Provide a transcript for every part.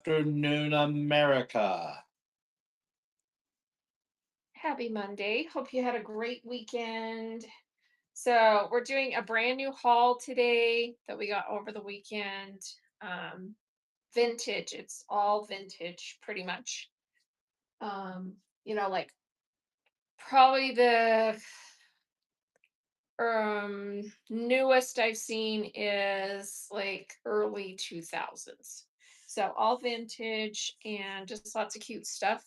Afternoon, America. Happy Monday. Hope you had a great weekend. So, we're doing a brand new haul today that we got over the weekend. Um, Vintage. It's all vintage, pretty much. Um, like probably the newest I've seen is like early 2000s. So, all vintage and just lots of cute stuff.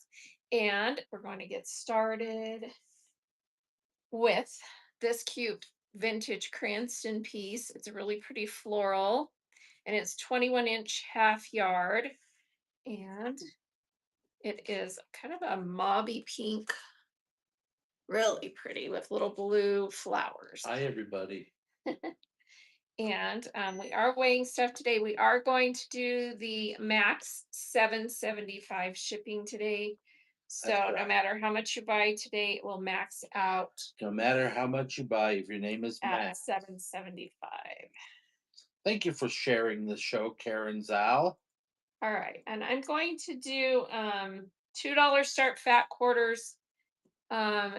And we're going to get started with this cute vintage Cranston piece. It's a really pretty floral and it's 21-inch half yard and it is kind of a mauvey pink, really pretty with little blue flowers. Hi, everybody. And we are weighing stuff today. We are going to do the max 775 shipping today. So That's no right. matter how much you buy today, it will max out No matter how much you buy, if your name is at Matt, 775. thank you for sharing the show, Karen Zal. All right, and I'm going to do $2 start fat quarters. Um,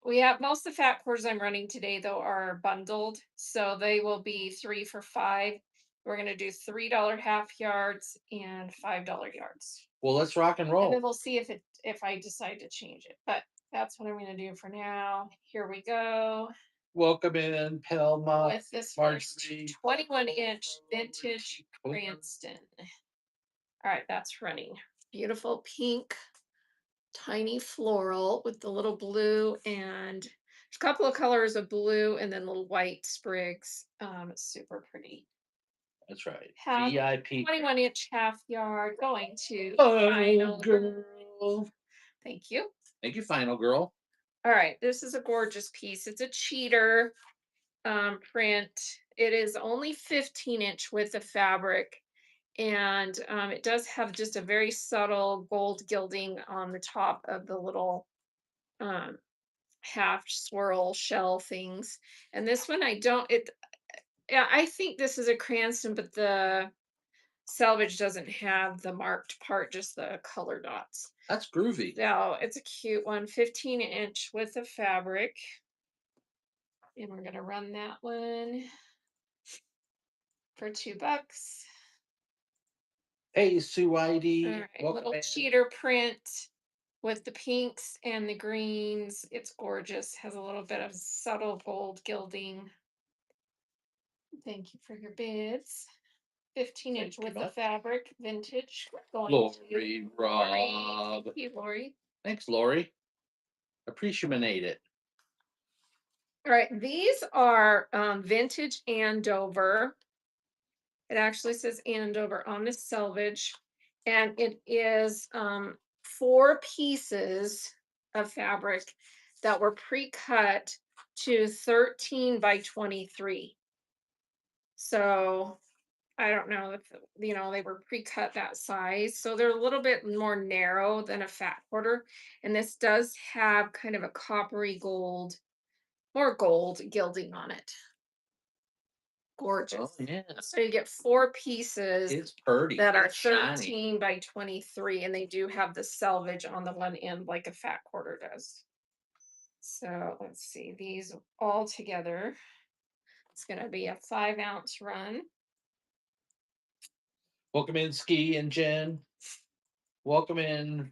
we have most of the fat quarters I'm running today though are bundled, so they will be 3 for $5. We're gonna do $3 half yards and $5 yards, Well, let's rock and and then roll. we'll see if I decide to change it. But that's what I'm gonna do for now. Here we go Welcome in, Pelma, with this first Marjorie. 21-inch vintage Cranston. All right, that's running. Beautiful pink, tiny floral with the little blue and a couple of colors of blue and then little white sprigs. It's super pretty. That's right. Half VIP. 21-inch half yard going to Oh, final. girl. Thank you. Thank you, final girl. All right, this is a gorgeous piece. It's a cheater print. It is only 15-inch width of fabric. And it does have just a very subtle gold gilding on the top of the little um, half swirl shell things. And this one, I don't, yeah, I think this is a Cranston, but the selvage doesn't have the marked part, just the color dots. That's groovy. So it's a cute one, 15-inch width of fabric. And we're going to run that one for $2. Hey, Sue All Whitey. right, Welcome little in. cheater print with the pinks and the greens. It's gorgeous. Has a little bit of subtle gold gilding. Thank you for your bids. 15-inch Thank you, with the much. fabric, vintage. Going Lori, to Lori. Rob. Thank you, Lori. Thanks, Lori. Appreciate it. All right, these are vintage Andover. It actually says Andover on the selvage, and it is 4 pieces of fabric that were pre-cut to 13 by 23. So I don't know if they were pre-cut that size. So they're a little bit more narrow than a fat quarter. And this does have kind of a coppery gold, more gold gilding on it. Oh, Gorgeous. yeah. So you get 4 pieces It's pretty. that are It's shiny. 13 by 23, and they do have the selvage on the one end like a fat quarter does. So let's see, these all together, it's going to be a 5-ounce run. Welcome in, Ski and Jen. Welcome in,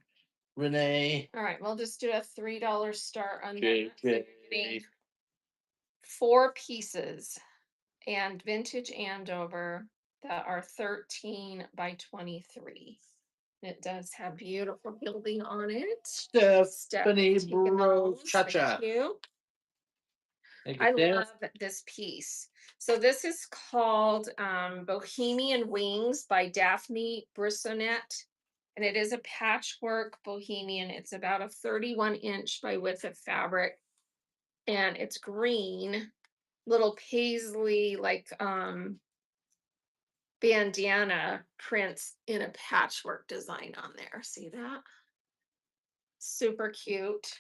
Renee. All right, we'll just do a $3 start on that. So JJ. you're getting 4 pieces and vintage Andover that are 13 by 23. It does have beautiful gilding on it. Stephanie Taking those. Brochacha. Thank you. Thank you, I Steph. love this piece. So this is called Bohemian Wings by Daphne Brissonette. And it is a patchwork bohemian. It's about a 31-inch by width of fabric. And it's green, little paisley like bandana prints in a patchwork design on there. See that? Super cute.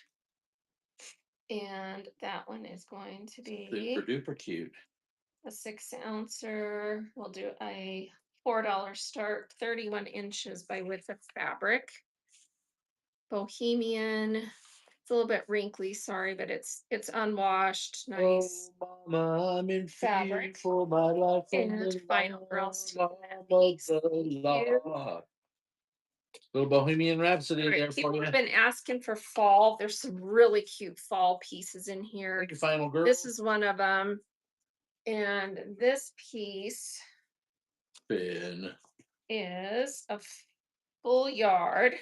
And that one is going to Super be duper cute. a 6-ouncer. We'll do a $4 start, 31 inches by width of fabric. Bohemian. It's a little bit wrinkly, sorry, but it's unwashed, nice Mama, I'm in fear fabric. for my life from And the final girls law team of piece. the You. law. Little Bohemian Rhapsody All right, there people for you. have been asking for fall. There's some really cute fall pieces in here. Thank you, final girl. This is one of them. And this piece Finn. is a full yard.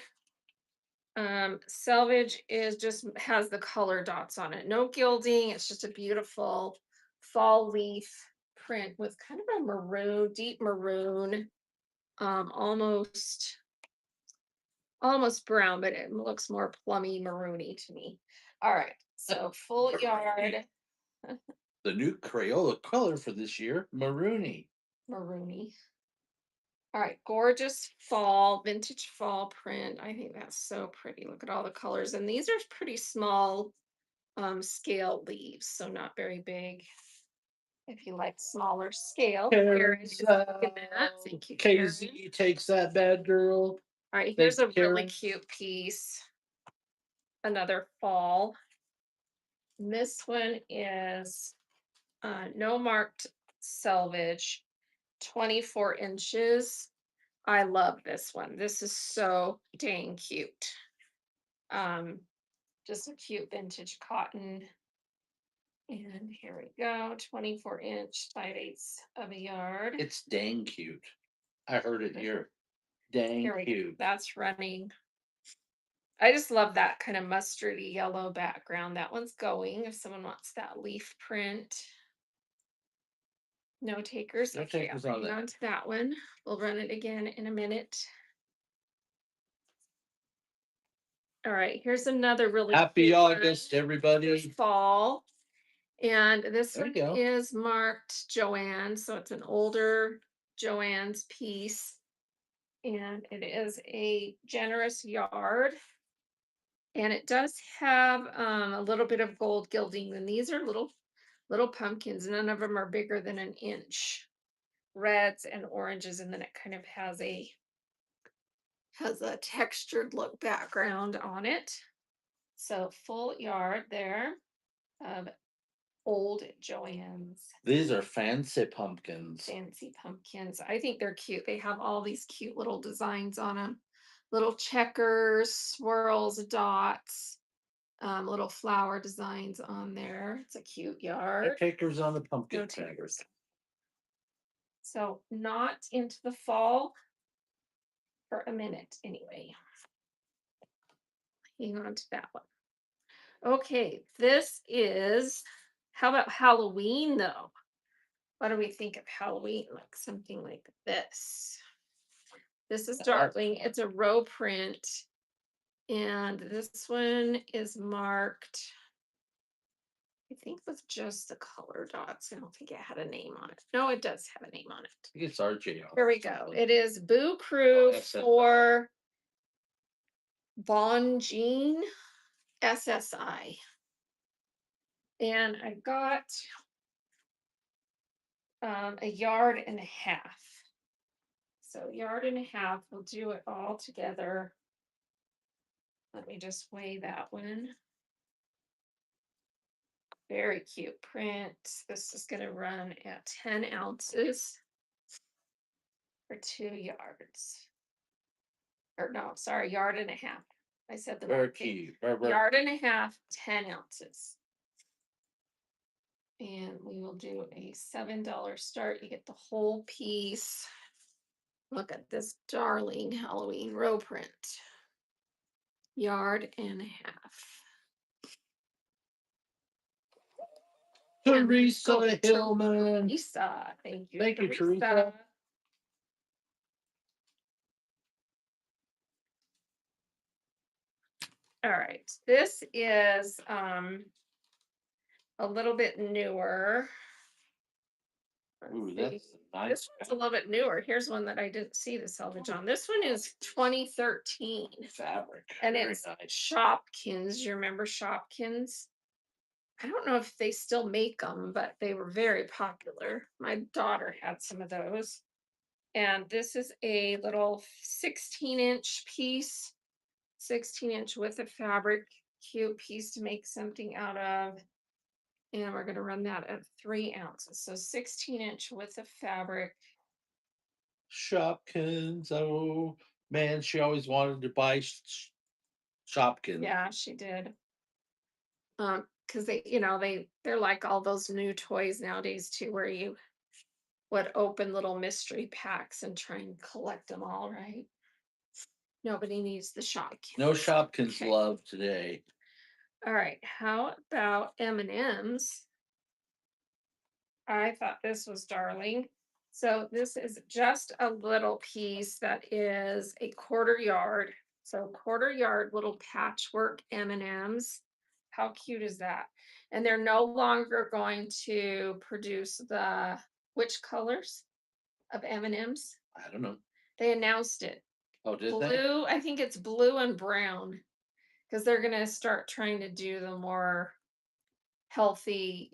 Selvage is just has the color dots on it. No gilding. It's just a beautiful fall leaf print with kind of a maroon, deep maroon, almost brown, but it looks more plummy maroony to me. All right, so full yard The new Crayola color for this year, maroony. maroony. All right, gorgeous fall, vintage fall print. I think that's so pretty. Look at all the colors. And these are pretty small scale leaves, so not very big. If you like smaller scale, Karen is looking at. Thank you, Karen. KZ takes that bad girl. All right, Thank here's you, a really Karen. cute piece. Another fall. And this one is no marked selvage, 24 inches. I love this one. This is so dang cute. Um, just a cute vintage cotton. And here we go, 24-inch, 5/8 of a yard. It's dang cute. I heard it here. Dang Here we go. cute. That's running. I just love that kind of mustardy yellow background. That one's going if someone wants that leaf print. No takers. No Okay, takers I'll on hang that. on to that one. We'll run it again in a minute. All right, here's another really Happy cute one. August, everybody. There's fall. And this There you one go. is marked Joanne. So it's an older Joanne's piece. And it is a generous yard. And it does have a little bit of gold gilding. And these are little pumpkins. None of them are bigger than an inch. Reds and oranges. And then it kind of has a textured look background on it. So full yard there of old Joanne's. These are fancy pumpkins. Fancy pumpkins. I think they're cute. They have all these cute little designs on them. Little checkers, swirls, dots, little flower designs on there. It's a cute No yard. takers on the pumpkin. No takers. So not into the fall for a minute anyway. Hang on to that one. Okay, this is, how about Halloween though? What do we think of Halloween? Like something like this. This is Darling. It's a row print. And this one is marked, I think, with just the color dots. I don't think it had a name on it. No, it does have a name on it. I think it's RJ. Here we go. It is Boo Crew for Bon Jean SSI. And I got a yard and a half. So yard and a half, we'll do it all together. Let me just weigh that one. Very cute print. This is going to run at 10 ounces for 2 yards. Or no, sorry, yard and a half. I said the Very wrong thing. cute. Very Yard and a half, 10 ounces. And we will do a $7 start. You get the whole piece. Look at this darling Halloween row print. Yard and a half. Teresa Hillman. Teresa, thank you. Thank you, Teresa. All right, this is a little bit newer. Ooh, that's nice. This one's a little bit newer. Here's one that I didn't see the selvage on. This one is 2013. Fabric. And Very it's nice. Shopkins. You remember Shopkins? I don't know if they still make them, but they were very popular. My daughter had some of those. And this is a little 16-inch piece, 16-inch width of fabric, cute piece to make something out of. And we're going to run that at 3 ounces. So 16-inch width of fabric. Shopkins. Oh man, she always wanted to buy Shopkins. Yeah, she did. Because they're like all those new toys nowadays too, where you would open little mystery packs and try and collect them all, right? Nobody needs the Shopkins. No Shopkins Okay. love today. All right. How about M&Ms? I thought this was darling. So this is just a little piece that is a 1/4 yard. So 1/4 yard little patchwork M&Ms. How cute is that? And they're no longer going to produce which colors of M&Ms? I don't know. They announced it. Oh, did they? Blue, I think it's blue and brown because they're going to start trying to do the more healthy,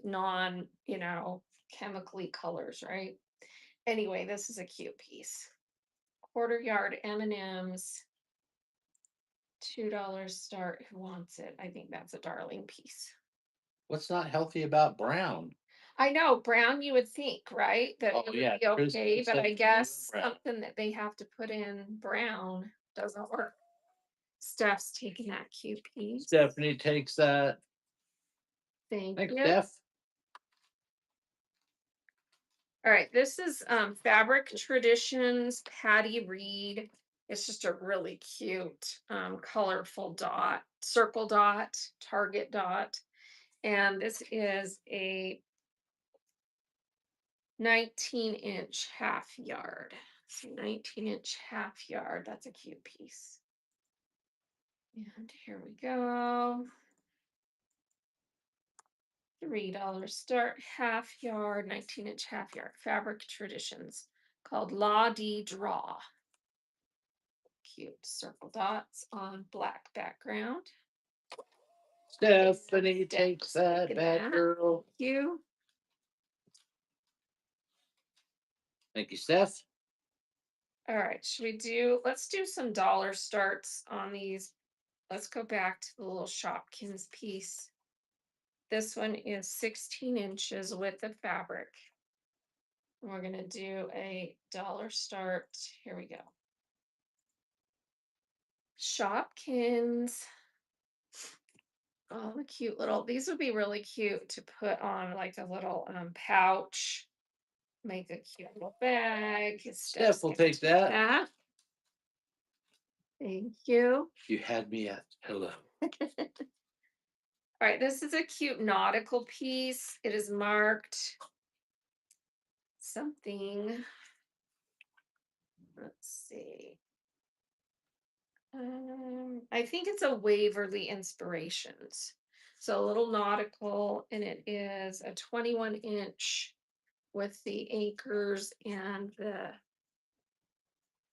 chemically colors, right? Anyway, this is a cute piece. 1/4 yard M&Ms, $2 start. Who wants it? I think that's a darling piece. What's not healthy about brown? I know brown, you would think, right? That Oh it would yeah, be Chris okay, but said I guess brown. something that they have to put in brown doesn't work. Steph's taking that cute piece. Stephanie takes that. Thank Thanks, you. Steph. All right, this is Fabric Traditions Patty Reed. It's just a really cute, colorful dot, circle dot, target dot. And this is a 19-inch half yard. So 19-inch half yard. That's a cute piece. And here we go. $3 start, half yard, 19-inch half yard. Fabric Traditions called La Di Draw. Cute circle dots on black background. Stephanie takes that Taking bad that. girl. Thank you. Thank you, Steph. All right, let's do some dollar starts on these. Let's go back to the little Shopkins piece. This one is 16 inches width of fabric. And we're gonna do a dollar start. Here we go. Shopkins. Oh, the cute little, these would be really cute to put on like a little pouch. Make a cute little bag. Steph will take that. Thank you. You had me at hello. All right, this is a cute nautical piece. It is marked something. Let's see. I think it's a Waverly Inspirations. So a little nautical, and it is a 21-inch with the anchors and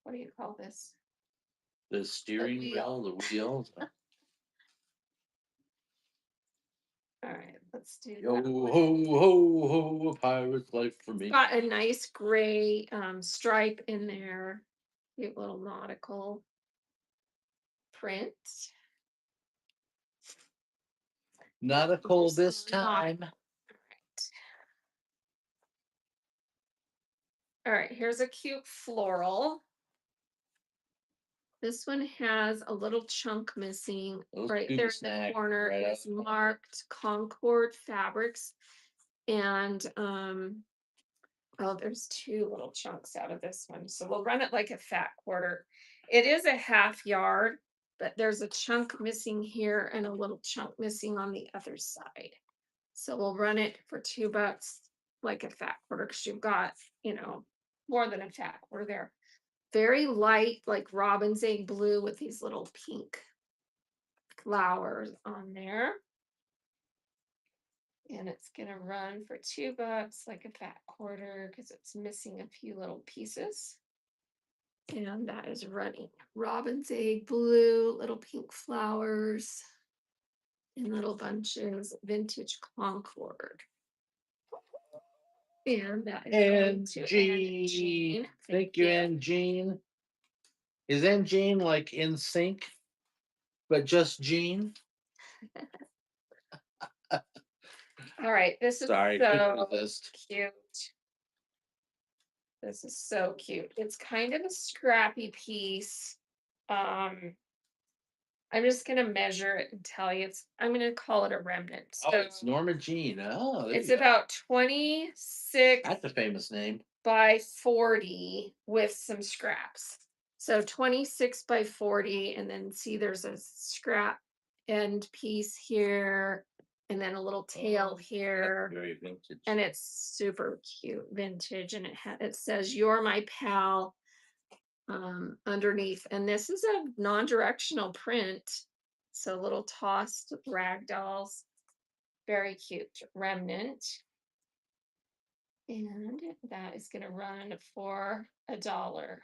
what do you call this? The steering wheel, the wheels. All right, let's do Yo that one. ho ho ho, a pirate's life for me. Got a nice gray stripe in there. Cute little nautical print. Nautical this time. All right, here's a cute floral. This one has a little chunk missing right there in the corner. Right It's marked Concord Fabrics. And oh, there's 2 little chunks out of this one. So we'll run it like a fat quarter. It is a half yard, but there's a chunk missing here and a little chunk missing on the other side. So we'll run it for $2 like a fat quarter because you've got, more than a fat quarter there. Very light, like robin's egg blue with these little pink flowers on there. And it's gonna run for $2 like a fat quarter because it's missing a few little pieces. And that is running robin's egg blue, little pink flowers, and little bunches, vintage Concord. And that is going And to Jean. Jean. Thank you, and Jean. Is then Jean like in sync, but just Jean? All right, this is Sorry, couldn't so resist. cute. This is so cute. It's kind of a scrappy piece. Um, I'm just gonna measure it and tell you I'm gonna call it a remnant. Oh, So it's Norma Jean. Oh, there it's you go. about 26 That's a famous name. by 40 with some scraps. So 26 by 40, and then see there's a scrap end piece here, and then a little tail That's here. very vintage. And it's super cute, vintage, and it says "You're my pal" underneath. And this is a non-directional print, so little tossed rag dolls, very cute remnant. And that is going to run for $1.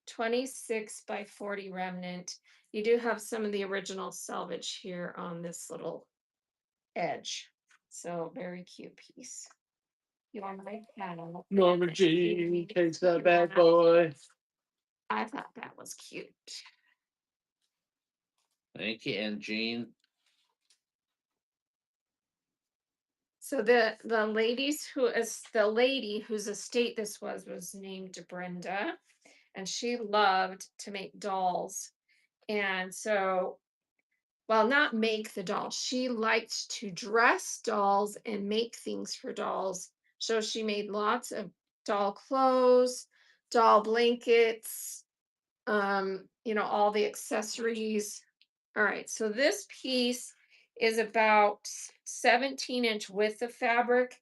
26 by 40 remnant. You do have some of the original selvage here on this little edge, so very cute piece. You want my panel? Norma Jean takes that bad boy. I thought that was cute. Thank you, and Jean. So the lady whose estate this was named Brenda, and she loved to make dolls. And so, well, not make the dolls. She liked to dress dolls and make things for dolls. So she made lots of doll clothes, doll blankets, all the accessories. All right, so this piece is about 17-inch width of fabric,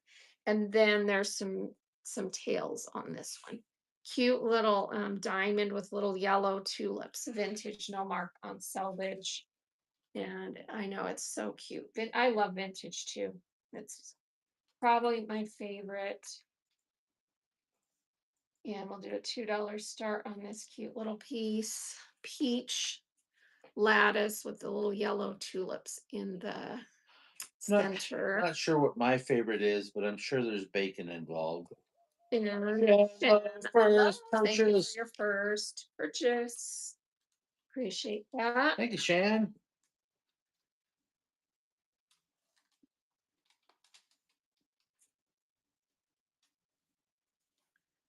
and then there's some tails on this one. Cute little diamond with little yellow tulips, vintage, no mark on selvage. And I know it's so cute. I love vintage too. It's probably my favorite. And we'll do a $2 start on this cute little piece. Peach lattice with the little yellow tulips in the center. Not sure what my favorite is, but I'm sure there's bacon involved. And First thank you for purchase. your first purchase. Appreciate that. Thank you, Shan.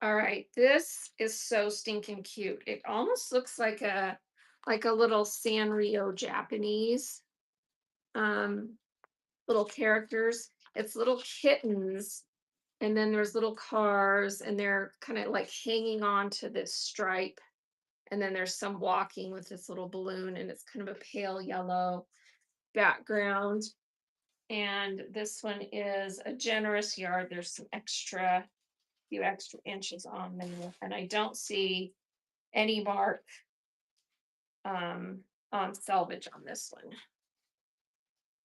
All right, this is so stinking cute. It almost looks like a little Sanrio Japanese little characters. It's little kittens, and then there's little cars, and they're kind of like hanging on to this stripe. And then there's some walking with this little balloon, and it's kind of a pale yellow background. And this one is a generous yard. There's some few extra inches on there, and I don't see any mark on selvage on this one.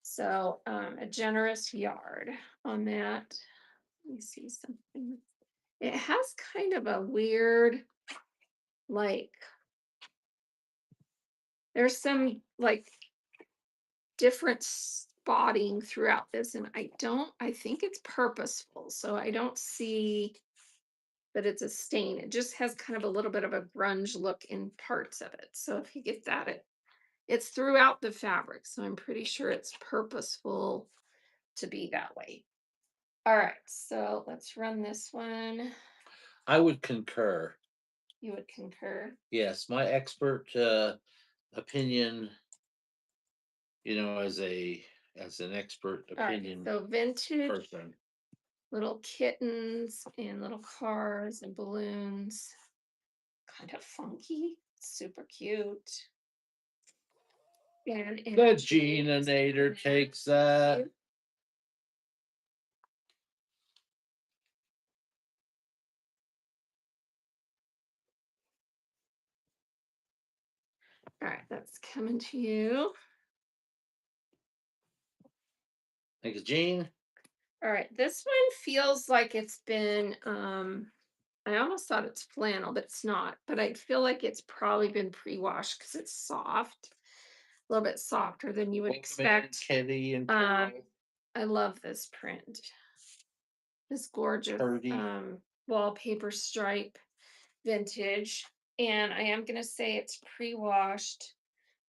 So a generous yard on that. Let me see something. It has kind of a weird, like, there's some like different spotting throughout this, and I think it's purposeful. So I don't see that it's a stain. It just has kind of a little bit of a grunge look in parts of it. So if you get that, it's throughout the fabric. So I'm pretty sure it's purposeful to be that way. All right, so let's run this one. I would concur. You would concur? Yes, my expert opinion, as an expert All right, opinion so vintage person. little kittens and little cars and balloons. Kind of funky, super cute. And The Geninator takes that. All right, that's coming to you. Thank you, Jean. All right, this one feels like it's been, I almost thought it's flannel, but it's not. But I feel like it's probably been pre-washed because it's soft, a little bit softer than you would expect. Kitty and I love this print. This gorgeous Purdy. wallpaper stripe vintage. And I am gonna say it's pre-washed.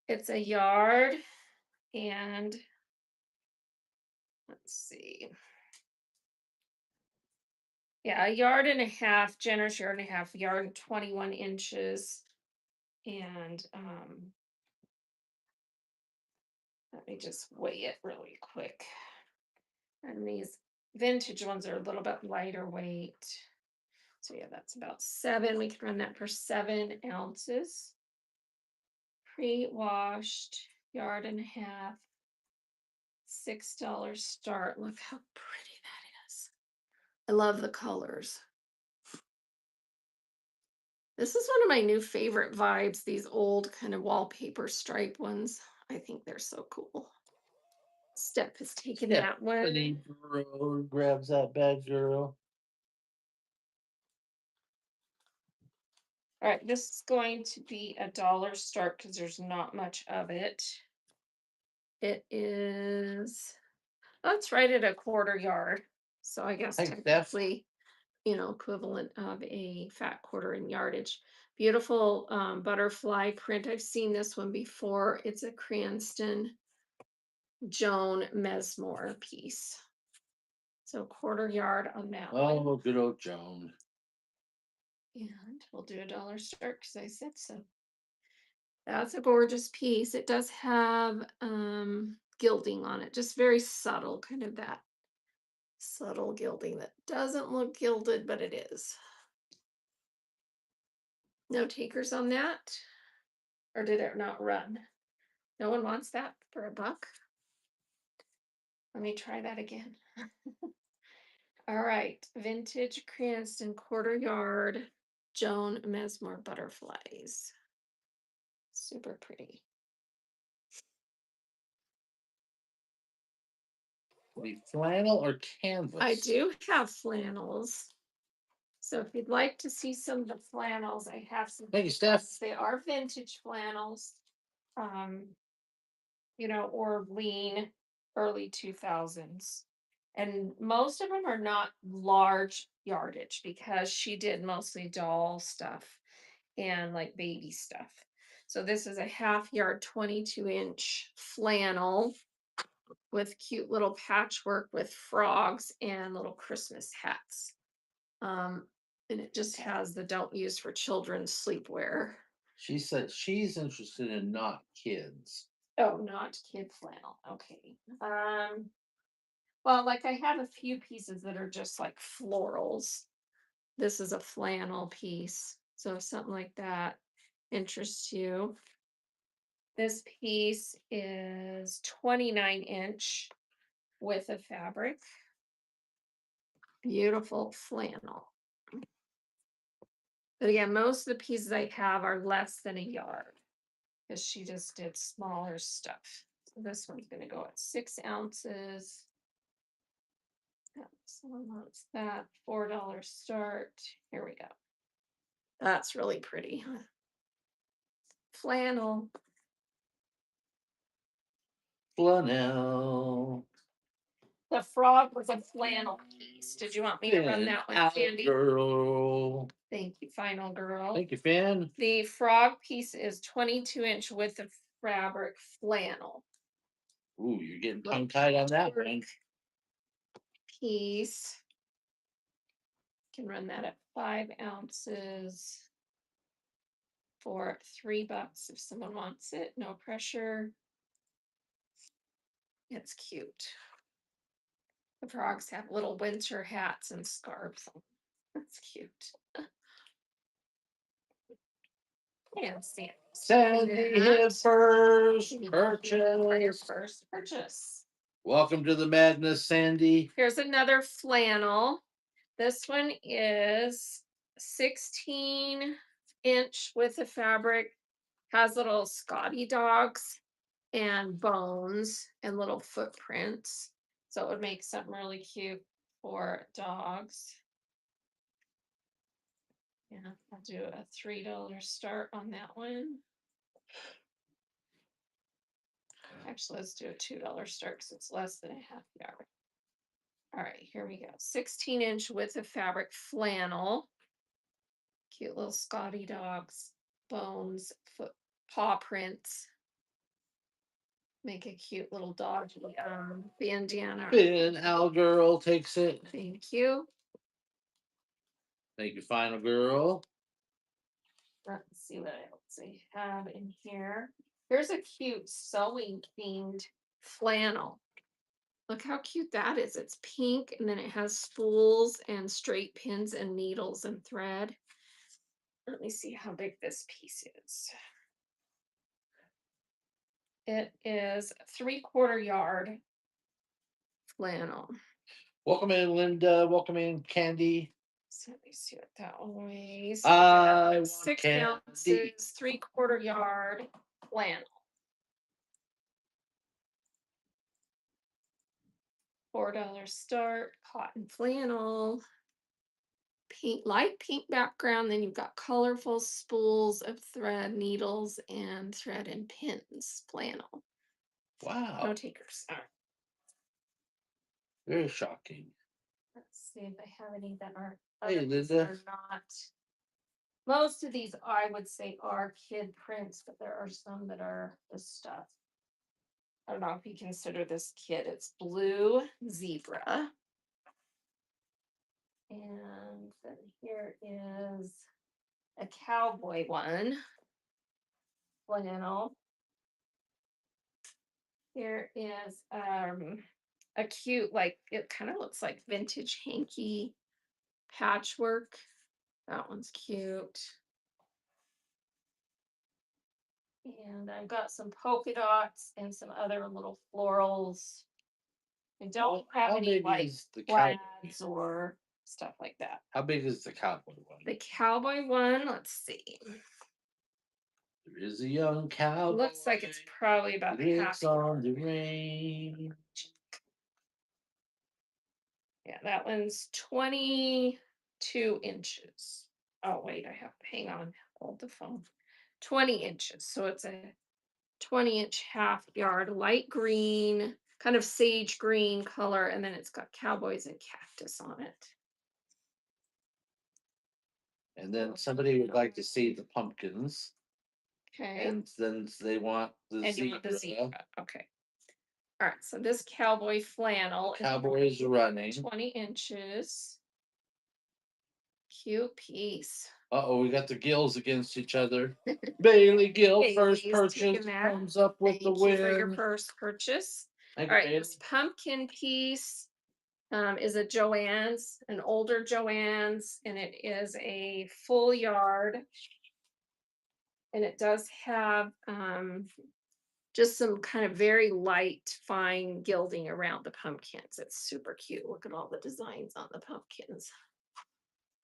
It's a yard, and let's see. Yeah, a yard and a half, generous yard and a half, yard and 21 inches. And let me just weigh it really quick. And these vintage ones are a little bit lighter weight. So yeah, that's about 7. We can run that for 7 ounces. Pre-washed, yard and a half, $6 start. Look how pretty that is. I love the colors. This is one of my new favorite vibes, these old kind of wallpaper stripe ones. I think they're so cool. Steph has taken Yeah. that one. Stephanie Bro grabs that bad girl. All right, this is going to be $1 start because there's not much of it. It is, oh, it's right at a quarter yard. So I guess Thanks, Steph. technically, equivalent of a fat quarter in yardage. Beautiful butterfly print. I've seen this one before. It's a Cranston Joan Mesmore piece. So quarter yard on that one. Oh, good old Joan. And we'll do $1 start because I said so. That's a gorgeous piece. It does have gilding on it, just very subtle, kind of that subtle gilding that doesn't look gilded, but it is. No takers on that? Or did it not run? No one wants that for $1? Let me try that again. All right, vintage Cranston quarter yard Joan Mesmore butterflies. Super pretty. The flannel or canvas? I do have flannels. So if you'd like to see some of the flannels, I have some. Thank you, Steph. They are vintage flannels, um, or lean early 2000s. And most of them are not large yardage because she did mostly doll stuff and like baby stuff. So this is a half yard 22-inch flannel with cute little patchwork with frogs and little Christmas hats. And it just has the don't use for children sleepwear. She said she's interested in not kids. Oh, not kid flannel. Okay. Well, like I have a few pieces that are just like florals. This is a flannel piece. So if something like that interests you. This piece is 29-inch with a fabric. Beautiful flannel. But again, most of the pieces I have are less than a yard because she just did smaller stuff. So this one's going to go at 6 ounces. Someone wants that $4 start. Here we go. That's really pretty. Flannel. Flannel. The frog was a flannel piece. Did you want me to run that one, Sandy? Girl. Thank you, final girl. Thank you, Fan. The frog piece is 22-inch with a fabric flannel. Ooh, you're getting tongue tied on that one. Piece. Can run that at 5 ounces for $3 if someone wants it. No pressure. It's cute. The frogs have little winter hats and scarves. That's cute. And Sandy hit first purchase. First purchase. Welcome to the madness, Sandy. Here's another flannel. This one is 16-inch with the fabric. Has little Scotty dogs and bones and little footprints. So it would make something really cute for dogs. Yeah, I'll do a $3 start on that one. Actually, let's do a $2 start because it's less than a half yard. All right, here we go. 16-inch width of fabric flannel. Cute little Scotty dogs, bones, foot, paw prints. Make a cute little dog bandana. And Al girl takes it. Thank you. Thank you, final girl. Let's see what else I have in here. Here's a cute sewing themed flannel. Look how cute that is. It's pink and then it has spools and straight pins and needles and thread. Let me see how big this piece is. It is 3/4 yard flannel. Welcome in, Linda. Welcome in, Candy. So let me see what that one weighs. I want 6 candy. ounces, 3/4 yard flannel. $4 start, cotton flannel. Pink, light pink background. Then you've got colorful spools of thread, needles, and thread and pins. Flannel. Wow. No takers. All right. Very shocking. Let's see if I have any that are, Hey, others Linda. are not. Most of these I would say are kid prints, but there are some that are this stuff. I don't know if you consider this kid. It's blue zebra. And then here is a cowboy one. Flannel. Here is a cute, like it kind of looks like vintage hanky patchwork. That one's cute. And I've got some polka dots and some other little florals. I don't have How any big like is the cowboy? plaids or stuff like that. How big is the cowboy one? The cowboy one, let's see. There is a young cowboy. Looks like it's probably about lives half. on the range. Yeah, that one's 22 inches. Oh, wait, I have, hang on, hold the phone. 20 inches. So it's a 20-inch half yard, light green, kind of sage green color, and then it's got cowboys and cactus on it. And then somebody would like to see the pumpkins. Okay. And then they want the And you want the zebra. zebra. Okay. All right. So this cowboy flannel Cowboys running. 20 inches. Cute piece. Uh-oh, we got the gills against each other. Bailey Gill, first Bailey's purchase, taking that. comes up with Thank the you for your win. first purchase. Thank All you, right. Bailey. This pumpkin piece is a Joann's, an older Joann's, and it is a full yard. And it does have just some kind of very light, fine gilding around the pumpkins. It's super cute. Look at all the designs on the pumpkins.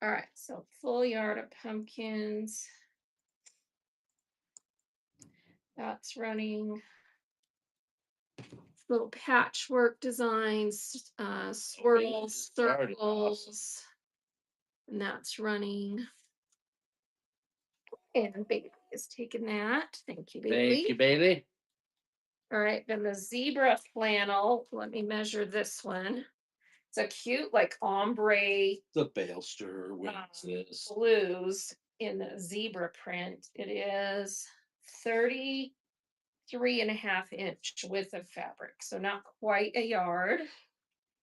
All right, so full yard of pumpkins. That's running. Little patchwork designs, swirls, circles. And that's running. And Bailey is taking that. Thank you, Bailey. Thank you, Bailey. All right, then the zebra flannel. Let me measure this one. It's a cute, like ombre The Bailster wins this. blues in the zebra print. It is 33.5-inch width of fabric, so not quite a yard.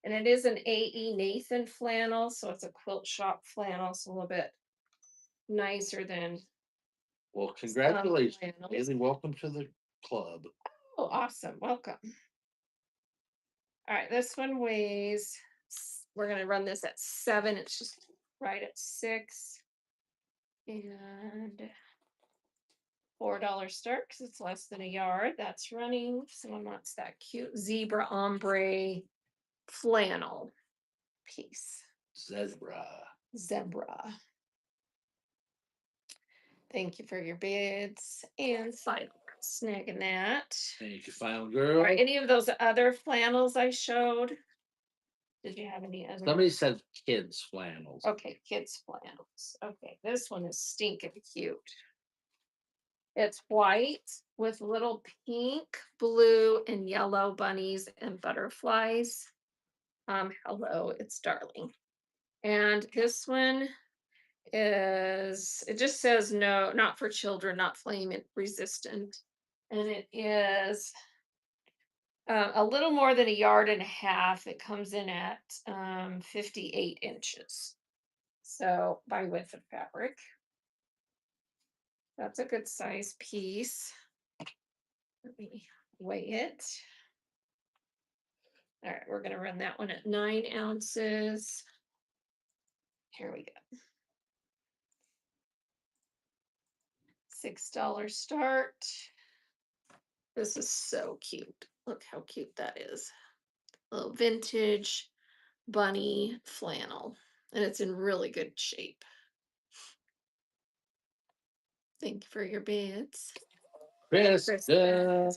And it is an A.E. Nathan flannel, so it's a quilt shop flannel, so a little bit nicer than. Well, congratulations, flannels. Bailey. Welcome to the club. Oh, awesome. Welcome. All right, this one weighs, we're going to run this at 7. It's just right at 6. And $4 start because it's less than a yard. That's running. Someone wants that cute zebra ombre flannel piece. Zebra. Thank you for your bids and final snagging that. Thank you, final girl. All right, any of those other flannels I showed? Did you have any other? Somebody said kids flannels. Okay, kids flannels. Okay, this one is stinking cute. It's white with little pink, blue, and yellow bunnies and butterflies. Hello, it's darling. And this one is, it just says no, not for children, not flame resistant. And it is a little more than a yard and a half. It comes in at 58 inches. So by width of fabric, that's a good size piece. Let me weigh it. All right, we're going to run that one at 9 ounces. Here we go. $6 start. This is so cute. Look how cute that is. A little vintage bunny flannel. And it's in really good shape. Thank you for your bids. Kristen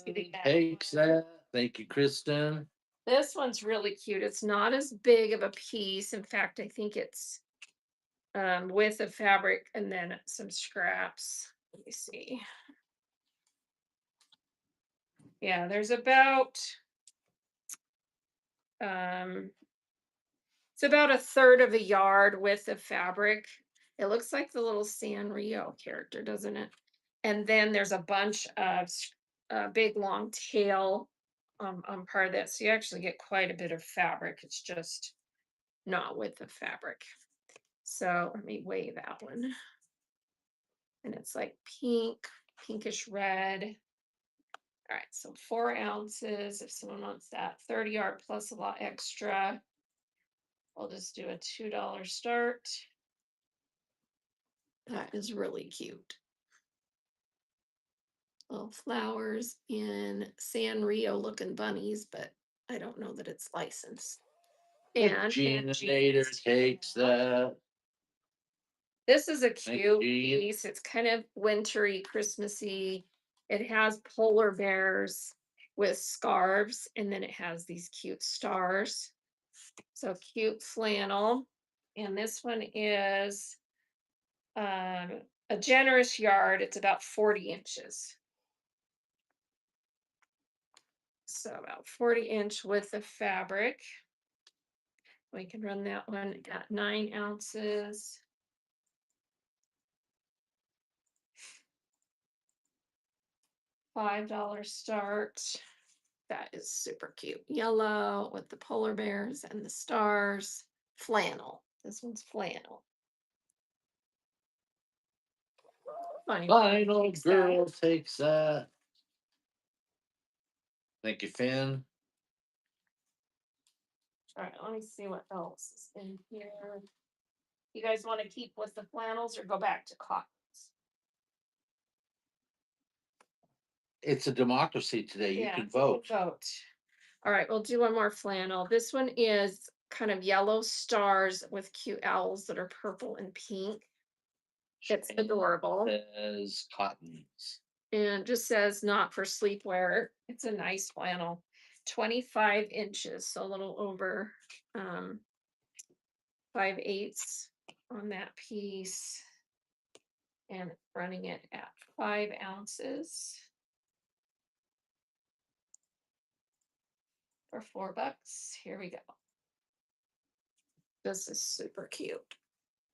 takes that. Thank you, Kristen. This one's really cute. It's not as big of a piece. In fact, I think it's width of fabric and then some scraps. Let me see. Yeah, there's about it's about a third of a yard width of fabric. It looks like the little Sanrio character, doesn't it? And then there's a bunch of big long tail on part of that. So you actually get quite a bit of fabric. It's just not width of fabric. So let me weigh that one. And it's like pink, pinkish red. All right, so 4 ounces. If someone wants that, 30 yard plus a lot extra. I'll just do a $2 start. That is really cute. Little flowers in Sanrio looking bunnies, but I don't know that it's licensed. And Ginator takes that. This is a Thank cute you. piece. It's kind of wintry, Christmassy. It has polar bears with scarves, and then it has these cute stars. So cute flannel. And this one is a generous yard. It's about 40 inches. So about 40-inch width of fabric. We can run that one at 9 ounces. $5 start. That is super cute. Yellow with the polar bears and the stars. Flannel. This one's flannel. Final girl takes that. Thank you, Finn. All right, let me see what else is in here. You guys want to keep with the flannels or go back to cottons? It's a democracy today. You Yeah, can you vote. vote. All right, we'll do one more flannel. This one is kind of yellow stars with cute owls that are purple and pink. It's adorable. Says cottons. And just says not for sleepwear. It's a nice flannel. 25 inches, so a little over 5/8 on that piece. And running it at 5 ounces for $4. Here we go. This is super cute.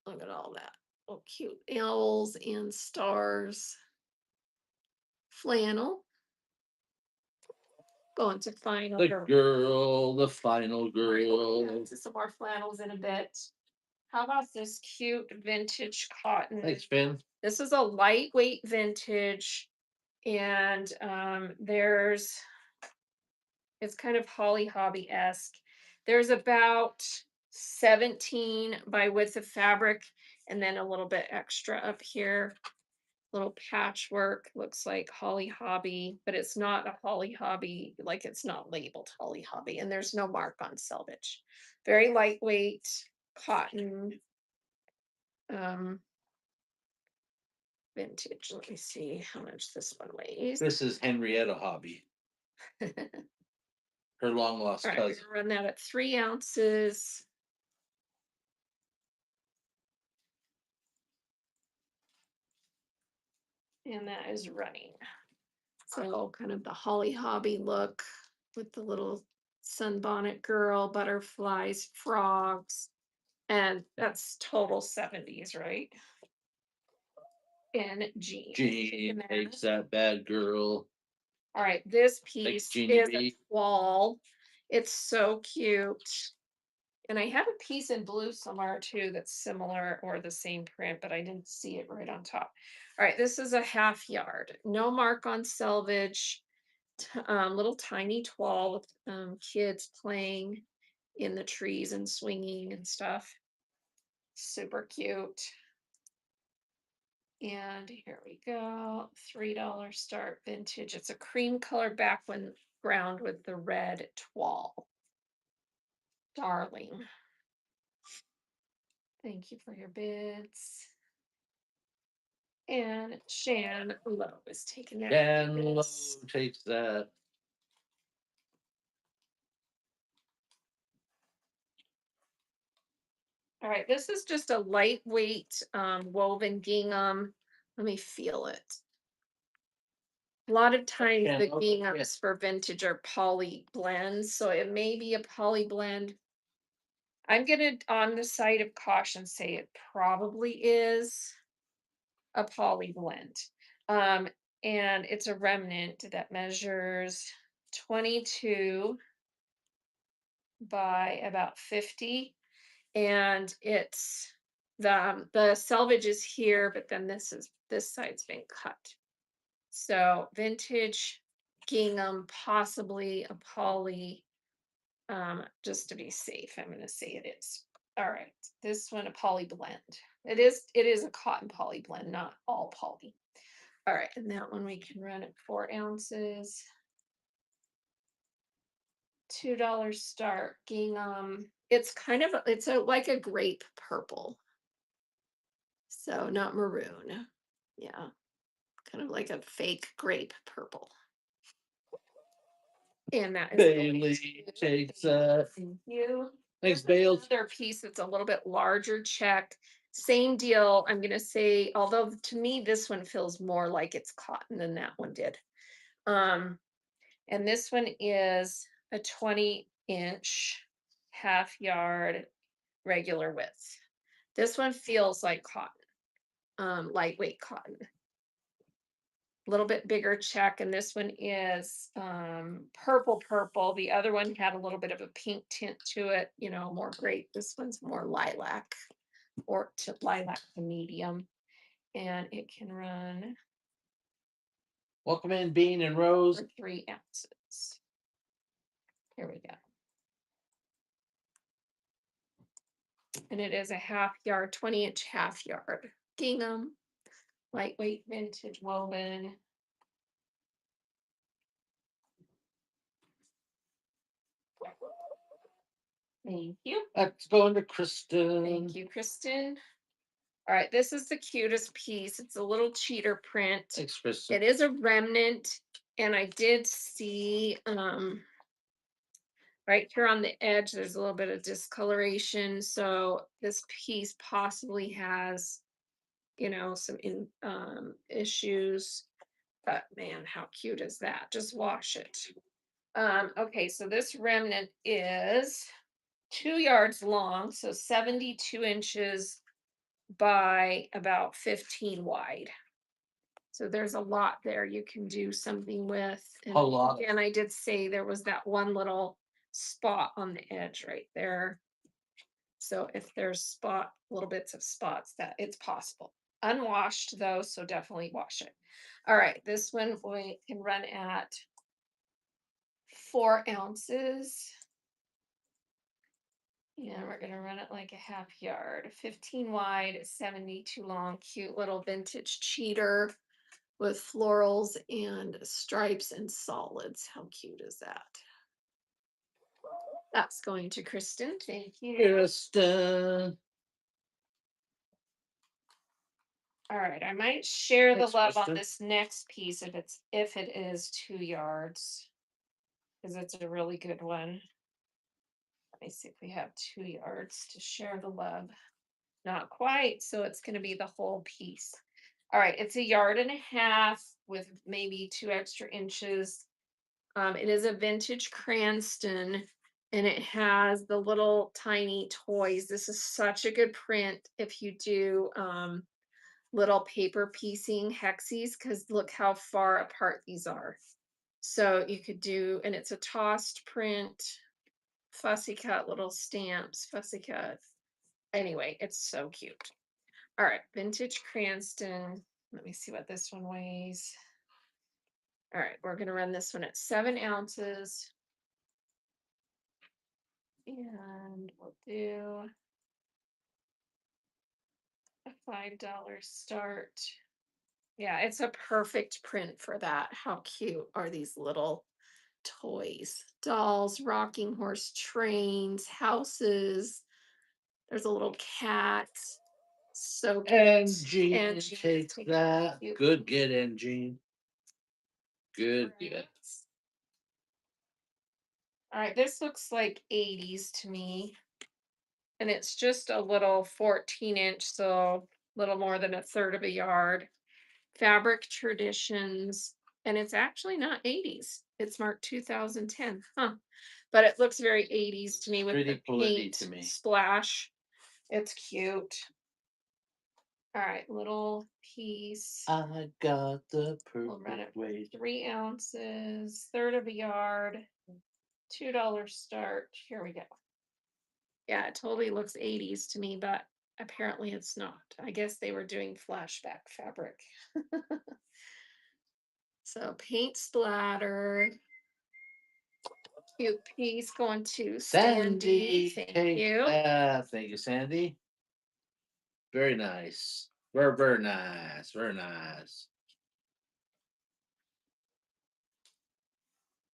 Look at all that. Oh, cute owls and stars. Flannel. Going to final The girl. girl, the final All right, we'll girl. get to some more flannels in a bit. How about this cute vintage cotton? Thanks, Finn. This is a lightweight vintage, and there's it's kind of Holly Hobby-esque. There's about 17 by width of fabric, and then a little bit extra up here. Little patchwork, looks like Holly Hobby, but it's not a Holly Hobby, like it's not labeled Holly Hobby, and there's no mark on selvage. Very lightweight cotton. Vintage. Let me see how much this one weighs. This is Henrietta Hobby, her long lost All right, we're cousin. gonna run that at 3 ounces. And that is running. So kind of the Holly Hobby look with the little Sunbonnet Girl, butterflies, frogs, and that's total 70s, right? And jean. Jean Taking takes that. that bad girl. All right, this Thanks, piece Jeannie is a B. wall. It's so cute. And I have a piece in blue somewhere too that's similar or the same print, but I didn't see it right on top. All right, this is a half yard. No mark on selvage. Little tiny toile with kids playing in the trees and swinging and stuff. Super cute. And here we go. $3 start vintage. It's a cream color background with the red toile. Darling. Thank you for your bids. And Shan Lowe is taking that. Dan Lowe takes that. All right, this is just a lightweight woven gingham. Let me feel it. A lot of times Yeah, the okay, ginghams for vintage are poly blends, so it may be a poly blend. I'm gonna, on the side of caution, say it probably is a poly blend. Um, and it's a remnant that measures 22 by about 50. And it's the selvage is here, but then this side's been cut. So vintage gingham, possibly a poly, just to be safe, I'm gonna say it is. All right, this one a poly blend. It is a cotton poly blend, not all poly. All right, and that one we can run at 4 ounces. $2 start gingham. It's kind of it's a like a grape purple. So not maroon. Yeah. Kind of like a fake grape purple. And that is Bailey takes that. thank you. Thanks, Here's Bales. another piece that's a little bit larger check. Same deal. I'm gonna say, although to me this one feels more like it's cotton than that one did. Um, and this one is a 20-inch half yard regular width. This one feels like cotton, lightweight cotton. A little bit bigger check, and this one is purple. The other one had a little bit of a pink tint to it, more grape. This one's more lilac or to lilac to medium, and it can run Welcome in, Bean and Rose. for 3 ounces. Here we go. And it is a half yard, 20-inch half yard gingham, lightweight vintage woven. Thank you. Let's go into Kristen. Thank you, Kristen. All right, this is the cutest piece. It's a little cheater print. Thanks, Kristen. It is a remnant, and I did see right here on the edge, there's a little bit of discoloration. So this piece possibly has, some issues. But man, how cute is that? Just wash it. Okay, so this remnant is 2 yards long, so 72 inches by about 15 wide. So there's a lot there you can do something with. And A lot. and I did say there was that one little spot on the edge right there. So if there's little bits of spots, that it's possible. Unwashed though, so definitely wash it. All right, this one we can run at 4 ounces. And we're gonna run it like a half yard, 15 wide, 72 long, cute little vintage cheater with florals and stripes and solids. How cute is that? That's going to Kristen. Thank you. Kristen. All right, I might share the Thanks, love Kristen. on this next piece if it is 2 yards, because it's a really good one. Let me see if we have 2 yards to share the love. Not quite, so it's going to be the whole piece. All right, it's 1.5 yards with maybe 2 extra inches It is a vintage Cranston and it has the little tiny toys. This is such a good print if you do little paper piecing hexies, because look how far apart these are. So you could do, and it's a tossed print, fussy cut little stamps, fussy cut. Anyway, it's so cute. All right, vintage Cranston. Let me see what this one weighs. All right, we're gonna run this one at 7 ounces. And we'll do a $5 start. Yeah, it's a perfect print for that. How cute are these little toys? Dolls, rocking horse trains, houses. There's a little cat. So And cute. And Jean Jean is takes taking that. cute Good get in, Jean. Good get. prints. All right, this looks like 80s to me. And it's just a little 14-inch, so a little more than a third of a yard. Fabric Traditions, and it's actually not 80s. It's marked 2010. Huh. But it looks very 80s to me with Pretty the pretty paint to me. splash. It's cute. All right, little piece. I got the We'll run it perfect weight. 3 ounces, third of a yard, $2 start. Here we go. Yeah, it totally looks 80s to me, but apparently it's not. I guess they were doing flashback fabric. So paint splatter. Cute piece going to Sandy. Sandy Thank takes you. that. Thank you, Sandy. Very nice. Very nice. Very nice.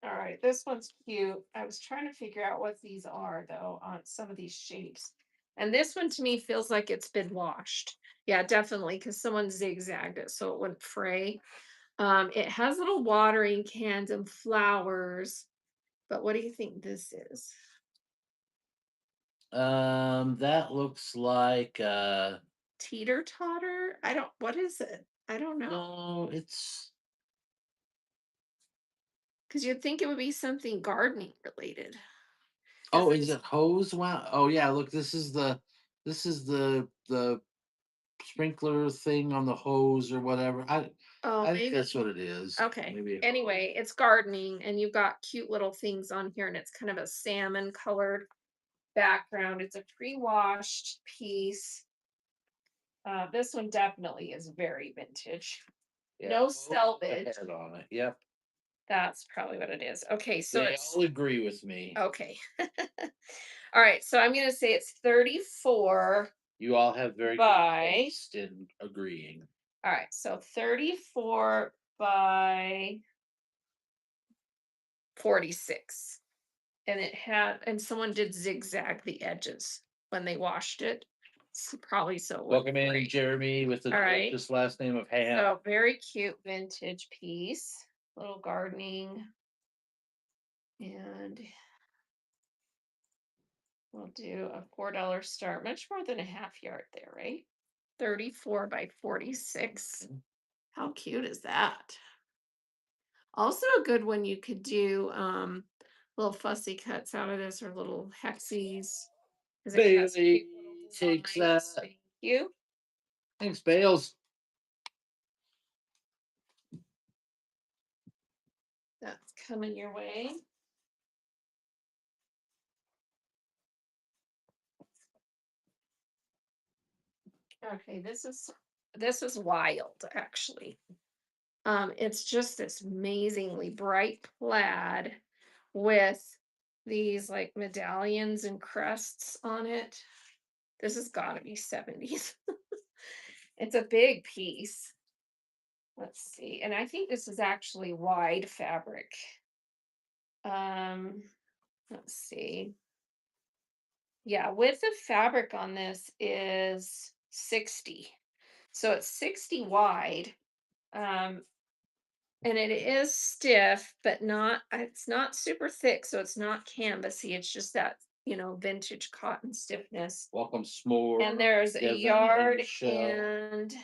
All right, this one's cute. I was trying to figure out what these are though on some of these shapes. And this one to me feels like it's been washed. Yeah, definitely, because someone zigzagged it so it wouldn't fray. It has little watering cans and flowers. But what do you think this is? That looks like Teeter totter? I don't, what is it? I don't know. no, it's Because you'd think it would be something gardening related. oh, Because is it hose? Wow. Oh yeah, look, this is the sprinkler thing on the hose or whatever. oh, I think maybe. that's what it is. Okay. Maybe a hose. Anyway, it's gardening and you've got cute little things on here and it's kind of a salmon colored background. It's a pre-washed piece. This one definitely is very vintage. Yeah, No both selvage. ahead on it. Yep. That's probably what it is. Okay, so They it's all agree with me. okay. All right, so I'm gonna say it's 34 You all have very good by taste in agreeing. all right, so 34 by 46. And it had, and someone did zigzag the edges when they washed it. Probably so it wouldn't Welcome in, break. Jeremy, with the All right. delicious last name of Ham. So very cute vintage piece, little gardening. And we'll do a $4 start, much more than a half yard there, right? 34 by 46. How cute is that? Also a good one you could do little fussy cuts out of this or little hexies. Because it has Bailey cute little takes designs. that. Thank you. Thanks, Bales. That's coming your way. Okay, this is wild actually. It's just this amazingly bright plaid with these like medallions and crests on it. This has got to be 70s. It's a big piece. Let's see. And I think this is actually wide fabric. Um, let's see. Yeah, width of fabric on this is 60. So it's 60 wide. Um, and it is stiff, but not, it's not super thick, so it's not canvasy. It's just that, vintage cotton stiffness. Welcome, S'more. And there's a Devin and yard Michelle. and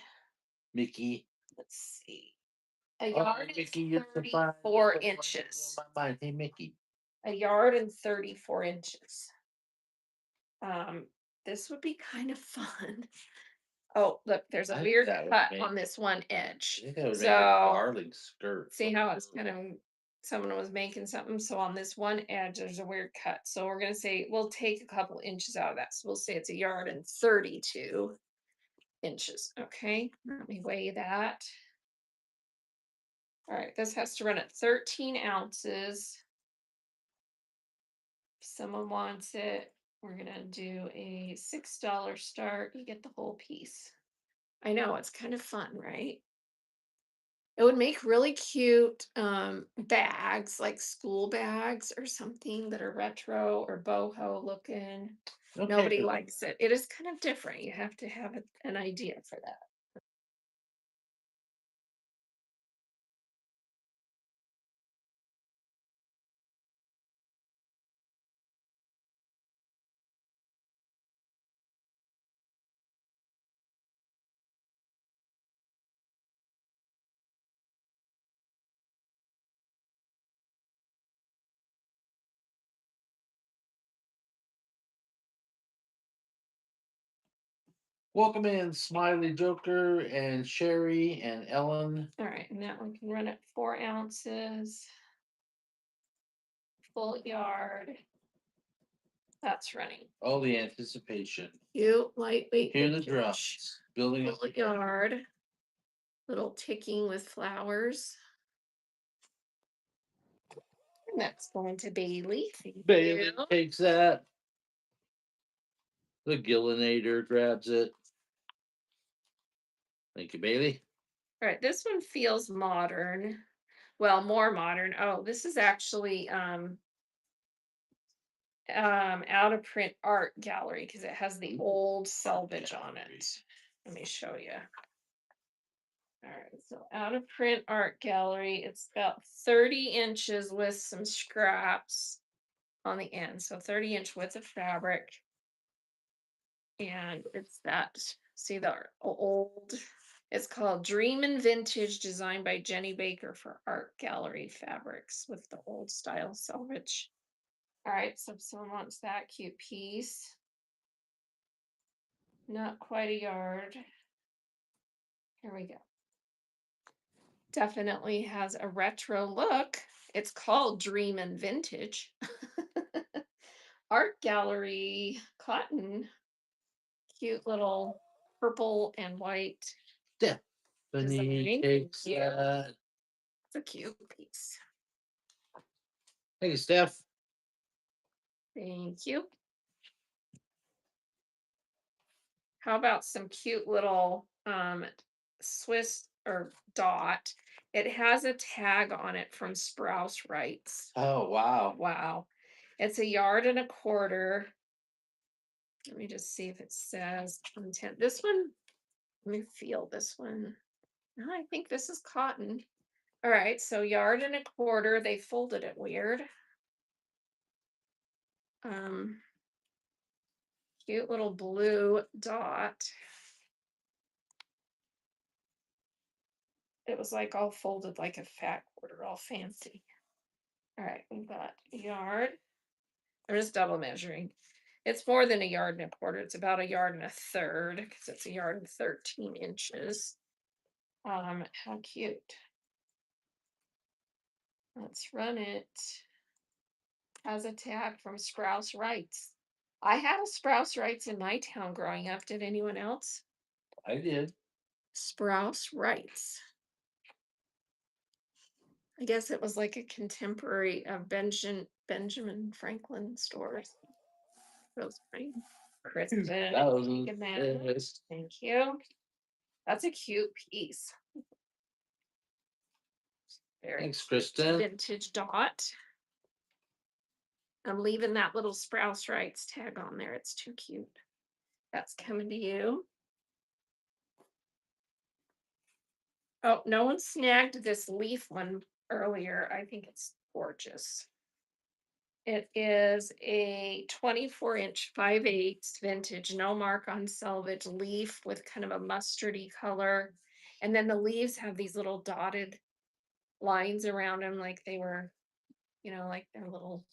Mickey. let's see. A Oh, yard is Mickey, you're the fine. 34 inches. My mind. Hey, Mickey. A yard and 34 inches. Um, this would be kind of fun. Oh, look, there's a I think weird that would cut make- on this one I edge. think that would make a So darling skirt. see how it's kind of someone was making something. So on this one edge, there's a weird cut. So we're gonna say we'll take a couple inches out of that. So we'll say it's a yard and 32 inches. Okay, let me weigh that. All right, this has to run at 13 ounces. If someone wants it, we're gonna do a $6 start. You get the whole piece. I know it's kind of fun, right? It would make really cute bags, like school bags or something that are retro or boho looking. Nobody Okay. likes it. It is kind of different. You have to have an idea for that. Welcome in, Smiley Joker and Sherry and Ellen. All right, and that one can run at 4 ounces, full yard. That's running. All the anticipation. Cute, lightweight. Hear the vintage, drums. Building up Full yard. Little ticking with flowers. And that's going to Bailey. Thank Bailey you. takes that. The Gillinator grabs it. Thank you, Bailey. All right, this one feels modern. Well, more modern. Oh, this is actually out of print art gallery because it has the old selvage on it. Let me show you. All right, so out of print art gallery, it's about 30 inches with some scraps on the end. So 30-inch width of fabric. And it's that, see the old, it's called Dream and Vintage, designed by Jenny Baker for Art Gallery Fabrics with the old style selvage. All right, so if someone wants that cute piece, not quite a yard. Here we go. Definitely has a retro look. It's called Dream and Vintage. Art Gallery cotton. Cute little purple and white. Stephanie Design. takes Yeah. that. It's a cute piece. Thank you, Steph. Thank you. How about some cute little Swiss or dot? It has a tag on it from Sprouse Writes. Oh, wow. Wow. It's a yard and a quarter. Let me just see if it says content. This one, let me feel this one. No, I think this is cotton. All right, so yard and a quarter. They folded it weird. Cute little blue dot. It was like all folded like a fat quarter, all fancy. All right, we've got a yard. I'm just double measuring. It's more than a yard and a quarter. It's about a yard and a third because it's a yard and 13 inches. How cute. Let's run it. Has a tag from Sprouse Writes. I had a Sprouse Writes in my town growing up. Did anyone else? I did. Sprouse Writes. I guess it was like a contemporary of Benjamin Franklin stores. Those right. Kristen, That was good man. Thank you. That's a cute piece. Very Thanks, Kristen. vintage dot. I'm leaving that little Sprouse Writes tag on there. It's too cute. That's coming to you. Oh, no one snagged this leaf one earlier. I think it's gorgeous. It is a 24-inch 5/8 vintage, no mark on selvage leaf with kind of a mustardy color. And then the leaves have these little dotted lines around them like they were, like their little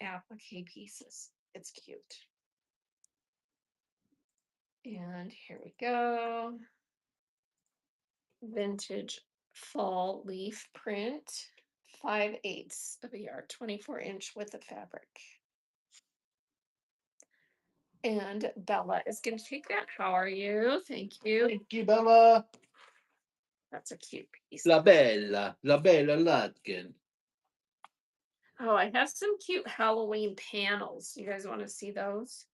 applique pieces. It's cute. And here we go. Vintage fall leaf print, 5/8 of a yard, 24-inch width of fabric. And Bella is going to take that. How are you? Thank you. Thank you, Bella. That's a cute piece. La bella Latkin. Oh, I have some cute Halloween panels. You guys want to see those?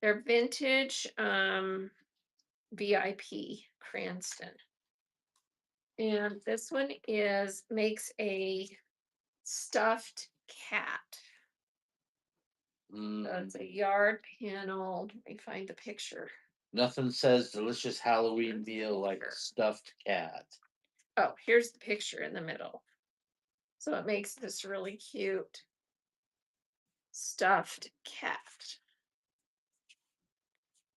They're vintage VIP Cranston. And this one makes a stuffed cat. That's a yard panel. Let me find the picture. Nothing says delicious Halloween meal like a stuffed cat. Oh, here's the picture in the middle. So it makes this really cute stuffed cat.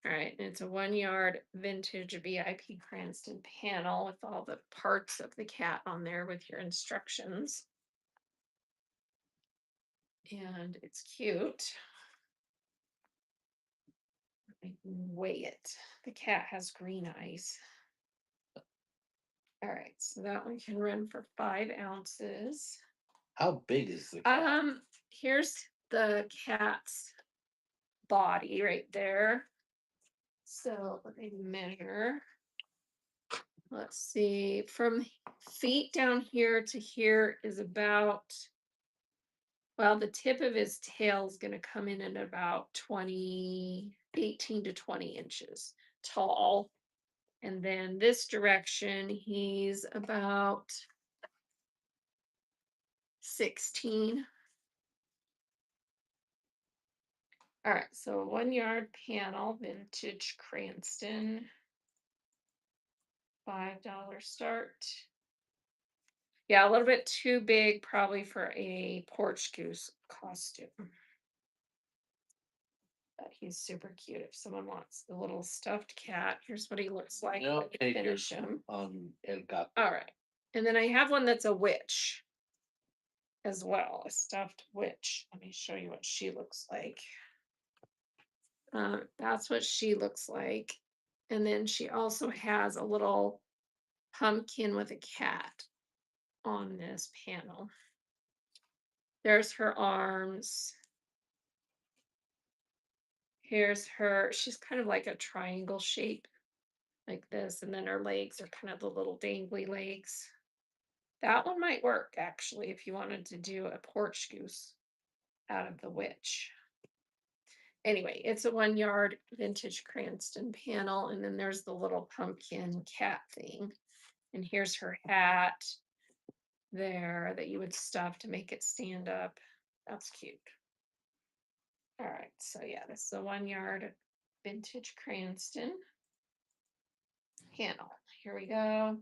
All right, and it's a 1 yard vintage VIP Cranston panel with all the parts of the cat on there with your instructions. And it's cute. I weigh it. The cat has green eyes. All right, so that one can run for 5 ounces. How big is the cat? Here's the cat's body right there. So let me measure. Let's see, from feet down here to here is about, well, the tip of his tail is going to come in at about 18 to 20 inches tall. And then this direction, he's about 16. All right, so 1 yard panel, vintage Cranston, $5 start. Yeah, a little bit too big probably for a porch goose costume. But he's super cute. If someone wants the little stuffed cat, here's what he looks like. No, Let me take your finish him. El Gato. All right. And then I have one that's a witch as well, a stuffed witch. Let me show you what she looks like. That's what she looks like. And then she also has a little pumpkin with a cat on this panel. There's her arms. Here's her, she's kind of like a triangle shape like this. And then her legs are kind of the little dangly legs. That one might work actually if you wanted to do a porch goose out of the witch. Anyway, it's a 1 yard vintage Cranston panel. And then there's the little pumpkin cat thing. And here's her hat there that you would stuff to make it stand up. That's cute. All right, so yeah, this is a 1 yard vintage Cranston panel. Here we go.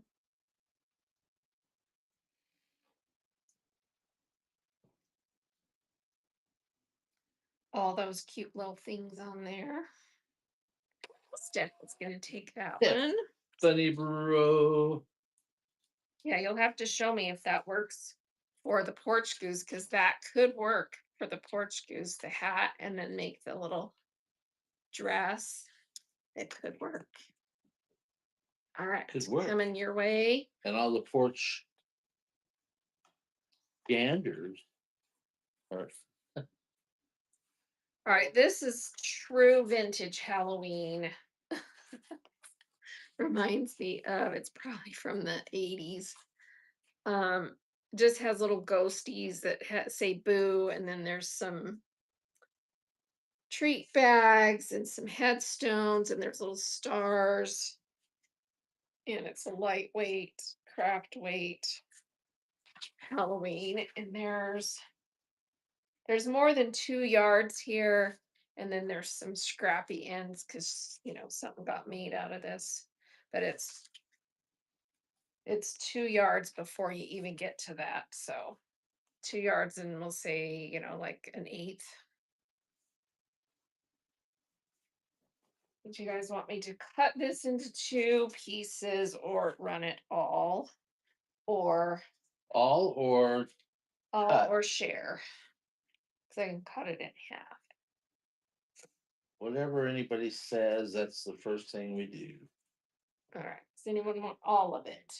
All those cute little things on there. Steph is going to take that one. Funny bro. Yeah, you'll have to show me if that works for the porch goose, because that could work for the porch goose, the hat, and then make the little dress. It could work. All right, Could work. coming your way. And all the porch ganders are. All right, this is true vintage Halloween. Reminds me of, it's probably from the 80s. Just has little ghosties that say boo, and then there's some treat bags and some headstones, and there's little stars. And it's a lightweight, craft weight Halloween. And there's more than 2 yards here. And then there's some scrappy ends because, something got made out of this. But it's 2 yards before you even get to that. So 2 yards, and we'll say, like an eighth. Do you guys want me to cut this into 2 pieces or run it all? or All or all cut, or share. So I can cut it in half. whatever anybody says, that's the first thing we do. All right. Does anyone want all of it?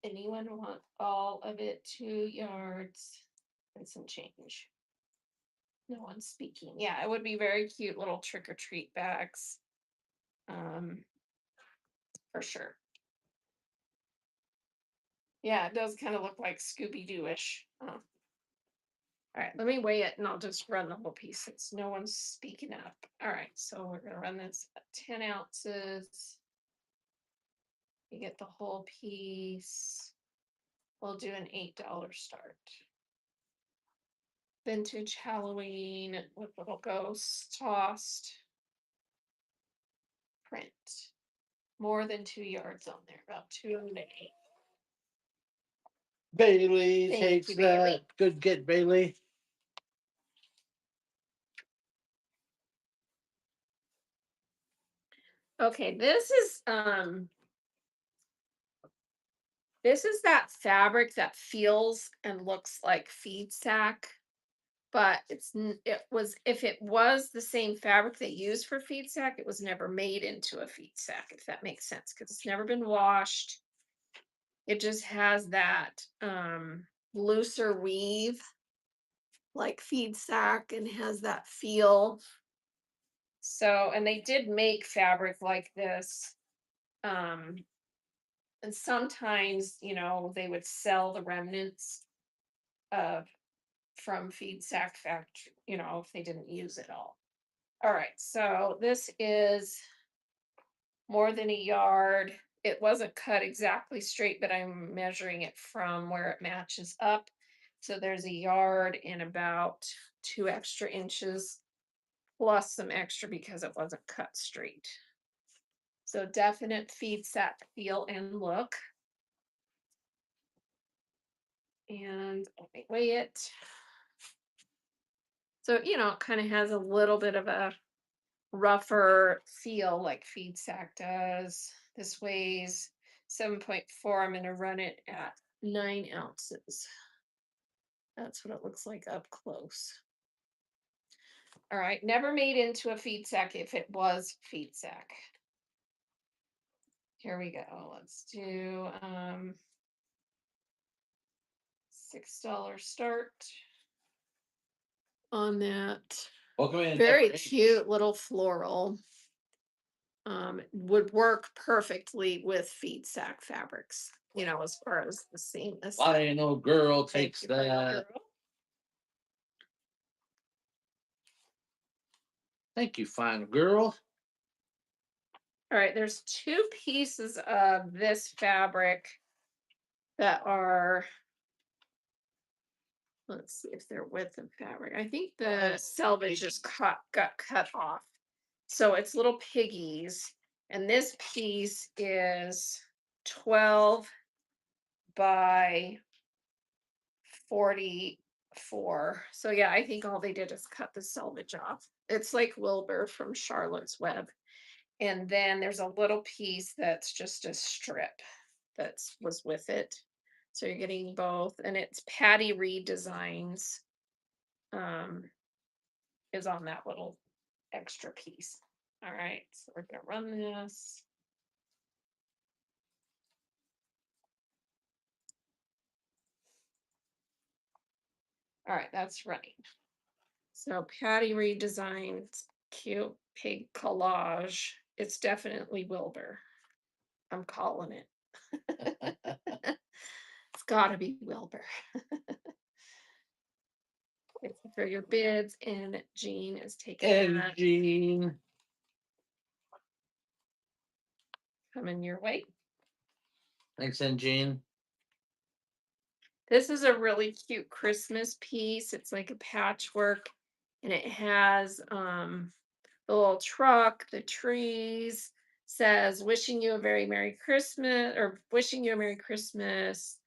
Anyone want all of it? 2 yards and some change. No one's speaking. Yeah, it would be very cute little trick or treat bags. Um, for sure. Yeah, it does kind of look like Scooby Doo-ish. All right, let me weigh it and I'll just run the whole piece since no one's speaking up. All right, so we're gonna run this at 10 ounces. You get the whole piece. We'll do an $8 start. Vintage Halloween with little ghosts tossed. Print. More than 2 yards on there, about 2 and 8. Bailey Thank takes you, that. Bailey. Good get, Bailey. Okay, this is that fabric that feels and looks like feed sack, but it was if it was the same fabric they used for feed sack, it was never made into a feed sack, if that makes sense, because it's never been washed. It just has that looser weave like feed sack and has that feel. So, and they did make fabric like this. Um, and sometimes, they would sell the remnants of from feed sack factory, if they didn't use it all. All right, so this is more than a yard. It wasn't cut exactly straight, but I'm measuring it from where it matches up. So there's a yard and about 2 extra inches plus some extra because it wasn't cut straight. So definite feed sack feel and look. And let me weigh it. So, it kind of has a little bit of a rougher feel like feed sack does. This weighs 7.4. I'm going to run it at 9 ounces. That's what it looks like up close. All right, never made into a feed sack if it was feed sack. Here we go. Let's do $6 start on that. Welcome in. Very Never ate. cute little floral. Would work perfectly with feed sack fabrics, as far as the same as Lionel girl Thank takes you, Brenda that. girl. Thank you, fine girl. All right, there's 2 pieces of this fabric that are, let's see if they're width of fabric. I think the selvage just got cut off. So it's little piggies. And this piece is 12 by 44. So yeah, I think all they did is cut the selvage off. It's like Wilbur from Charlotte's Web. And then there's a little piece that's just a strip that was with it. So you're getting both. And it's Patty Reed Designs is on that little extra piece. All right, so we're gonna run this. All right, that's running. So Patty redesigned cute pig collage. It's definitely Wilbur. I'm calling it. It's gotta be Wilbur. It's for your bids, and Jean is taking And that. Jean. Coming your way. Thanks, and Jean. This is a really cute Christmas piece. It's like a patchwork, and it has the little truck, the trees, says wishing you a very Merry Christmas or wishing you a Merry Christmas.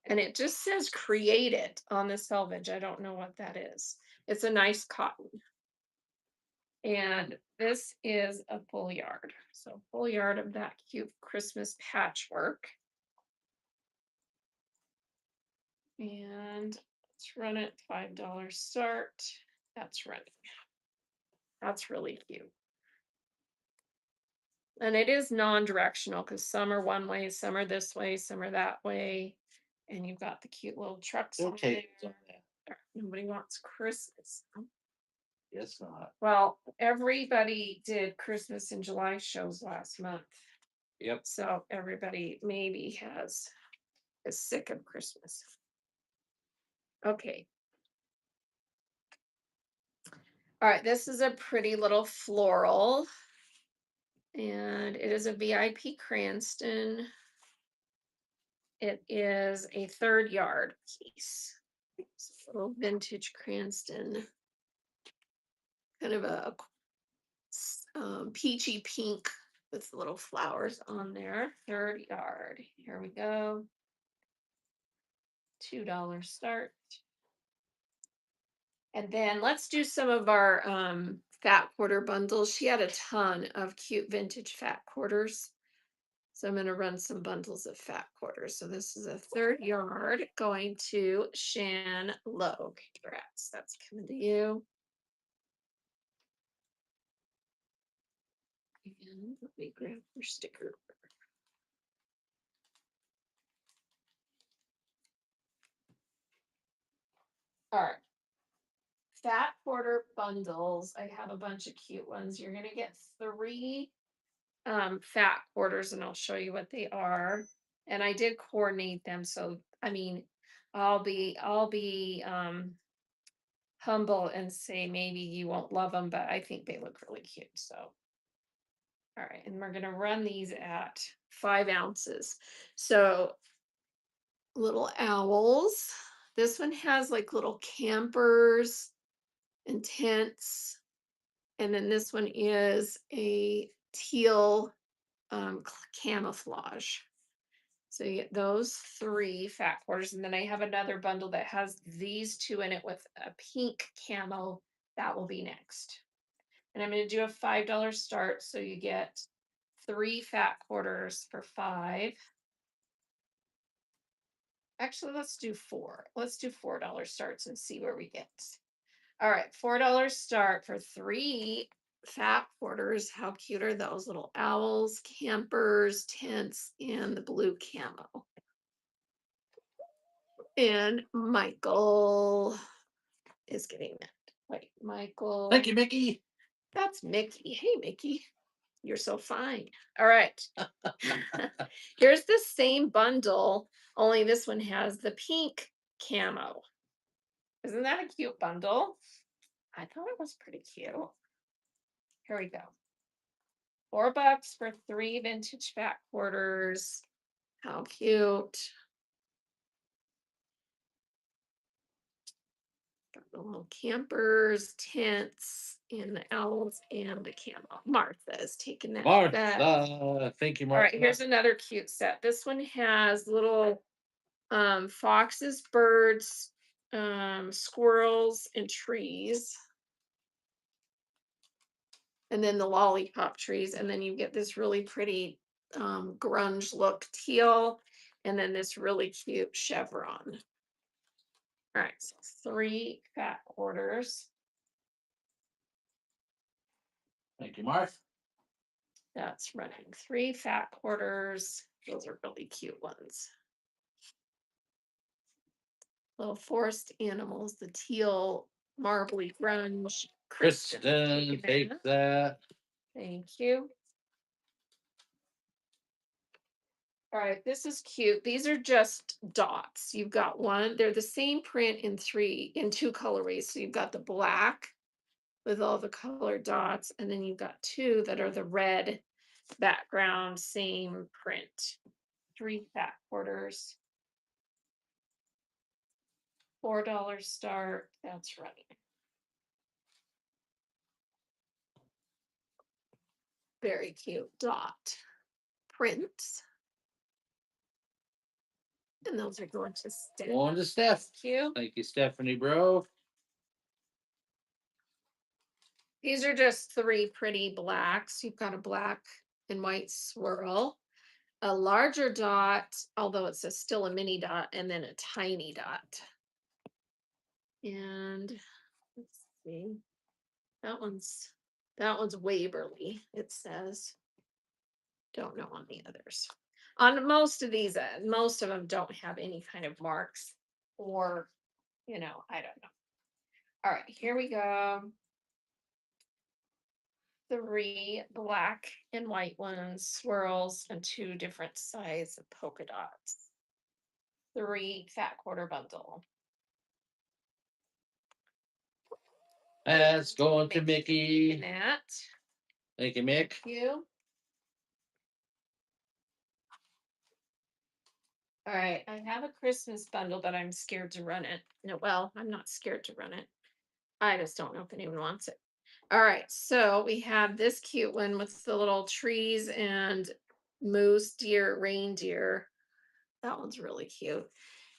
And it just says create it on the selvage. I don't know what that is. It's a nice cotton. And this is a full yard. So full yard of that cute Christmas patchwork. And let's run it, $5 start. That's running. That's really cute. And it is non-directional because some are one way, some are this way, some are that way. And you've got the cute little trucks No on there. takers on that. Nobody wants Christmas. Guess not. Well, everybody did Christmas in July shows last month. Yep. So everybody maybe is sick of Christmas. Okay. All right, this is a pretty little floral. And it is a VIP Cranston. It is a 3rd yard piece. It's a little vintage Cranston. Kind of a peachy pink with little flowers on there. 3rd yard. Here we go. $2 start. And then let's do some of our fat quarter bundles. She had a ton of cute vintage fat quarters. So I'm going to run some bundles of fat quarters. So this is a 3rd yard going to Shan Lowe. Congrats. That's coming to you. And let me grab your sticker. All right. Fat quarter bundles. I have a bunch of cute ones. You're going to get 3 fat quarters, and I'll show you what they are. And I did coordinate them. So, I mean, I'll be humble and say maybe you won't love them, but I think they look really cute. So, all right, and we're going to run these at 5 ounces. So, little owls. This one has like little campers and tents. And then this one is a teal camouflage. So you get those 3 fat quarters. And then I have another bundle that has these 2 in it with a pink camo. That will be next. And I'm going to do a $5 start. So you get 3 fat quarters for 5. Actually, let's do 4. Let's do $4 starts and see where we get. All right, $4 start for 3 fat quarters. How cute are those little owls, campers, tents, and the blue camo? And Michael is getting that. Wait, Michael. Thank you, Mickey. That's Mickey. Hey, Mickey. You're so fine. All right. Here's the same bundle, only this one has the pink camo. Isn't that a cute bundle? I thought it was pretty cute. Here we go. $4 for 3 vintage fat quarters. How cute. Got the little campers, tents, and the owls and the camo. Martha is taking that. Martha. Thank you, All Martha. right, here's another cute set. This one has little foxes, birds, squirrels, and trees. And then the lollipop trees. And then you get this really pretty grunge look teal. And then this really cute chevron. All right, so 3 fat quarters. Thank you, Martha. That's running 3 fat quarters. Those are really cute ones. Little forest animals, the teal, marbly grunge. Kristen, take that. Thank you. All right, this is cute. These are just dots. You've got one, they're the same print in 2 colorways. So you've got the black with all the colored dots, and then you've got 2 that are the red background, same print. 3 fat quarters. $4 start. That's right. Very cute dot prints. And those are going to Steph. Going to Steph. Cute. Thank you, Stephanie, bro. These are just three pretty blacks. You've got a black and white swirl, a larger dot, although it's still a mini dot, and then a tiny dot. And let's see, that one's Waverly, it says. Don't know on the others. On most of these, most of them don't have any kind of marks or, I don't know. All right, here we go. Three black and white ones, swirls, and two different size polka dots. Three fat quarter bundle. That's going to Mickey. Mickey. That. Thank you, Mick. Thank you. All right, I have a Christmas bundle, but I'm scared to run it. No, well, I'm not scared to run it. I just don't know if anyone wants it. All right, so we have this cute one with the little trees and moose, deer, reindeer. That one's really cute.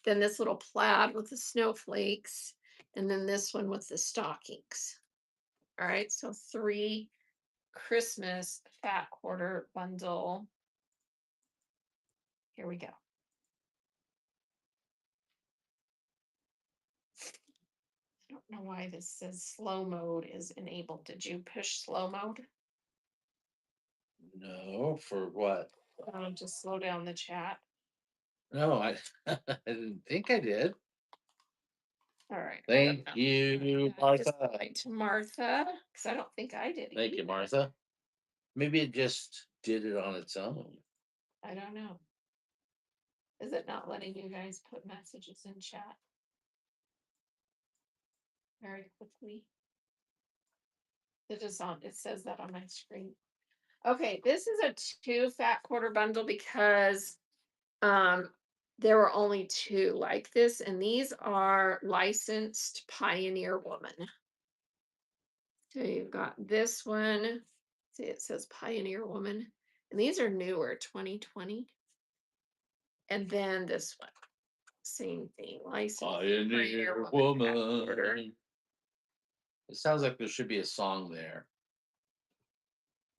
Then this little plaid with the snowflakes, and then this one with the stockings. All right, so three Christmas fat quarter bundle. Here we go. I don't know why this says slow mode is enabled. Did you push slow mode? No, for what? Just slow down the chat. No, I I didn't think I did. All right. Thank you, Martha. To Martha, because I don't think I did. Thank you, Martha. Maybe it just did it on its own. I don't know. Is it not letting you guys put messages in chat very quickly? It says that on my screen. Okay, this is a two fat quarter bundle because there were only two like this, and these are licensed Pioneer Woman. So you've got this one. See, it says Pioneer Woman, and these are newer, 2020. And then this one, same thing, licensed Pioneer Woman. It sounds like there should be a song there.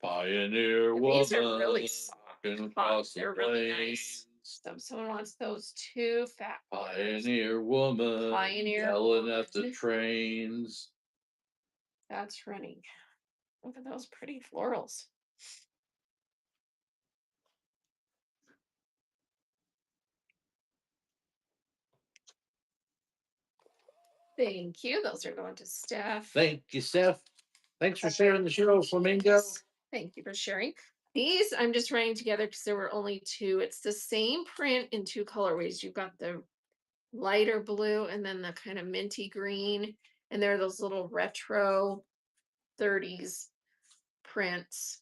Pioneer And Woman. these are really soft. They're really nice. So if someone wants those two fat Pioneer Woman. Pioneer Yelling at the Woman. trains. That's running. Look at those pretty florals. Thank you. Those are going to Steph. Thank you, Steph. Thanks for sharing the show, Flamingo. Thank you for sharing. These I'm just running together because there were only two. It's the same print in two colorways. You've got the lighter blue and then the kind of minty green. And there are those little retro 30s prints.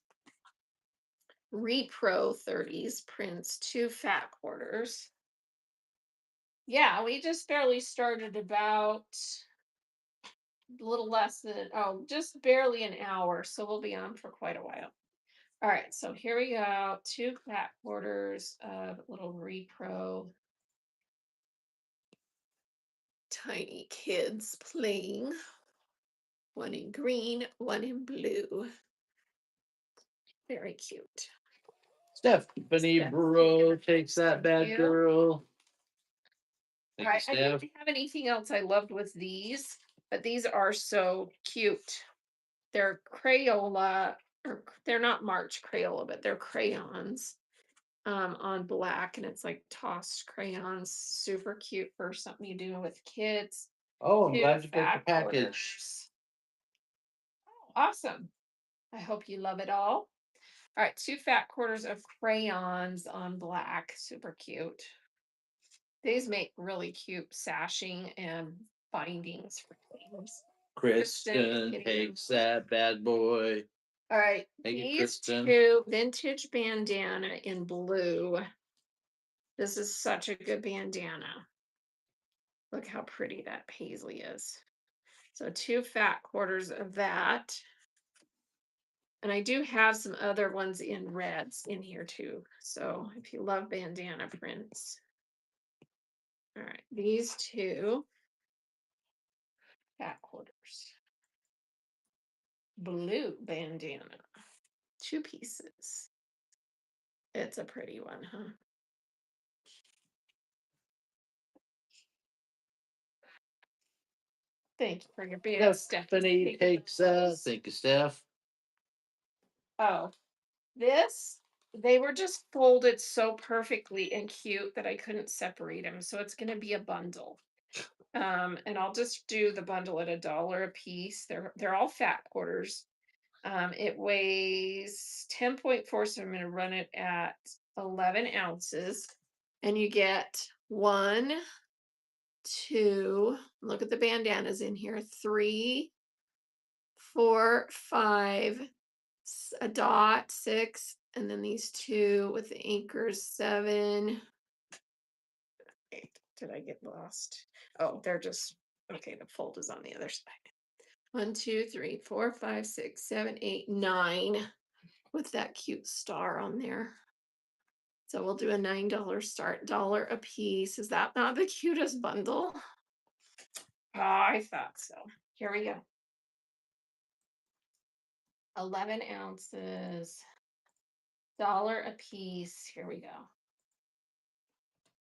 Repro 30s prints, two fat quarters. Yeah, we just barely started about a little less than, just barely an hour. So we'll be on for quite a while. All right, so here we go. Two fat quarters of little repro. Tiny kids playing. One in green, one in blue. Very cute. Stephanie Bro takes that bad girl. All right, I didn't have anything else I loved with these, but these are so cute. They're Crayola, or they're not March Crayola, but they're crayons on black, and it's like tossed crayons. Super cute for something you do with kids. Oh, I'm glad you got the package. Oh, awesome. I hope you love it all. All right, two fat quarters of crayons on black. Super cute. These make really cute sashing and bindings for things. Kristen takes that bad boy. All right, these two vintage bandana in blue. This is such a good bandana. Look how pretty that paisley is. So two fat quarters of that. And I do have some other ones in reds in here too. So if you love bandana prints. All right, these two fat quarters. blue bandana. 2 pieces. It's a pretty one, huh? Thank you for your bid, Stephanie takes thank you, Steph. Oh, this, they were just folded so perfectly and cute that I couldn't separate them. So it's gonna be a bundle. And I'll just do the bundle at $1 a piece. They're all fat quarters. It weighs 10.4, so I'm gonna run it at 11 ounces. And you get 1, 2, look at the bandanas in here, 3, 4, 5, a dot, 6, and then these 2 with the anchors, 7. Wait, did I get lost? Oh, they're just okay. The fold is on the other side. 1, 2, 3, 4, 5, 6, 7, 8, 9 with that cute star on there. So we'll do a $9 start, $1 a piece. Is that not the cutest bundle? Oh, I thought so. Here we go. 11 ounces, $1 a piece. Here we go.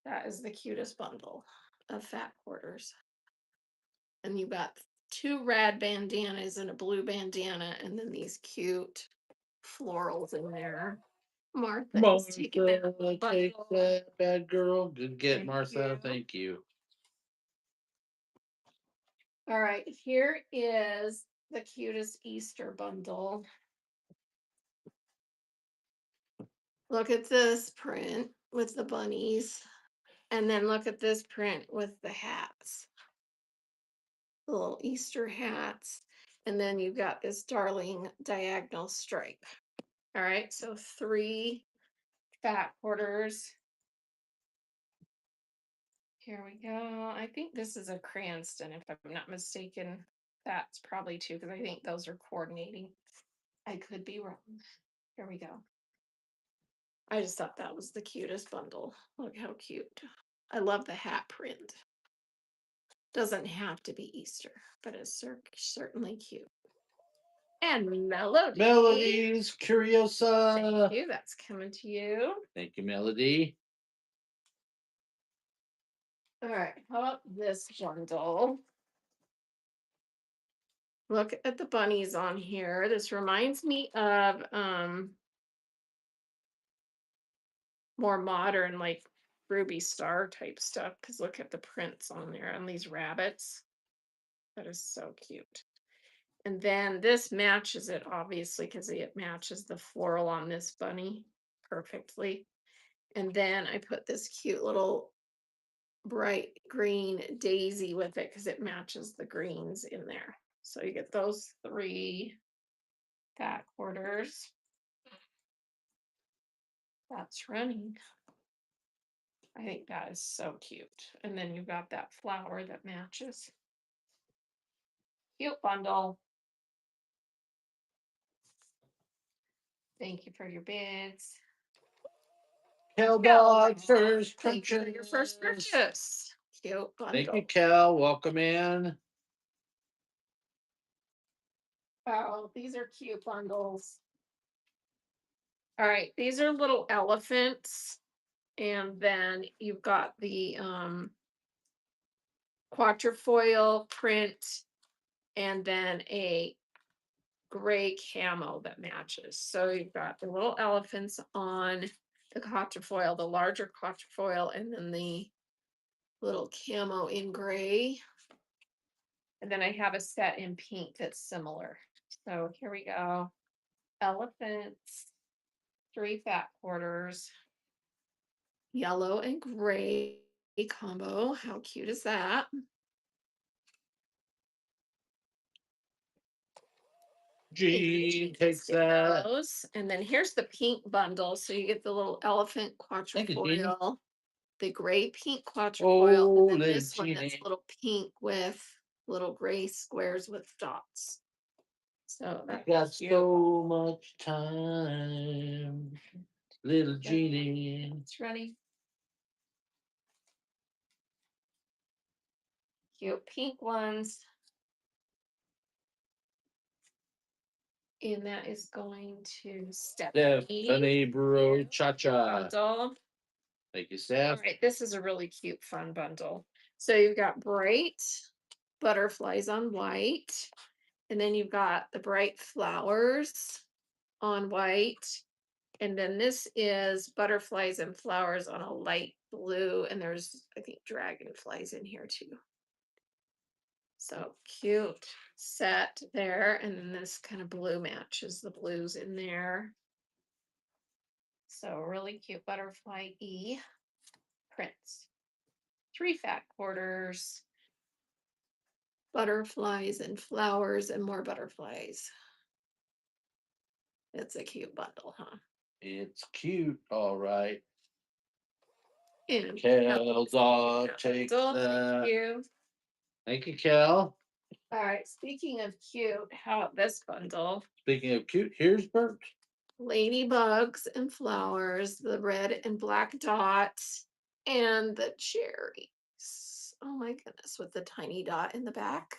That is the cutest bundle of fat quarters. And you got 2 red bandanas and a blue bandana, and then these cute florals in there. Martha is taking that take bundle. that, bad girl. Good get, Thank Martha. you. Thank you. All right, here is the cutest Easter bundle. Look at this print with the bunnies. And then look at this print with the hats. The little Easter hats. And then you've got this darling diagonal stripe. All right, so 3 fat quarters. Here we go. I think this is a Cranston, if I'm not mistaken. That's probably 2, because I think those are coordinating. I could be wrong. Here we go. I just thought that was the cutest bundle. Look how cute. I love the hat print. Doesn't have to be Easter, but it's certainly cute. And Melody. Melody's Curiosa. Thank you. That's coming to you. Thank you, Melody. All right. How about this bundle? Look at the bunnies on here. This reminds me of more modern, like Ruby Star type stuff, because look at the prints on there on these rabbits. That is so cute. And then this matches it, obviously, because it matches the floral on this bunny perfectly. And then I put this cute little bright green daisy with it because it matches the greens in there. So you get those 3 fat quarters. That's running. I think that is so cute. And then you've got that flower that matches. Cute bundle. Thank you for your bids. Cal Dog first Thank you for your first purchase. Cute bundle. Thank you, Cal. Welcome in. Oh, these are cute bundles. All right, these are little elephants. And then you've got the quatrefoil print and then a gray camo that matches. So you've got the little elephants on the quatrefoil, the larger quatrefoil, and then the little camo in gray. And then I have a set in pink that's similar. So here we go. Elephants, 3 fat quarters, yellow and gray combo. How cute is that? Jean takes that. Those. And then here's the pink bundle. So you get the little elephant quatrefoil, the gray pink quatrefoil, and then this one that's a little pink with little gray squares with dots. So I got so much time, little Jeannie. It's running. Cute pink ones. And that is going to Stephanie Bro Cha Cha. bundle. Thank you, All Steph. right, this is a really cute, fun bundle. So you've got bright butterflies on white, and then you've got the bright flowers on white, and then this is butterflies and flowers on a light blue, and there's, I think, dragonflies in here too. So cute set there, and then this kind of blue matches the blues in there. So really cute butterfly prints. 3 fat quarters, butterflies and flowers and more butterflies. It's a cute bundle, huh? It's cute, all right. And Kel dog, take bundle, that. thank you. Thank you, Kel. All right, speaking of cute, how about this bundle? Speaking of cute, here's Bert. Ladybugs and flowers, the red and black dots, and the cherries. Oh my goodness, with the tiny dot in the back.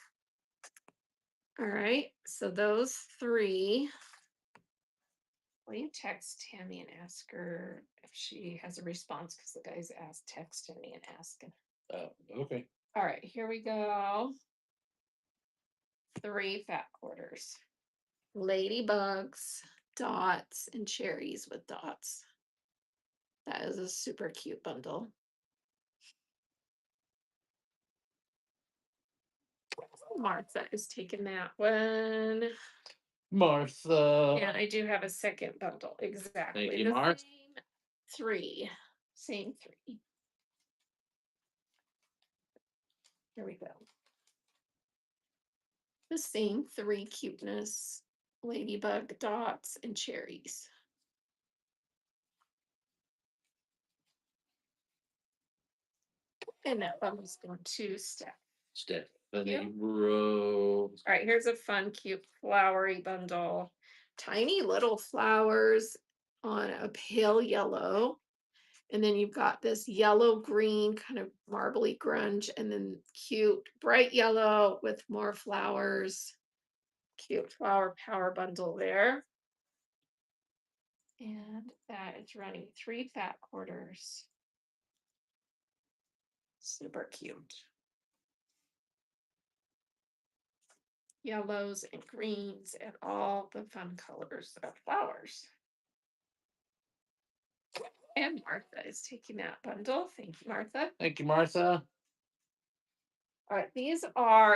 All right, so those 3. Will you text Tammy and ask her if she has a response? Because the guys texting me and asking. Okay. All right, here we go. 3 fat quarters. Ladybugs, dots, and cherries with dots. That is a super cute bundle. Martha is taking that one. Martha. And I do have a second bundle. Exactly. Thank you, the Martha. same 3. Same 3. Here we go. The same 3 cuteness, ladybug, dots, and cherries. And that one was going to Stephanie Bro. All right, here's a fun, cute, flowery bundle. Tiny little flowers on a pale yellow. And then you've got this yellow green kind of marbly grunge, and then cute bright yellow with more flowers. Cute flower power bundle there. And that is running 3 fat quarters. Super cute. Yellows and greens and all the fun colors of flowers. And Martha is taking that bundle. Thank you, Martha. Thank you, Martha. All right,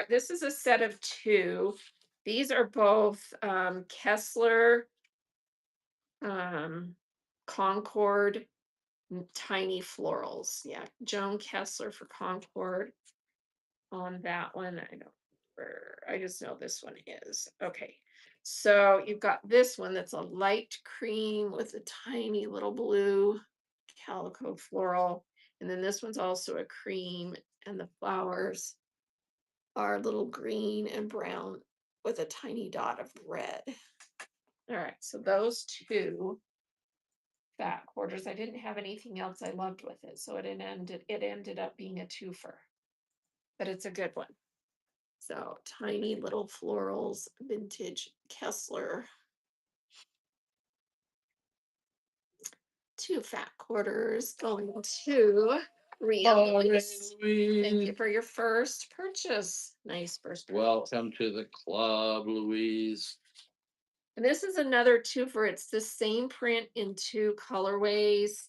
this is a set of 2. These are both Kessler Concord tiny florals. Yeah, Joan Kessler for Concord on that one. I just know this one is. Okay, so you've got this one that's a light cream with a tiny little blue calico floral. And then this one's also a cream, and the flowers are little green and brown with a tiny dot of red. All right, so those 2 fat quarters. I didn't have anything else I loved with it, so it ended up being a twofer. But it's a good one. So tiny little florals, vintage Kessler. 2 fat quarters going to Louise. Thank you for your first purchase. Nice first purchase. Welcome to the club, Louise. And this is another twofer. It's the same print in 2 colorways.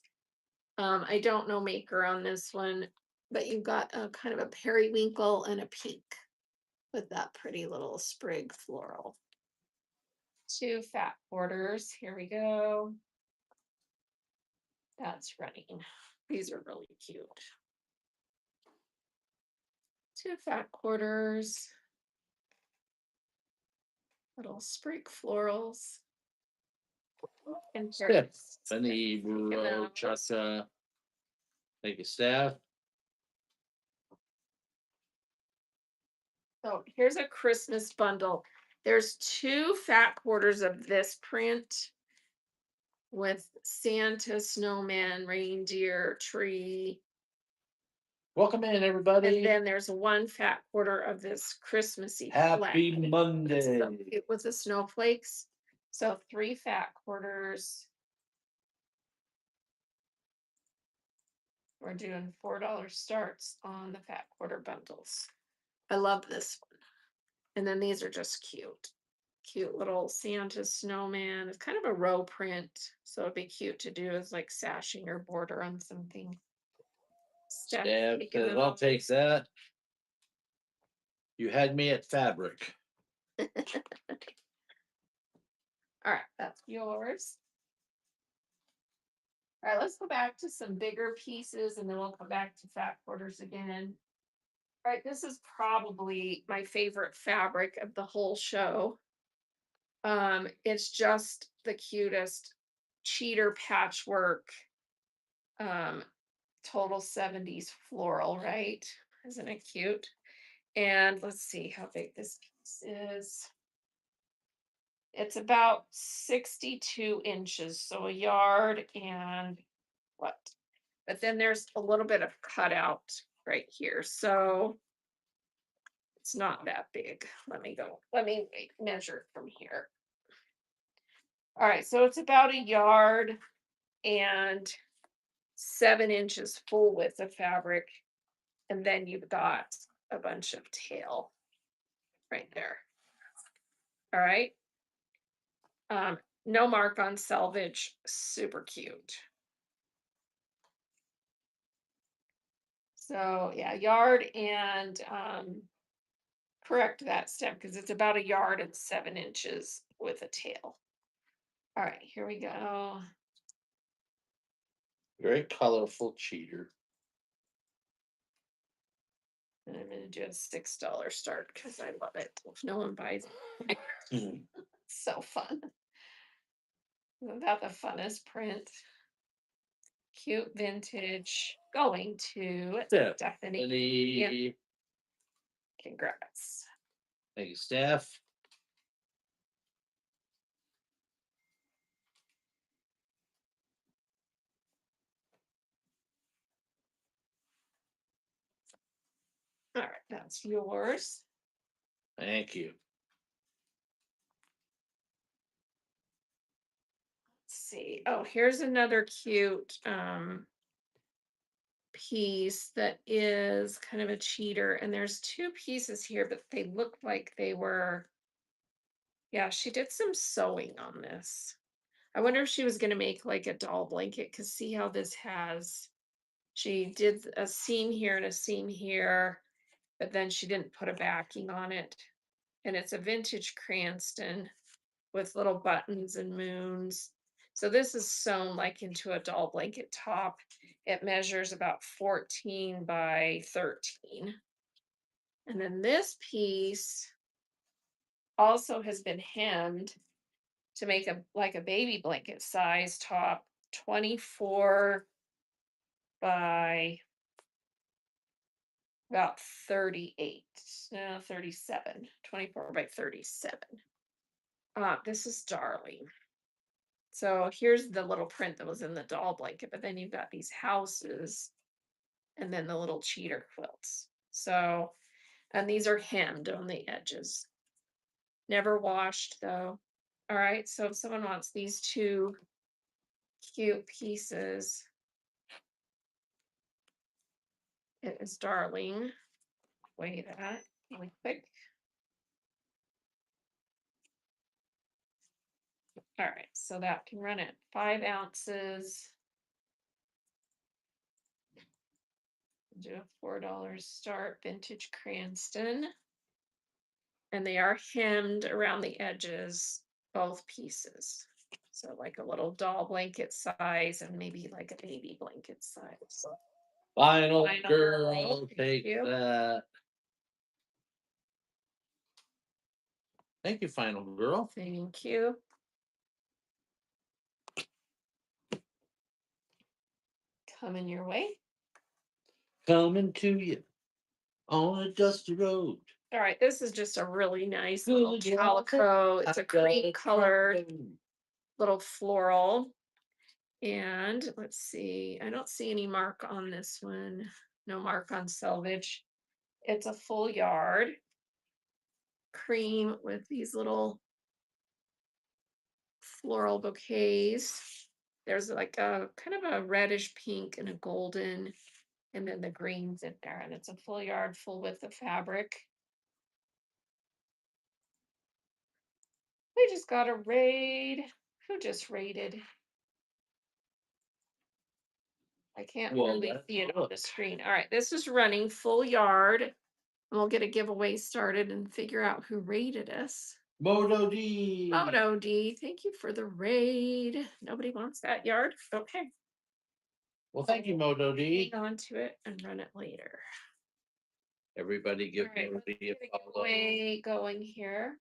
I don't know maker on this one, but you've got a kind of a periwinkle and a pink with that pretty little sprig floral. 2 fat quarters. Here we go. That's running. These are really cute. 2 fat quarters. Little sprig florals. And Stephanie Bro Cha Cha. Thank you, Steph. So here's a Christmas bundle. There's 2 fat quarters of this print with Santa, snowman, reindeer, tree. Welcome in, everybody. And then there's 1 fat quarter of this Christmassy Happy flag. Monday. With the snowflakes. So 3 fat quarters. We're doing $4 starts on the fat quarter bundles. I love this one. And then these are just cute. Cute little Santa snowman. It's kind of a row print. So it'd be cute to do as like sashing or border on something. Steph Deb taking says, I'll take those. that. You had me at fabric. All right, that's yours. All right, let's go back to some bigger pieces and then we'll come back to fat quarters again. All right, this is probably my favorite fabric of the whole show. It's just the cutest cheater patchwork. Um, total 70s floral, right? Isn't it cute? And let's see how big this piece is. It's about 62 inches, so a yard and what? But then there's a little bit of cutout right here. So it's not that big. Let me measure from here. All right, so it's about a yard and 7 inches full width of fabric. And then you've got a bunch of tail right there. All right. No mark on selvage, super cute. So yeah, yard and correct that step because it's about a yard and 7 inches with a tail. All right, here we go. Very colorful cheater. And I'm gonna do a $6 start because I love it. If no one buys it. Mhm. So fun. Isn't that the funnest print? Cute vintage. Going to Yeah. Stephanie. Any Congrats. thank you, Steph. All right, that's yours. Thank you. Let's see. Oh, here's another cute piece that is kind of a cheater. And there's 2 pieces here, but they look like they were. Yeah, she did some sewing on this. I wonder if she was going to make like a doll blanket because see how this has. She did a seam here and a seam here, but then she didn't put a backing on it. And it's a vintage Cranston with little buttons and moons. So this is sewn like into a doll blanket top. It measures about 14 by 13. And then this piece also has been hemmed to make a like a baby blanket size top, 24 by about 38, no, 37, 24 by 37. This is darling. So here's the little print that was in the doll blanket, but then you've got these houses and then the little cheater quilts. So, and these are hemmed on the edges. Never washed though. All right, so if someone wants these 2 cute pieces, it is darling. Weigh that really quick. All right, so that can run at 5 ounces. Do a $4 start, vintage Cranston. And they are hemmed around the edges, both pieces. So like a little doll blanket size and maybe like a baby blanket size. Final Final girl, girl, thank take you. that. Thank you, final girl. Thank you. Coming your way. Coming to you on a dusty road. All right, this is just a really nice Good little job. calico. It's I a got cream it colored from little floral. And let's see, I don't see any mark on this one. No mark on selvage. It's a full yard. Cream with these little floral bouquets. There's like a kind of a reddish pink and a golden, and then the greens in there, and it's a full yard, full width of fabric. We just got a raid. Who just raided? I can't Well, really let's see it on the look. screen. All right, this is running full yard. And we'll get a giveaway started and figure out who raided us. Moto D. Moto D, thank you for the raid. Nobody wants that yard? Okay. Well, thank you, Moto D. Hang on to it and run it later. Everybody give All right, Moto let's D get a a follow. giveaway going here.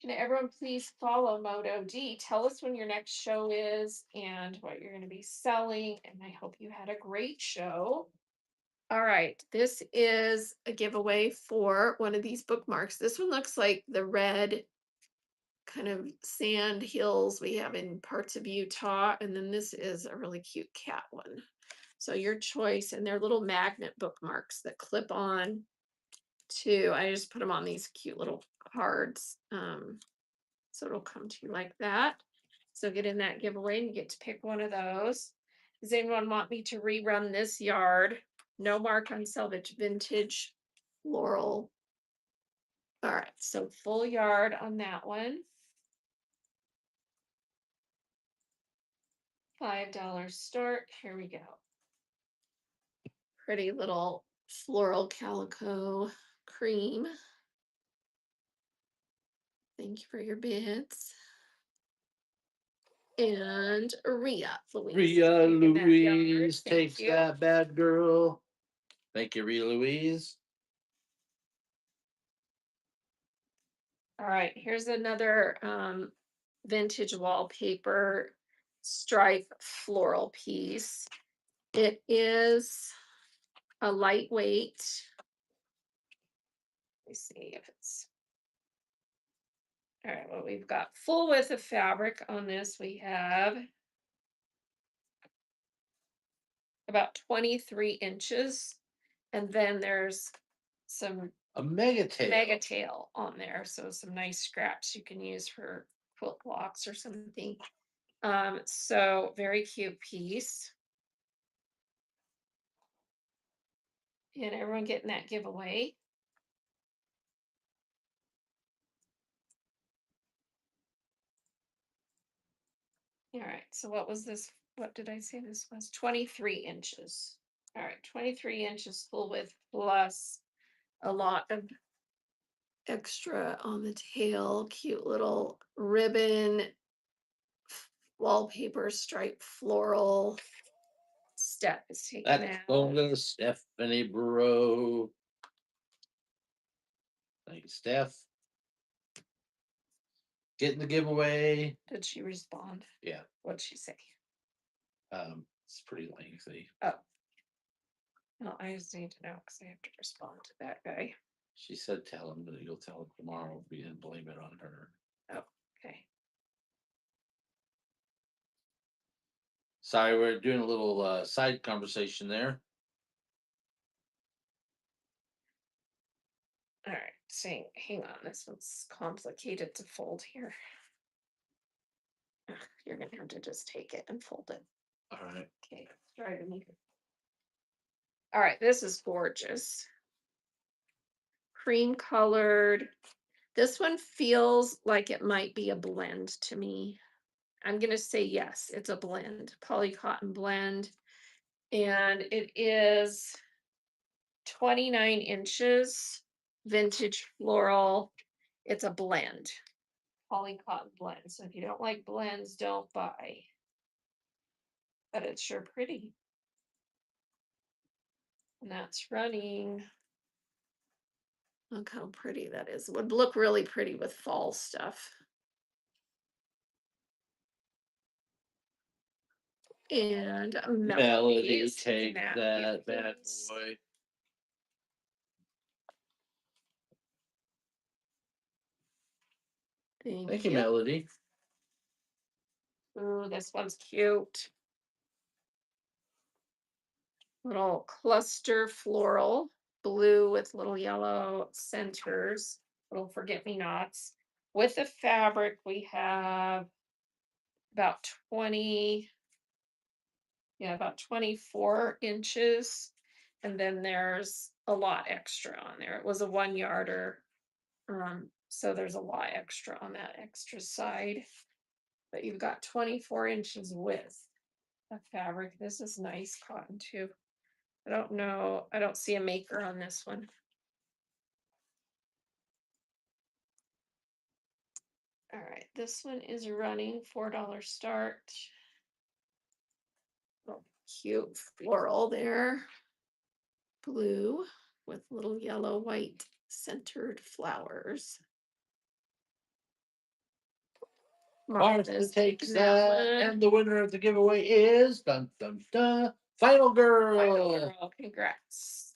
Can everyone please follow Moto D? Tell us when your next show is and what you're going to be selling. And I hope you had a great show. All right, this is a giveaway for one of these bookmarks. This one looks like the red kind of sand hills we have in parts of Utah. And then this is a really cute cat one. So your choice, and they're little magnet bookmarks that clip on to, I just put them on these cute little cards. So it'll come to you like that. So get in that giveaway and you get to pick one of those. Does anyone want me to rerun this yard? No mark on salvage, vintage, floral. All right, so full yard on that one. $5 start. Here we go. Pretty little floral calico cream. Thank you for your bids. And Rhea Louise. Rhea taking that yard. Louise Thank takes you. that bad girl. Thank you, Rhea Louise. All right, here's another vintage wallpaper stripe floral piece. It is a lightweight. Let me see if it's. All right, well, we've got full width of fabric on this. We have about 23 inches. And then there's some A mega tail on there. So some nice scraps you can use for quilt blocks or something. So very cute piece. And everyone getting that giveaway. All right, so what was this? What did I say this was? 23 inches. All right, 23 inches full width plus a lot of extra on the tail. Cute little ribbon, wallpaper, stripe floral. Steph is taking That's that. going to Stephanie Bro. Thank you, Steph. Getting the giveaway. Did she respond? Yeah. What'd she say? It's pretty lengthy. Oh. Well, I just need to know because I have to respond to that guy. She said tell him that you'll tell him tomorrow. We didn't blame it on her. Oh, okay. Sorry, we're doing a little side conversation there. All right, saying, hang on, this one's complicated to fold here. Ugh, you're gonna have to just take it and fold it. All right. Okay, try to make it. All right, this is gorgeous. Cream colored. This one feels like it might be a blend to me. I'm gonna say yes, it's a blend, poly cotton blend. And it is 29 inches, vintage floral. It's a blend, poly cotton blend. So if you don't like blends, don't buy. But it's sure pretty. And that's running. Look how pretty that is. Would look really pretty with fall stuff. And Melody, take that bad boy. Thank you, Melody. Ooh, this one's cute. Little cluster floral, blue with little yellow centers, little forget-me-nots. With the fabric, we have about 20, yeah, about 24 inches. And then there's a lot extra on there. It was a 1 yarder. So there's a lot extra on that extra side. But you've got 24 inches width of fabric. This is nice cotton too. I don't know. I don't see a maker on this one. All right, this one is running $4 start. Oh, cute floral there. Blue with little yellow, white centered flowers. Martha Martha's takes taking that, one. and the winner of the giveaway is dun dun dun. Final girl. Final girl, congrats.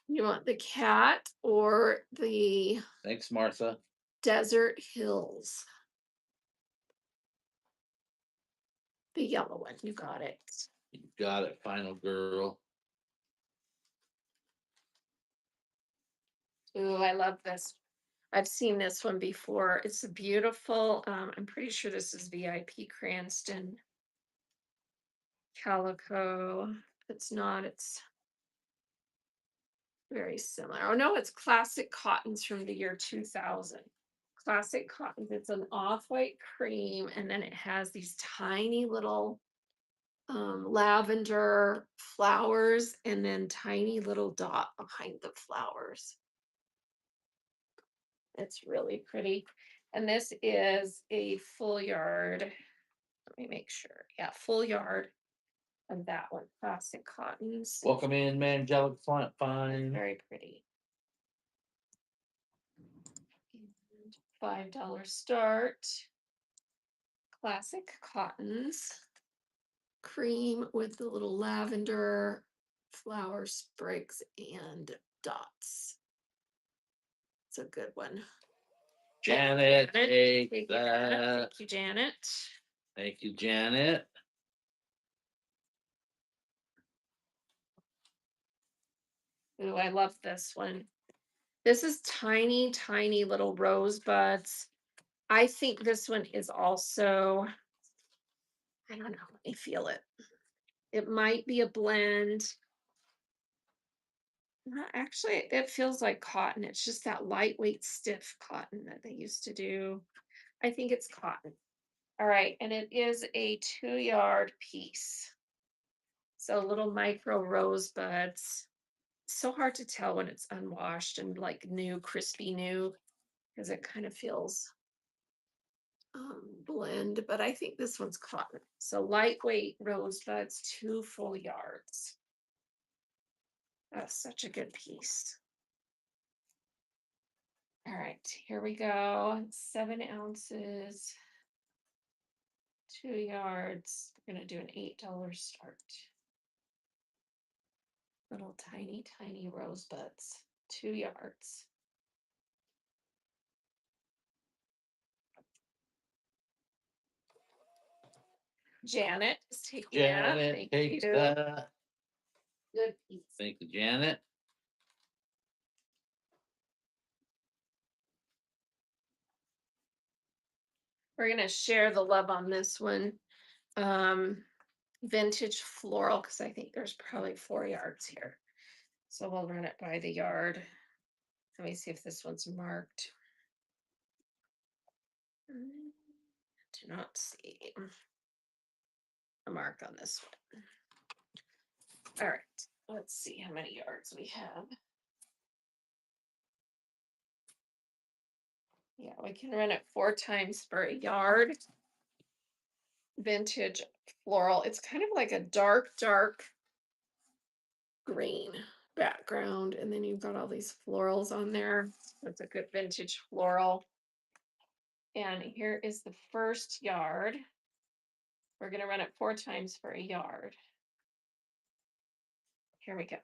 You want the cat or the Thanks, Martha. desert hills? The yellow one, you got it. You got it, final girl. Ooh, I love this. I've seen this one before. It's a beautiful, I'm pretty sure this is VIP Cranston calico. If it's not, it's very similar. Oh no, it's classic cottons from the year 2000. Classic cottons. It's an off-white cream, and then it has these tiny little lavender flowers, and then tiny little dot behind the flowers. It's really pretty. And this is a full yard. Let me make sure. Yeah, full yard of that one. Classic cottons. Welcome in, Mangelic Fine. Very pretty. And $5 start. Classic cottons. Cream with the little lavender flower sprigs and dots. It's a good one. Janet, take Take that. Thank you, Janet. Thank you, Janet. Ooh, I love this one. This is tiny, tiny little rosebuds. I think this one is also, I don't know, let me feel it. It might be a blend. Actually, it feels like cotton. It's just that lightweight, stiff cotton that they used to do. I think it's cotton. All right, and it is a 2-yard piece. So little micro rosebuds. So hard to tell when it's unwashed and like new, crispy new, because it kind of feels blend, but I think this one's cotton. So lightweight rosebuds, 2 full yards. That's such a good piece. All right, here we go. 7 ounces, 2 yards. We're gonna do an $8 start. Little tiny, tiny rosebuds, 2 yards. Janet is taking that. Janet Thank takes you. that. Good piece. Thank you, Janet. We're gonna share the love on this one. Vintage floral, because I think there's probably 4 yards here. So we'll run it by the yard. Let me see if this one's marked. Do not see a mark on this one. All right, let's see how many yards we have. Yeah, we can run it 4 times per yard. Vintage floral. It's kind of like a dark, dark green background. And then you've got all these florals on there. That's a good vintage floral. And here is the first yard. We're going to run it 4 times for a yard. Here we go.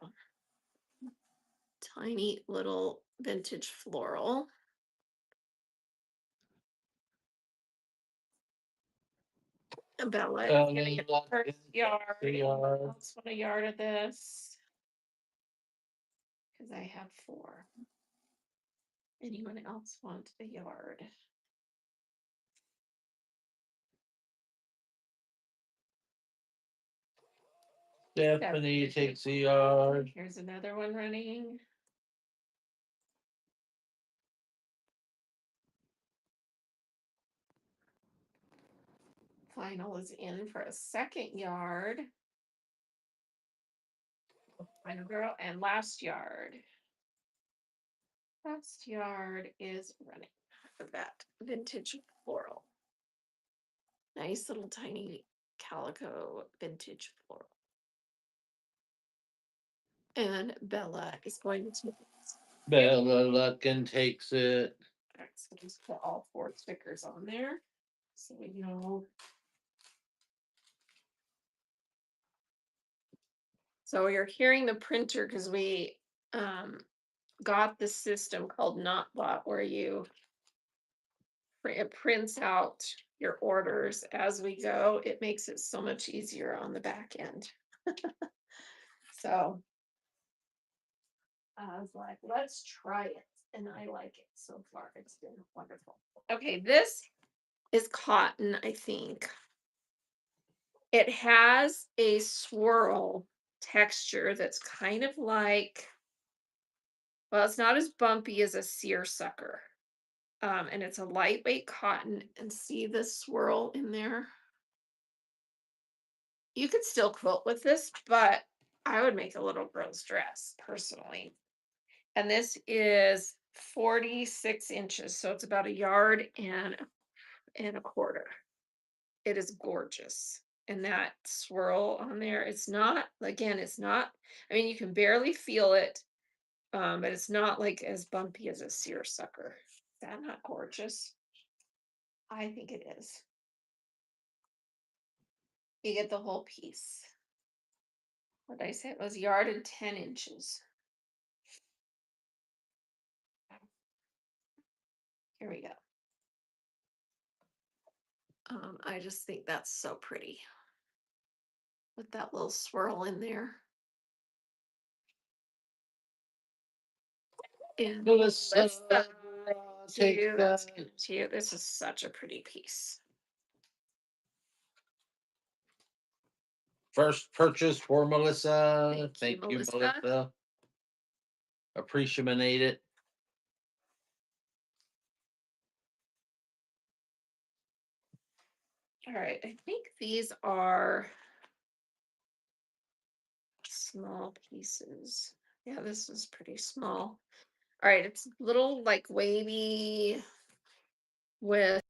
Tiny little vintage floral. Bella is gonna get the first yard. Let's want a yard of this. Because I have 4. Anyone else want a yard? Stephanie takes the yard. Here's another one running. Final is in for a second yard. Final girl and last yard. Last yard is running for that vintage floral. Nice little tiny calico vintage floral. And Bella is going to. Bella Luckin takes it. All right, so just put all 4 stickers on there so we know. So you're hearing the printer because we got the system called NotBot where it prints out your orders as we go. It makes it so much easier on the back end. So I was like, let's try it. And I like it so far. It's been wonderful. Okay, this is cotton, I think. It has a swirl texture that's kind of like, well, it's not as bumpy as a seersucker. And it's a lightweight cotton. And see the swirl in there? You could still quilt with this, but I would make a little girl's dress personally. And this is 46 inches, so it's about a yard and a quarter. It is gorgeous. And that swirl on there, it's not, again, it's not, I mean, you can barely feel it, but it's not like as bumpy as a seersucker. Is that not gorgeous? I think it is. You get the whole piece. What did I say? It was yard and 10 inches. Here we go. I just think that's so pretty. With that little swirl in there. And Melissa takes that's that. good to you. This is such a pretty piece. First purchase for Melissa. Thank you, Thank you, Melissa. Melissa. Appreciate it. All right, I think these are small pieces. Yeah, this is pretty small. All right, it's a little like wavy with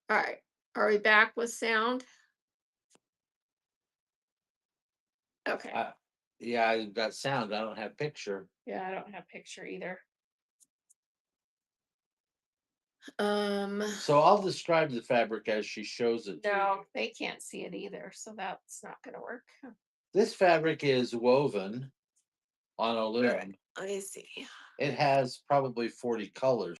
all right. Are we back with sound? Okay. Yeah, I got sound. I don't have picture. Yeah, I don't have picture either. So I'll describe the fabric as she shows it. No, they can't see it either, so that's not gonna work. This fabric is woven on a All right, loom. let me see. It has probably 40 colors.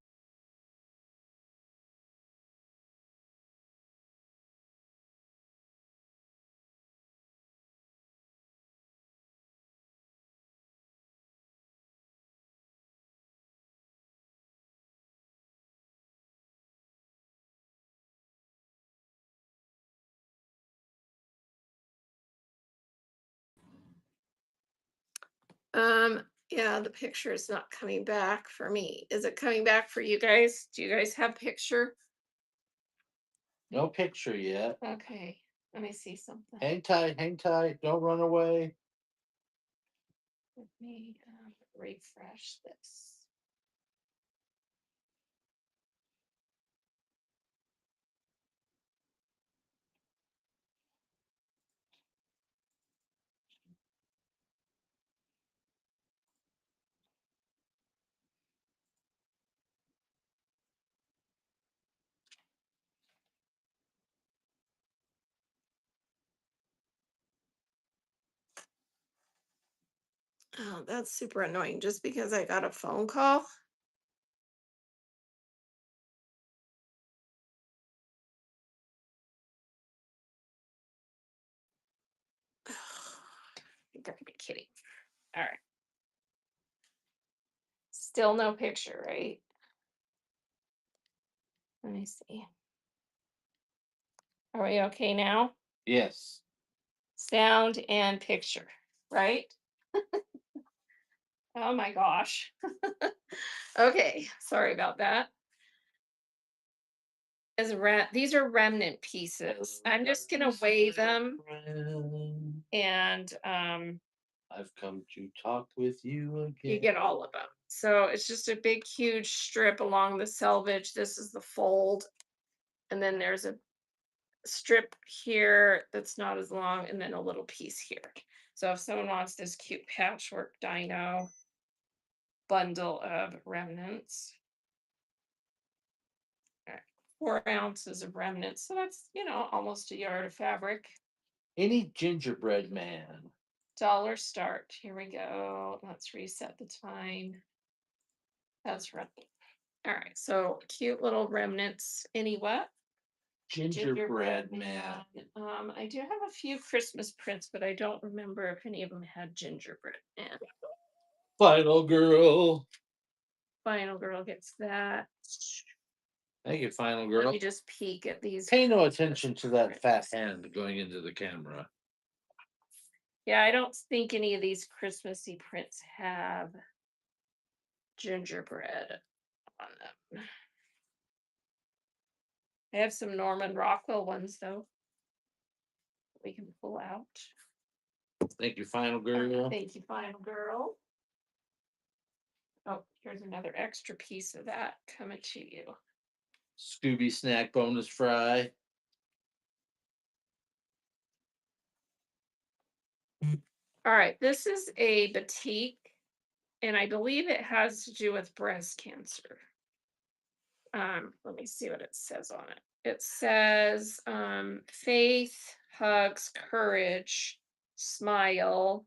Yeah, the picture is not coming back for me. Is it coming back for you guys? Do you guys have picture? No picture yet. Okay, let me see something. Hang tight, don't run away. Let me refresh this. Oh, that's super annoying just because I got a phone call. You gotta be kidding. All right. Still no picture, right? Let me see. Are we okay now? Yes. Sound and picture, right? Oh my gosh. Okay, sorry about that. These are remnant pieces. I'm just gonna weigh them Friend, and I've come to talk with you you again. get all of them. So it's just a big, huge strip along the selvage. This is the fold. And then there's a strip here that's not as long, and then a little piece here. So if someone wants this cute patchwork dino bundle of remnants, all right, 4 ounces of remnants. So that's, almost a yard of fabric. Any gingerbread man. Dollar start. Here we go. Let's reset the time. That's right. All right. So cute little remnants. Any what? Gingerbread man. I do have a few Christmas prints, but I don't remember if any of them had gingerbread man. Final girl. Final girl gets that. Thank you, final Let girl. me just peek at these. Pay no attention to that fat prints. hand going into the camera. Yeah, I don't think any of these Christmassy prints have gingerbread on them. I have some Norman Rockwell ones though. We can pull out. Thank you, final girl. Thank you, final girl. Oh, here's another extra piece of that coming to you. Scooby snack bonus fry. All right, this is a batik, and I believe it has to do with breast cancer. Let me see what it says on it. It says faith, hugs, courage, smile.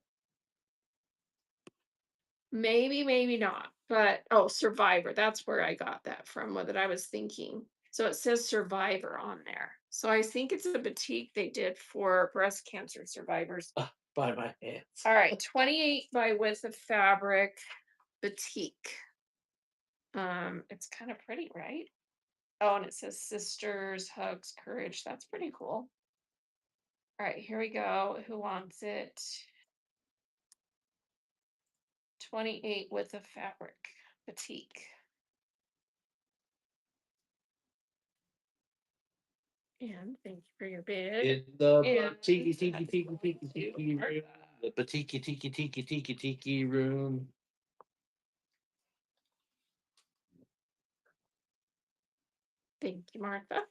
Maybe, maybe not. But oh, survivor. That's where I got that from, what that I was thinking. So it says survivor on there. So I think it's a batik they did for breast cancer survivors. By my hands. All right, 28 by width of fabric, batik. It's kind of pretty, right? Oh, and it says sisters, hugs, courage. That's pretty cool. All right, here we go. Who wants it? 28 width of fabric, batik. And thank you for your bid. In the And tiki tiki that's tiki going tiki to tiki room. Martha. The patiki tiki tiki tiki tiki room. Thank you, Martha.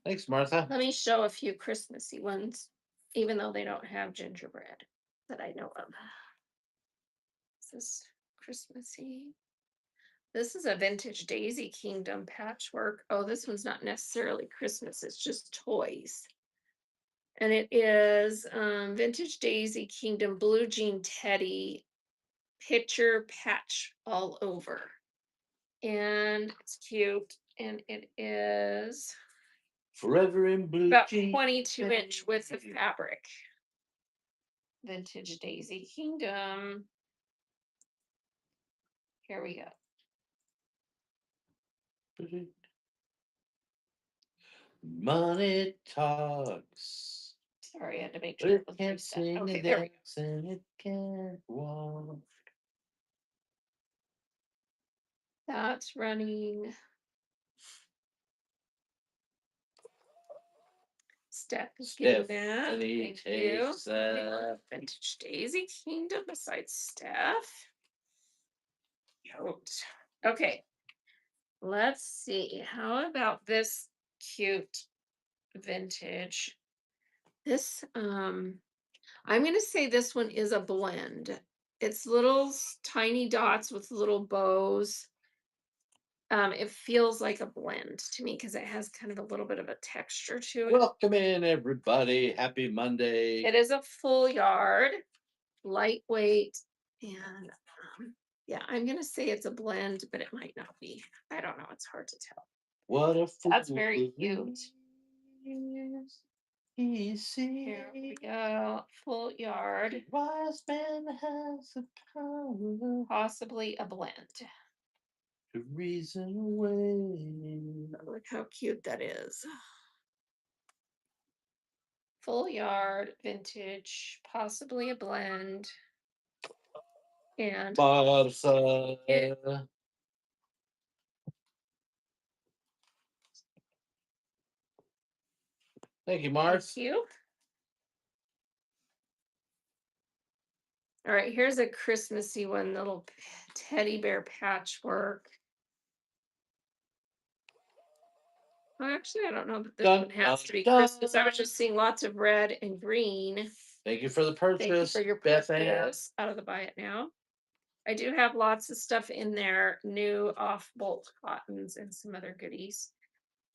Thanks, Martha. Let me show a few Christmassy ones, even though they don't have gingerbread that I know of. This is Christmassy. This is a vintage Daisy Kingdom patchwork. Oh, this one's not necessarily Christmas, it's just toys. And it is vintage Daisy Kingdom blue jean teddy picture patch all over. And it's cute. And it is Forever in blue about jeans. 22-inch width of fabric. Vintage Daisy Kingdom. Here we go. Money talks, Sorry, I had to make but sure it it was can't reset. sing Okay, and there we go. dance and it can't walk. That's running. Steph is getting that. Stephanie Thank you. takes that. Vintage Daisy Kingdom besides Steph. Cute. Okay. Let's see. How about this cute vintage? This I'm gonna say this one is a blend. It's little tiny dots with little bows. It feels like a blend to me because it has kind of a little bit of a texture to it. Welcome in, everybody. Happy Monday. It is a full yard, lightweight, and yeah, I'm gonna say it's a blend, but it might not be. I don't know. It's hard to tell. What a fool. That's very cute. Easy. Here we go. Full yard, Wise man has the power possibly a blend. to reason away. Look how cute that is. Full yard, vintage, possibly a blend. And Martha. Thank you, thank Mars. you. All right, here's a Christmassy one, little teddy bear patchwork. Well, actually, I don't know that this Dun, one has dun, to be dun. Christmas. I was just seeing lots of red and green. Thank you for the Thank you purchase, for your Beth Ann. purchase. Out of the buy it now. I do have lots of stuff in there, new off bolt cottons and some other goodies.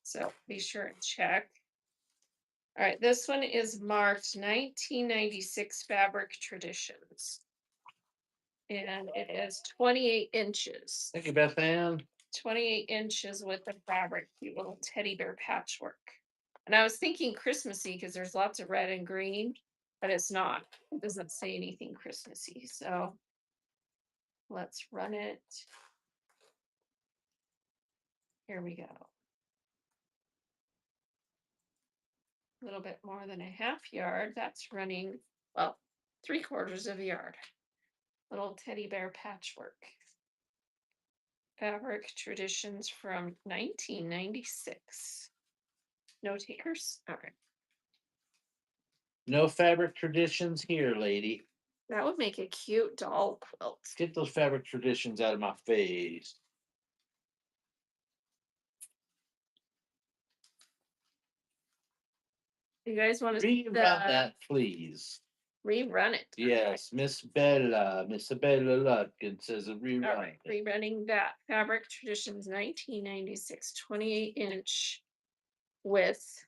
So be sure and check. All right, this one is marked 1996 Fabric Traditions. And it is 28 inches. Thank you, Beth Ann. 28 inches with the fabric, cute little teddy bear patchwork. And I was thinking Christmassy because there's lots of red and green, but it's not. It doesn't say anything Christmassy. So let's run it. Here we go. A little bit more than a half yard. That's running, well, 3/4 of a yard. Little teddy bear patchwork. Fabric Traditions from 1996. No takers? All right. No fabric traditions here, lady. That would make a cute doll quilt. Get those fabric traditions out of my face. You guys want to Rerun that, please. rerun it? Yes, Miss Bella Lutkin says a All rerun. right, rerunning that Fabric Traditions 1996 28-inch width.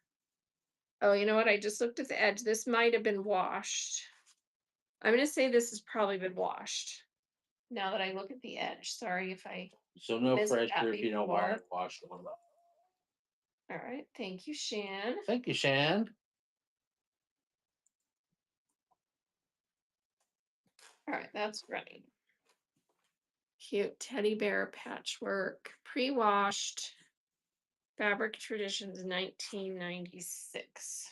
Oh, you know what? I just looked at the edge. This might have been washed. I'm going to say this has probably been washed. Now that I look at the edge, sorry if I. So no missed that pressure if you don't want before. to wash them up. All right, thank you, Shan. Thank you, Shan. All right, that's running. Cute teddy bear patchwork, pre-washed. Fabric Traditions 1996.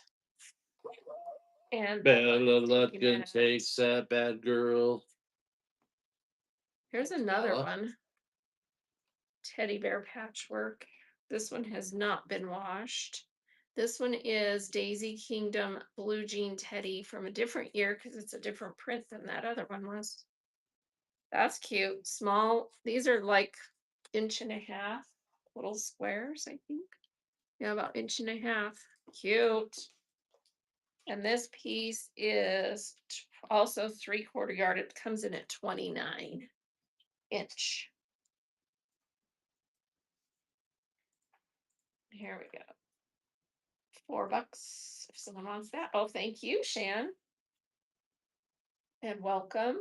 And Bella Lutkin takes that bad girl. here's another Bella. one. Teddy bear patchwork. This one has not been washed. This one is Daisy Kingdom blue jean teddy from a different year because it's a different print than that other one was. That's cute. Small. These are like 1.5 inch little squares, I think. Yeah, about 1.5 inch. Cute. And this piece is also 3/4 yard. It comes in at 29 inch. Here we go. $4 if someone wants that. Oh, thank you, Shan. And welcome.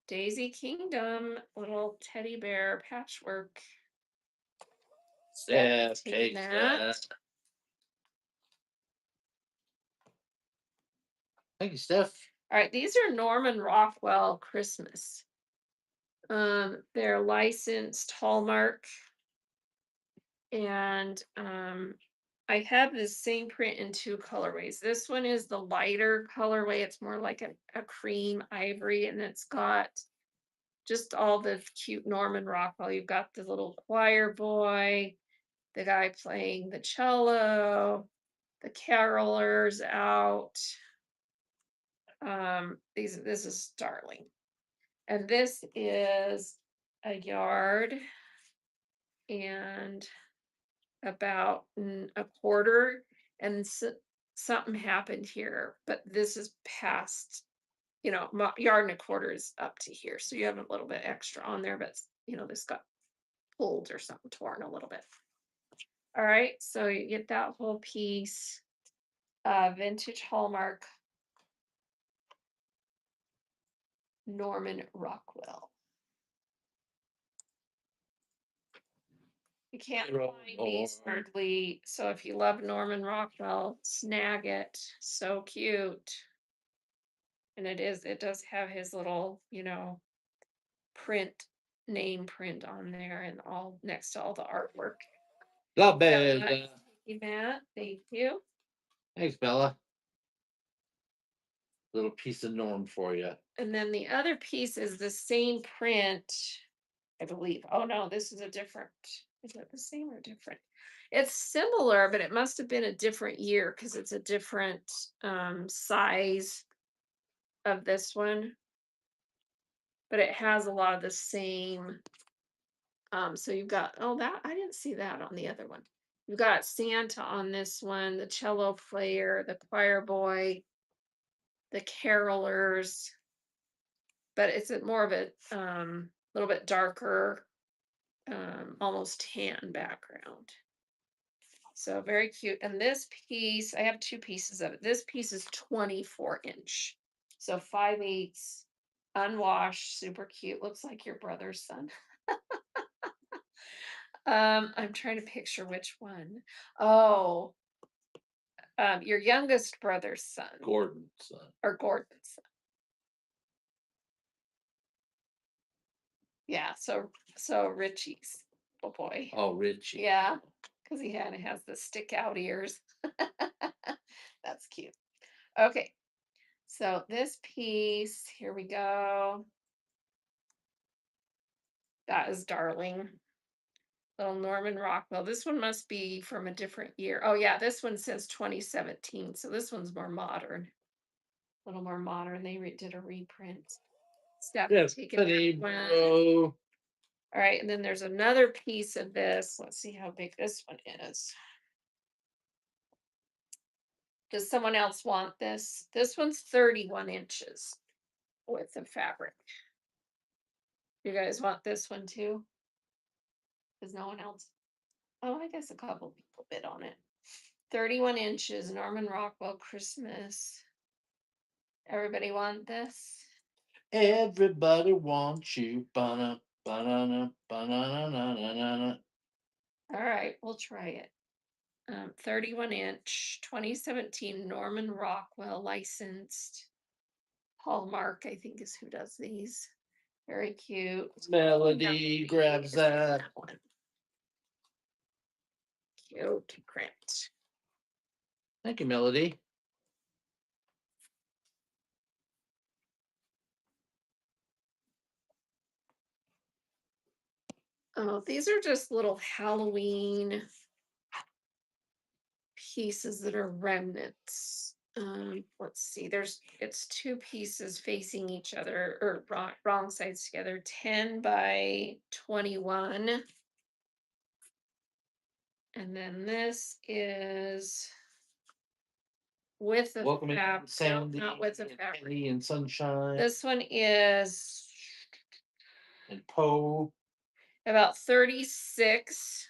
Daisy Kingdom, little teddy bear patchwork. Yeah, Take take that. that. Thank you, Steph. All right, these are Norman Rockwell Christmas. They're licensed Hallmark, and I have this same print in two colorways. This one is the lighter colorway. It's more like a cream ivory, and it's got just all the cute Norman Rockwell. You've got the little choir boy, the guy playing the cello, the carolers out. This is darling. And this is a yard and about a quarter, and something happened here, but this is past, yard and a quarter is up to here, so you have a little bit extra on there, but this got pulled or something, torn a little bit. All right, so you get that whole piece, vintage Hallmark Norman Rockwell. You can't find these hardly, so if you love Norman Rockwell, snag it. So cute. And it does have his little, print, name print on there and all next to all the artwork. La So, Bella. thank you, Matt. Thank you. Thanks, Bella. Little piece of Norm for you. And then the other piece is the same print, I believe. Oh no, this is a different. Is it the same or different? It's similar, but it must have been a different year because it's a different size of this one. But it has a lot of the same. So you've got, that I didn't see that on the other one. You've got Santa on this one, the cello player, the choir boy, the carolers, but it's more of a little bit darker, almost tan background. So very cute. And this piece, I have two pieces of it. This piece is 24-inch. So 5/8, unwashed, super cute. Looks like your brother's son. I'm trying to picture which one. Oh, your youngest brother's son. Gordon's son. Or Gordon's son. Yeah, so Richie's little boy. Oh, Richie. Yeah, because he has the stick out ears. That's cute. Okay, so this piece, here we go. That is darling. Little Norman Rockwell. This one must be from a different year. Oh yeah, this one says 2017. So this one's more modern. A little more modern. They did a reprint. Steph, Yes, taking that one. bro. All right, and then there's another piece of this. Let's see how big this one is. Does someone else want this? This one's 31 inches with the fabric. You guys want this one too? Does no one else? Oh, I guess a couple people bid on it. 31 inches, Norman Rockwell Christmas. Everybody want this? Everybody wants you. Banana, banana, banana, banana. All right, we'll try it. 31-inch, 2017 Norman Rockwell licensed. Hallmark, I think, is who does these. Very cute. Melody grabs that. One. Cute print. Thank you, Melody. Oh, these are just little Halloween pieces that are remnants. Let's see, it's two pieces facing each other, or wrong sides together, 10 by 21. And then this is with the Welcome in, fabric, Sandy, not with the and fabric. Penny and Sunshine This one is and Poe. about 36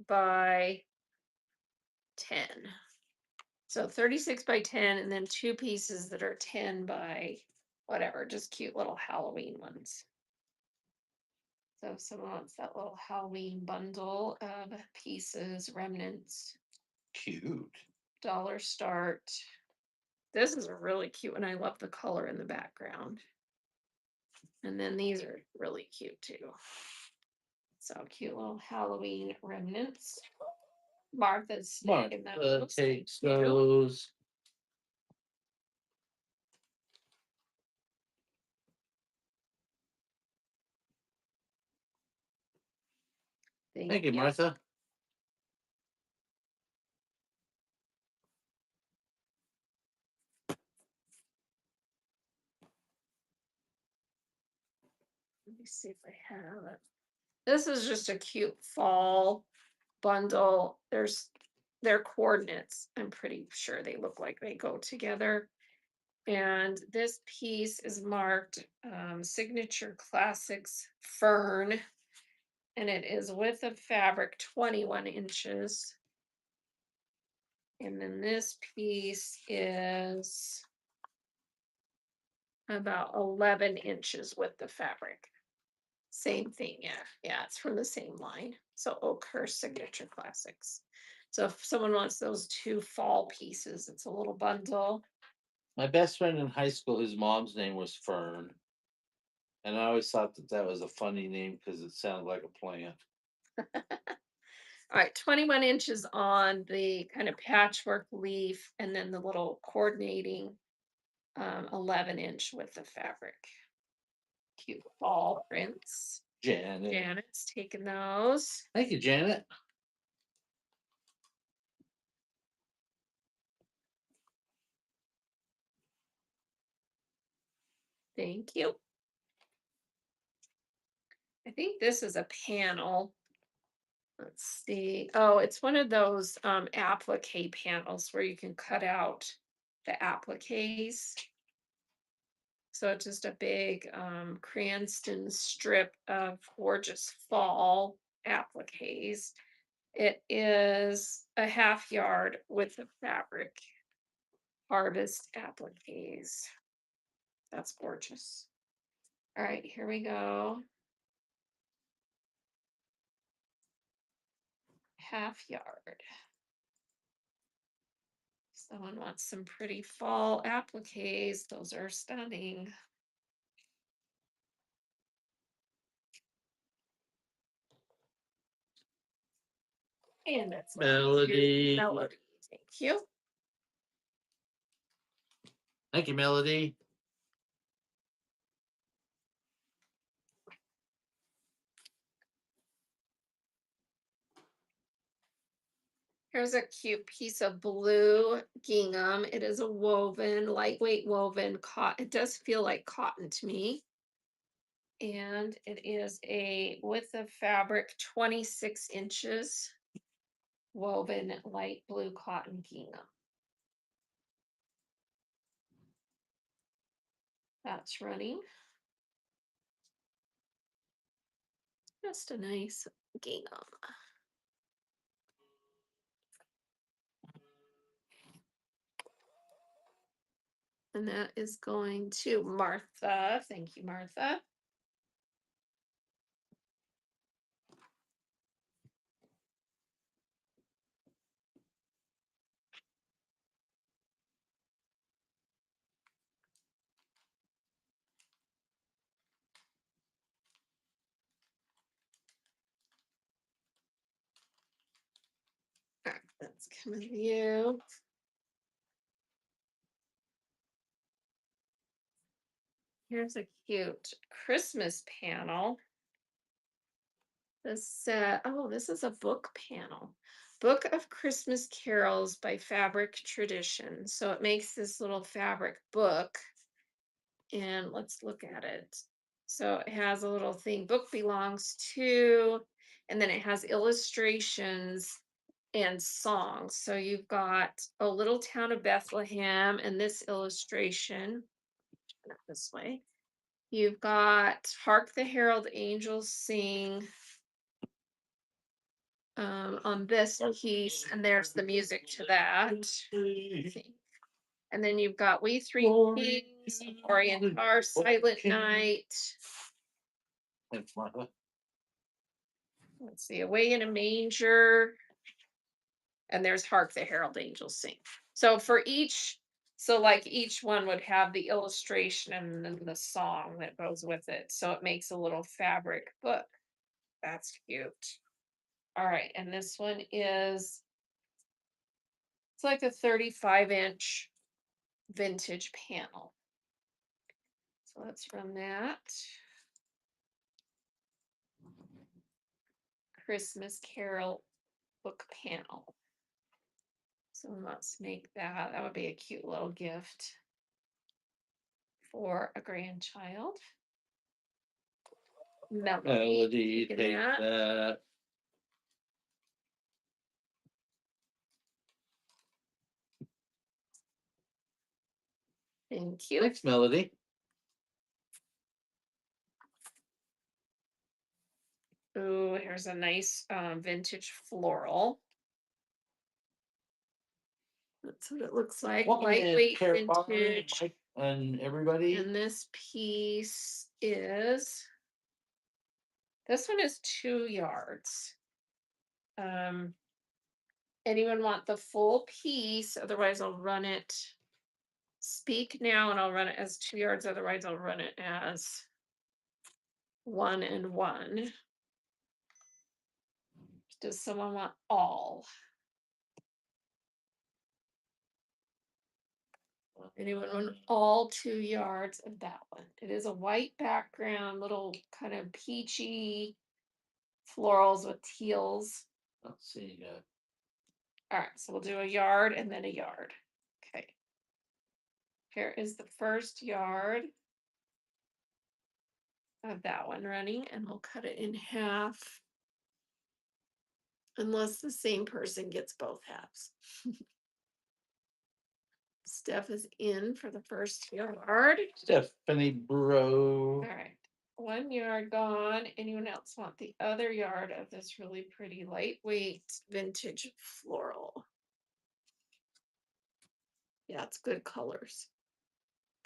by 10. So 36 by 10, and then two pieces that are 10 by whatever, just cute little Halloween ones. So if someone wants that little Halloween bundle of pieces, remnants, Cute. dollar start. This is a really cute one. I love the color in the background. And then these are really cute too. So cute little Halloween remnants. Martha's snagging those. Thank Takes you. those. Thank you, Martha. Let me see if I have it. This is just a cute fall bundle. There's their coordinates. I'm pretty sure they look like they go together. And this piece is marked Signature Classics Fern. And it is width of fabric 21 inches. And then this piece is about 11 inches width of fabric. Same thing, yeah. Yeah, it's from the same line. So Oakhurst Signature Classics. So if someone wants those two fall pieces, it's a little bundle. My best friend in high school, his mom's name was Fern. And I always thought that that was a funny name because it sounded like a plant. All right, 21 inches on the kind of patchwork leaf, and then the little coordinating 11-inch width of fabric. Cute fall prints. Janet. Janet's taking those. Thank you, Janet. Thank you. I think this is a panel. Let's see. Oh, it's one of those applique panels where you can cut out the appliques. So it's just a big Cranston strip of gorgeous fall appliques. It is a half yard with the fabric harvest appliques. That's gorgeous. All right, here we go. Half yard. Someone wants some pretty fall appliques. Those are stunning. And that's Melody. Melody. Thank you. Thank you, Melody. Here's a cute piece of blue gingham. It is a woven, lightweight woven cotton. It does feel like cotton to me. And it is a width of fabric 26 inches, woven light blue cotton gingham. That's running. Just a nice gingham. And that is going to Martha. Thank you, Martha. All right, that's coming to you. Here's a cute Christmas panel. This oh, this is a book panel. Book of Christmas Carols by Fabric Tradition. So it makes this little fabric book. And let's look at it. So it has a little thing, book belongs to, and then it has illustrations and songs. So you've got a little town of Bethlehem and this illustration. Not this way. You've got Hark the Herald Angels Sing. on this piece, and there's the music to that. See. And then you've got We Three Kings, Orient Are, Silent Night. Thanks, Martha. Let's see, Away in a Manger. And there's Hark the Herald Angels Sing. So for each, so like each one would have the illustration and then the song that goes with it. So it makes a little fabric book. That's cute. All right, and this one is, it's like a 35-inch vintage panel. So let's run that. Christmas Carol book panel. So let's make that. That would be a cute little gift for a grandchild. Melody, taking take that. that. Thank you. Thanks, Melody. Ooh, here's a nice vintage floral. That's what it looks like. Welcome in, Lightweight Carrot Popper, vintage. Mike, and everybody. And this piece is, this one is 2 yards. Anyone want the full piece? Otherwise I'll run it. Speak now and I'll run it as 2 yards. Otherwise I'll run it as 1 and 1. Does someone want all? Anyone want all 2 yards of that one? It is a white background, little kind of peachy florals with teals. Let's see. All right, so we'll do a yard and then a yard. Okay. Here is the first yard of that one running, and we'll cut it in half. Unless the same person gets both halves. Steph is in for the first yard. Stephanie Bro. All right. 1 yard gone. Anyone else want the other yard of this really pretty lightweight vintage floral? Yeah, it's good colors.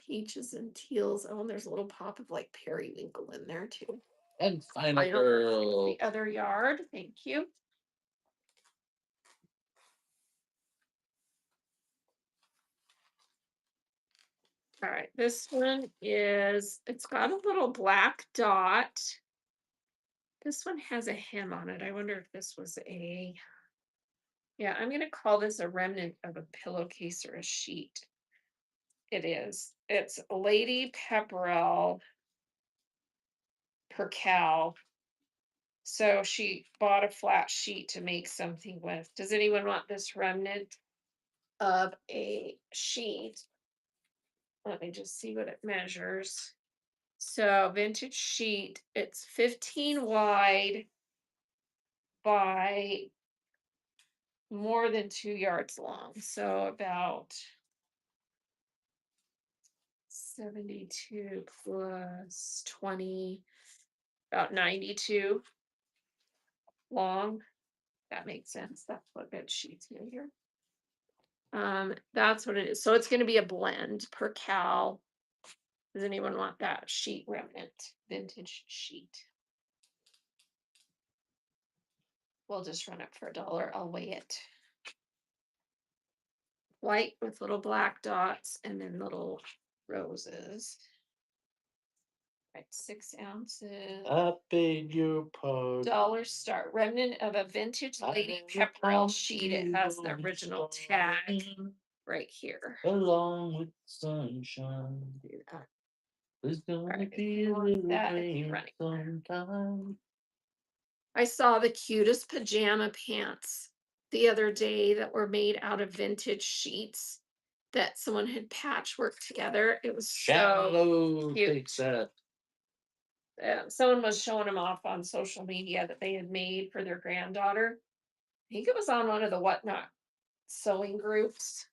Peaches and teals. Oh, and there's a little pop of like periwinkle in there too. And Final Girl. The other yard. Thank you. All right, this one is, it's got a little black dot. This one has a hem on it. I wonder if this was a, yeah, I'm going to call this a remnant of a pillowcase or a sheet. It is. It's Lady Pepperell per cow. So she bought a flat sheet to make something with. Does anyone want this remnant of a sheet? Let me just see what it measures. So vintage sheet, it's 15 wide by more than 2 yards long. So about 72 plus 20, about 92 long. That makes sense. That's what bed sheets in here. That's what it is. So it's going to be a blend per cow. Does anyone want that sheet remnant vintage sheet? We'll just run it for $1. I'll weigh it. White with little black dots and then little roses. Right, 6 ounces. I beg your pardon. $1 start. Remnant of a vintage Lady Pepperell sheet. It has the original tag right here. Along with sunshine. Do that. There's gonna Right, be a little that rain running. sometime. I saw the cutest pajama pants the other day that were made out of vintage sheets that someone had patchworked together. It was so Shallow cute. takes that. Someone was showing them off on social media that they had made for their granddaughter. I think it was on one of the Whatnot sewing groups.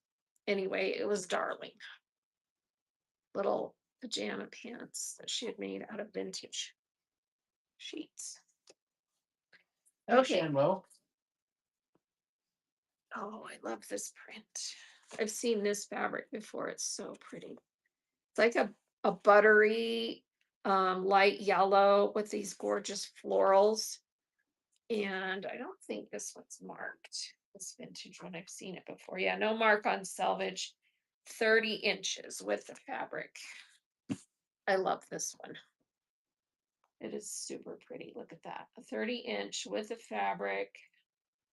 Anyway, it was darling. Little pajama pants that she had made out of vintage sheets. Hey, Okay. Shambo. Oh, I love this print. I've seen this fabric before. It's so pretty. It's like a buttery, light yellow with these gorgeous florals. And I don't think this one's marked. This vintage one, I've seen it before. Yeah, no mark on selvage. 30 inches with the fabric. I love this one. It is super pretty. Look at that. A 30-inch with the fabric,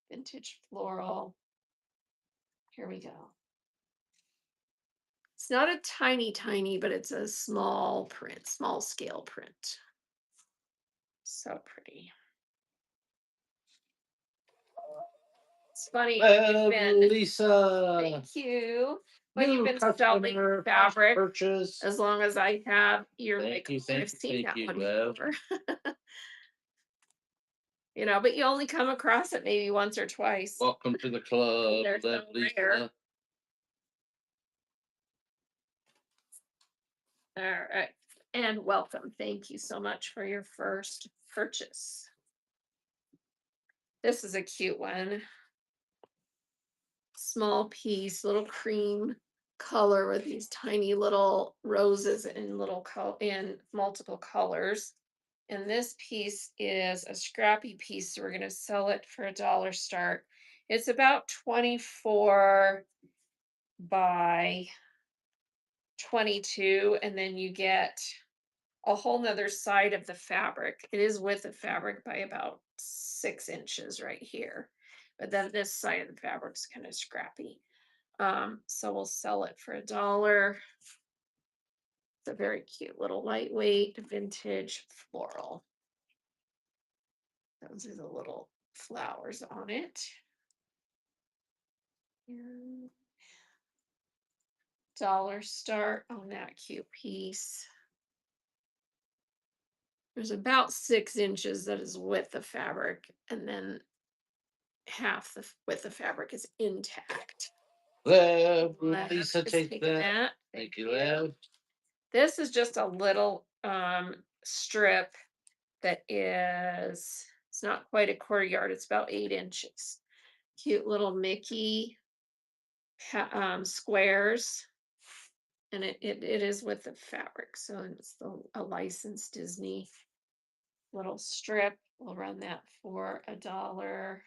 vintage floral. Here we go. It's not a tiny, tiny, but it's a small print, small scale print. So pretty. It's funny. Lisa, Thank you. When you've new been selling customer fabric purchase. as long as I have, you're Thank like, you, "Oh, I've thank you, seen thank that you, one Lev. before." But you only come across it maybe once or twice. Welcome to the club, They're Lev, so rare. Lisa. All right. And welcome. Thank you so much for your first purchase. This is a cute one. Small piece, little cream color with these tiny little roses in multiple colors. And this piece is a scrappy piece, so we're going to sell it for $1 start. It's about 24 by 22, and then you get a whole nother side of the fabric. It is with the fabric by about 6 inches right here. But then this side of the fabric's kind of scrappy. So we'll sell it for $1. It's a very cute little lightweight vintage floral. Those are the little flowers on it. And $1 start on that cute piece. There's about 6 inches that is with the fabric, and then half the with the fabric is intact. Lev, Lev Lisa, is take taking that. Thank you, Lev. This is just a little strip that is, it's not quite a quarter yard, it's about 8 inches. Cute little Mickey squares. And it is with the fabric. So it's a licensed Disney little strip. We'll run that for $1.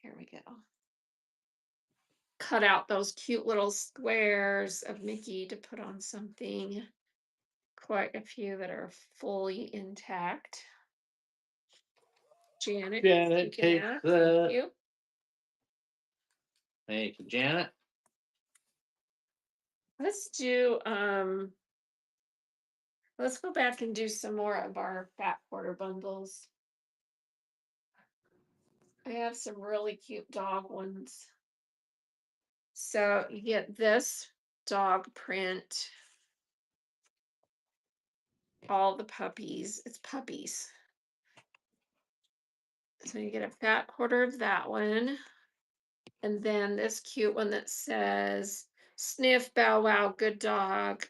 Here we go. Cut out those cute little squares of Mickey to put on something. Quite a few that are fully intact. Janet, Janet, take Thank that. you. Thank you, Janet. Let's go back and do some more of our fat quarter bundles. I have some really cute dog ones. So you get this dog print, all the puppies. It's puppies. So you get a fat quarter of that one. And then this cute one that says, sniff, bow wow, good dog,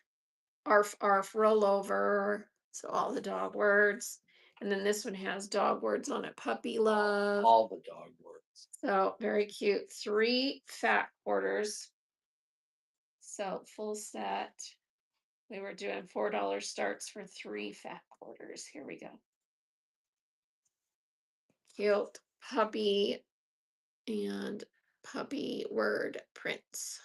arf, arf, roll over. So all the dog words. And then this one has dog words on it, puppy love. All the dog words. So very cute. 3 fat quarters. So full set. We were doing $4 starts for 3 fat quarters. Here we go. Cute puppy and puppy word prints.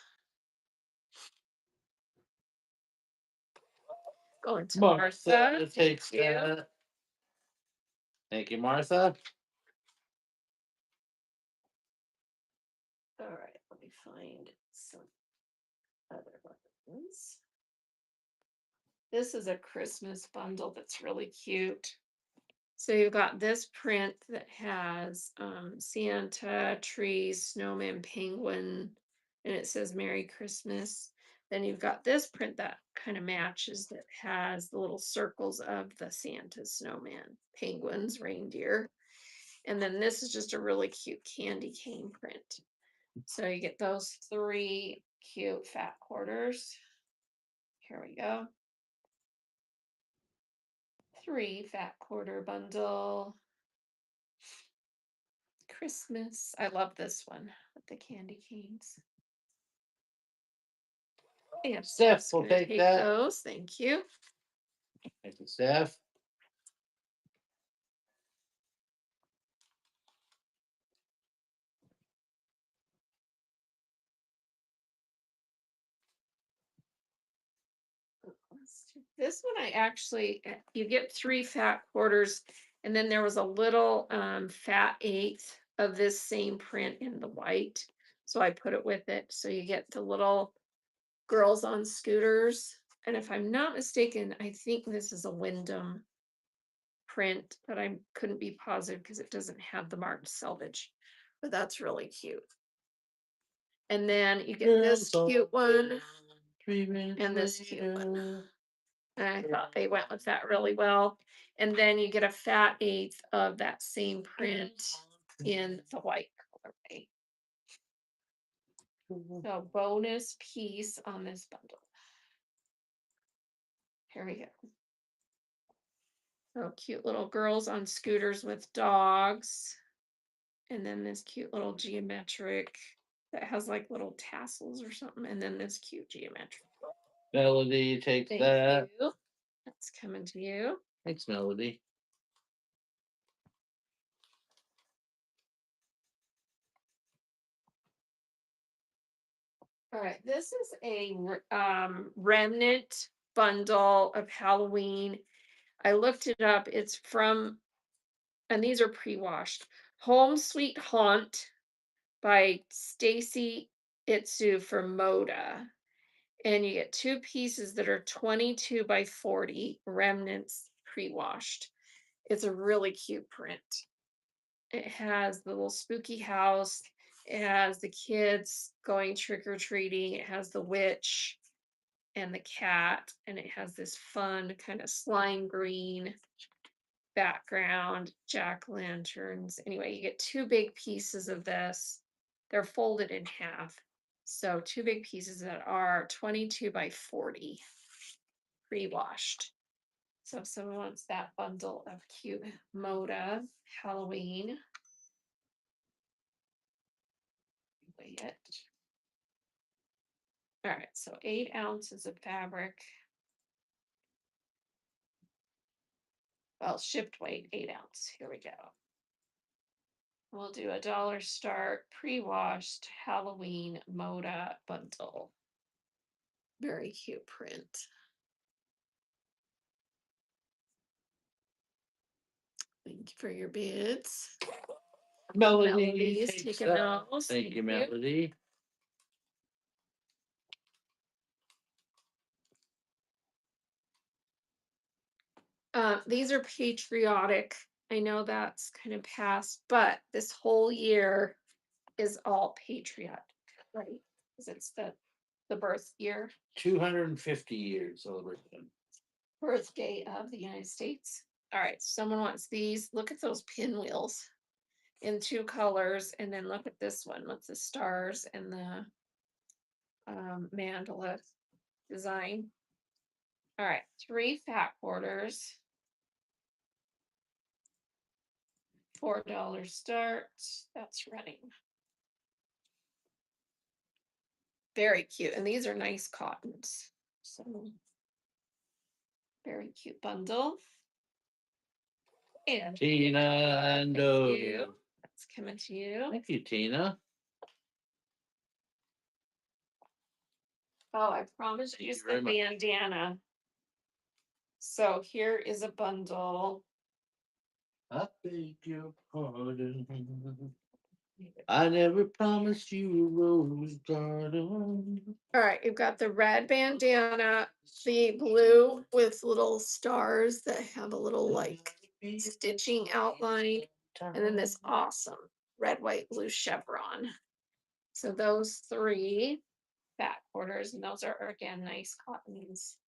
Going to Martha. Take Thank you. that. Thank you, Martha. All right, let me find some other ones. This is a Christmas bundle that's really cute. So you've got this print that has Santa, trees, snowman, penguin, and it says Merry Christmas. Then you've got this print that kind of matches that has the little circles of the Santa, snowman, penguins, reindeer. And then this is just a really cute candy cane print. So you get those 3 cute fat quarters. Here we go. 3 fat quarter bundle. Christmas. I love this one with the candy canes. And Steph just will gonna take take that. those. Thank you. Thank you, Steph. This one I actually, you get 3 fat quarters, and then there was a little fat eighth of this same print in the white. So I put it with it. So you get the little girls on scooters. And if I'm not mistaken, I think this is a Wyndham print, but I couldn't be positive because it doesn't have the marked selvage. But that's really cute. And then you get this cute one 3 minutes and this cute one. later. And I thought they went with that really well. And then you get a fat eighth of that same print in the white colorway. So bonus piece on this bundle. Here we go. So cute little girls on scooters with dogs. And then this cute little geometric that has like little tassels or something. And then this cute geometric. Melody takes Thank that. you. That's coming to you. Thanks, Melody. All right, this is a remnant bundle of Halloween. I looked it up. It's from, and these are pre-washed. Home Sweet Haunt by Stacy Itsu for Moda. And you get 2 pieces that are 22 by 40 remnants pre-washed. It's a really cute print. It has the little spooky house. It has the kids going trick-or-treating. It has the witch and the cat, and it has this fun kind of slime green background, jack-o'-lanterns. Anyway, you get 2 big pieces of this. They're folded in half. So 2 big pieces that are 22 by 40 pre-washed. So if someone wants that bundle of cute Moda Halloween, weigh it. All right, so 8 ounces of fabric. Well, shipped weight, 8 ounce. Here we go. We'll do a dollar start pre-washed Halloween Moda bundle. Very cute print. Thank you for your bids. Melody Melody's takes taking that. those. Thank you, Melody. These are patriotic. I know that's kind of past, but this whole year is all patriotic, right? Because it's the birth year, 250 years celebration. birthday of the United States. All right, someone wants these. Look at those pinwheels in 2 colors, and then look at this one with the stars and the mandala design. All right, 3 fat quarters. $4 start. That's running. Very cute. And these are nice cottons. So very cute bundle. And Tina and you. That's coming to you. Thank you, Tina. Oh, I promised Thank you you very some much. bandana. So here is a bundle. I beg your pardon. I never promised you a rose garden. All right, you've got the red bandana, the blue with little stars that have a little like stitching outline, and then this awesome red, white, blue chevron. So those 3 fat quarters, and those are again nice cottons.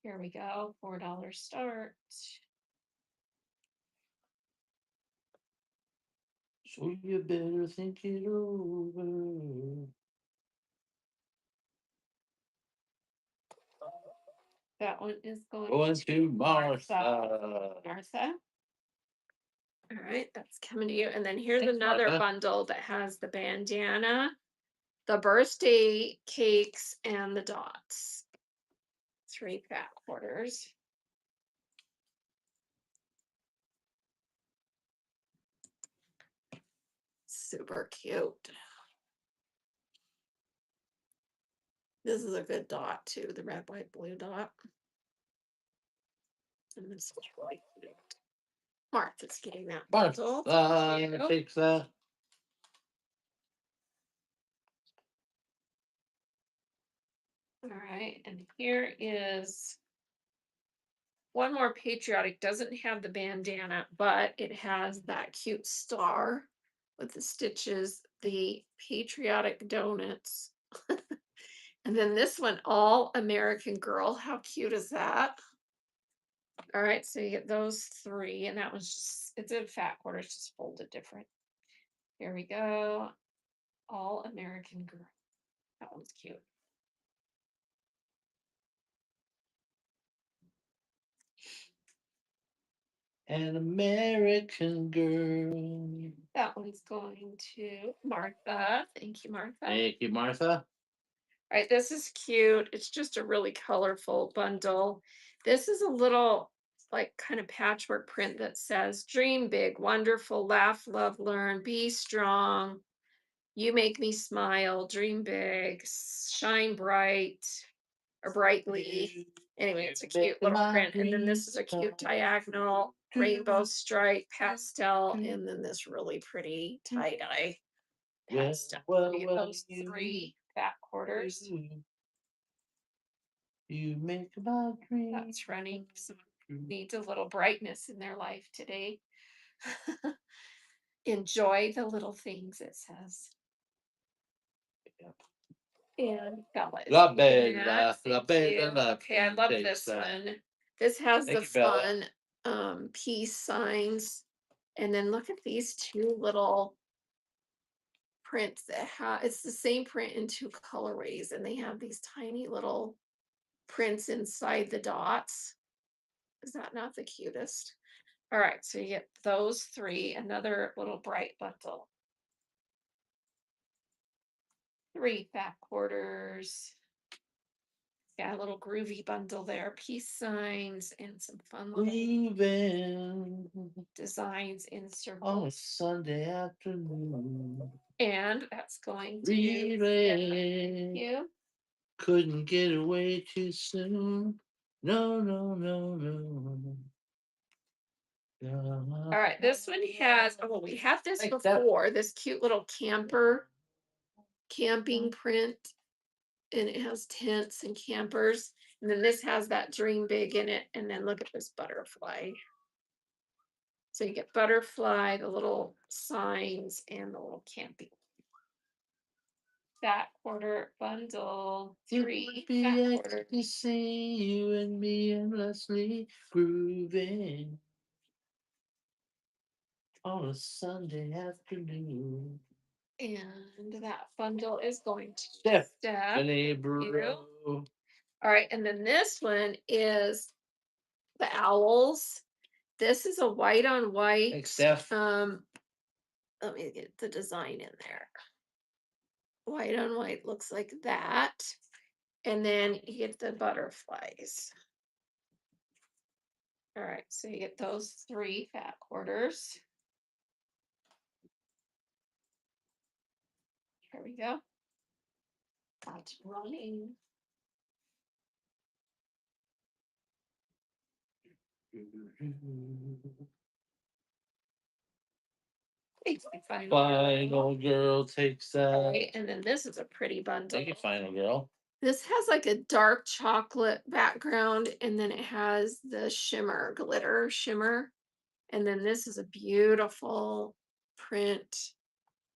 Here we go, $4 start. So you better think it over. That one is going Going to Martha. Martha. Martha. All right, that's coming to you. And then here's Thanks, another Martha. bundle that has the bandana, the birthday cakes, and the dots. 3 fat quarters. Super cute. This is a good dot too, the red, white, blue dot. And this is really cute. Martha's getting that bundle. Thank you. Takes that. All right, and here is one more patriotic. Doesn't have the bandana, but it has that cute star with the stitches, the patriotic donuts. And then this one, All American Girl. How cute is that? All right, so you get those 3, and that was just, it's a fat quarter, it's just folded different. Here we go. All American Girl. That one's cute. An American girl. That one's going to Martha. Thank you, Martha. Thank you, Martha. All right, this is cute. It's just a really colorful bundle. This is a little like kind of patchwork print that says dream big, wonderful, laugh, love, learn, be strong. You make me smile, dream big, shine bright or brightly. Anyway, it's a cute little print. And then this is a cute diagonal rainbow stripe pastel. And then this really pretty tie-dye pastel. Those 3 fat quarters. You make my dream. That's running. Someone needs a little brightness in their life today. Enjoy the little things, it says. And Bella is La doing Bella, that. La Thank Bella, you. La Okay, I love takes this that. one. This has Thank the you, Bella. fun peace signs. And then look at these 2 little prints that have, it's the same print in 2 colorways, and they have these tiny little prints inside the dots. Is that not the cutest? All right, so you get those 3, another little bright bundle. 3 fat quarters. Yeah, a little groovy bundle there. Peace signs and some fun little Grooving designs in on a circles. Sunday afternoon. And that's going to Really you. couldn't get away too soon. No, no, no, no. All right, this one has, oh, we had this before, this cute little camping print, and it has tents and campers. And then this has that dream big in it. And then look at this butterfly. So you get butterfly, the little signs, and the little camping. Fat quarter bundle, 3 fat quarters. To see you and me endlessly grooving on a Sunday afternoon. And that bundle is going to Steph. Steph. Bro. All right, and then this one is the owls. This is a white on white. Thanks, Steph. Let me get the design in there. White on white looks like that. And then you get the butterflies. All right, so you get those 3 fat quarters. Here we go. That's running. Final girl takes that. All right, and then this is a pretty bundle. Thank you, final girl. This has like a dark chocolate background, and then it has the shimmer, glitter shimmer. And then this is a beautiful print.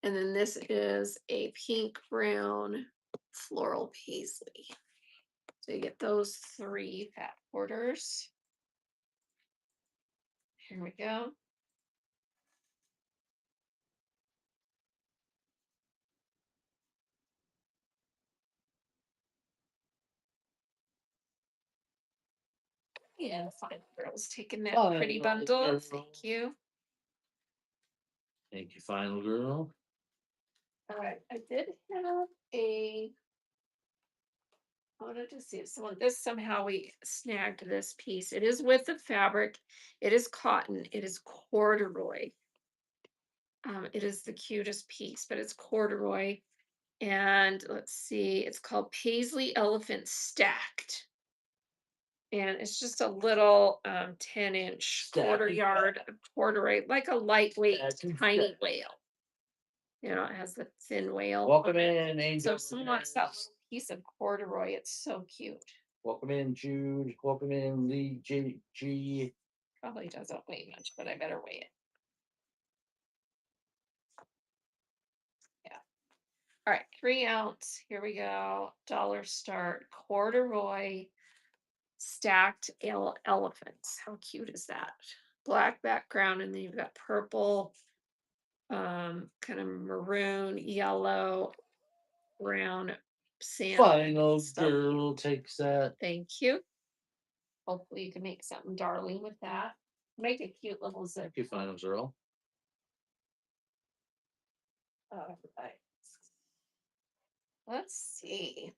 And then this is a pink brown floral paisley. So you get those 3 fat quarters. Here we go. And Final Girl's taking that pretty bundle. Thank you. Thank you, final girl. All right, I did have a. I wanted to see if someone this somehow we snagged this piece. It is with the fabric. It is cotton. It is corduroy. It is the cutest piece, but it's corduroy. And let's see, it's called Paisley Elephant Stacked. And it's just a little 10-inch quarter Stacked. yard of corduroy, like a lightweight Stacked and tiny stacked. whale. You know, it has the thin whale. Welcome in, So Angel. if someone wants that little piece of corduroy, it's so cute. Welcome in, Jude. Welcome in, Lee G. Probably doesn't weigh much, but I better weigh it. Yeah. All right, 3 ounce. Here we go. Dollar start corduroy stacked elephants. How cute is that? Black background, and then you've got purple, kind of maroon, yellow, brown, sand. Final stuff. girl takes that. Thank you. Hopefully you can make something darling with that. Make a cute little zip. Thank you, final girl. All right. Let's see.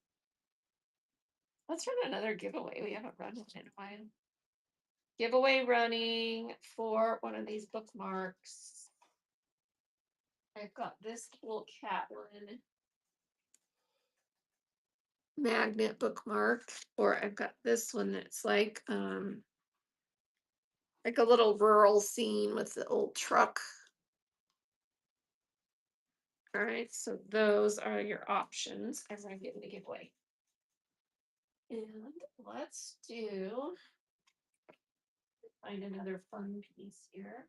Let's run another giveaway. We haven't run it in a while. Giveaway running for one of these bookmarks. I've got this little Catlin magnet bookmark, or I've got this one that's like a little rural scene with the old truck. All right, so those are your options as I get in the giveaway. And let's find another fun piece here.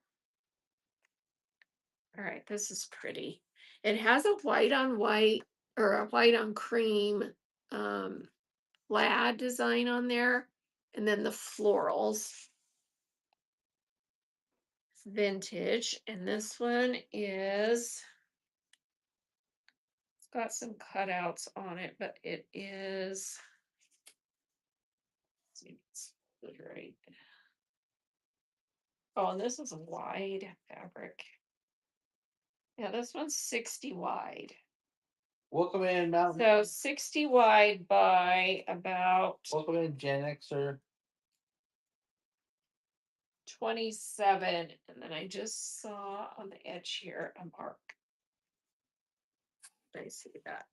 All right, this is pretty. It has a white on white or a white on cream plaid design on there, and then the florals. It's vintage, and this one is it's got some cutouts on it, but it is let's see if it's good right. Oh, and this is a wide fabric. Yeah, this one's 60 wide. Welcome in, Mountain. So 60 wide by about Welcome in, Gen Xer. 27. And then I just saw on the edge here a mark. I see that.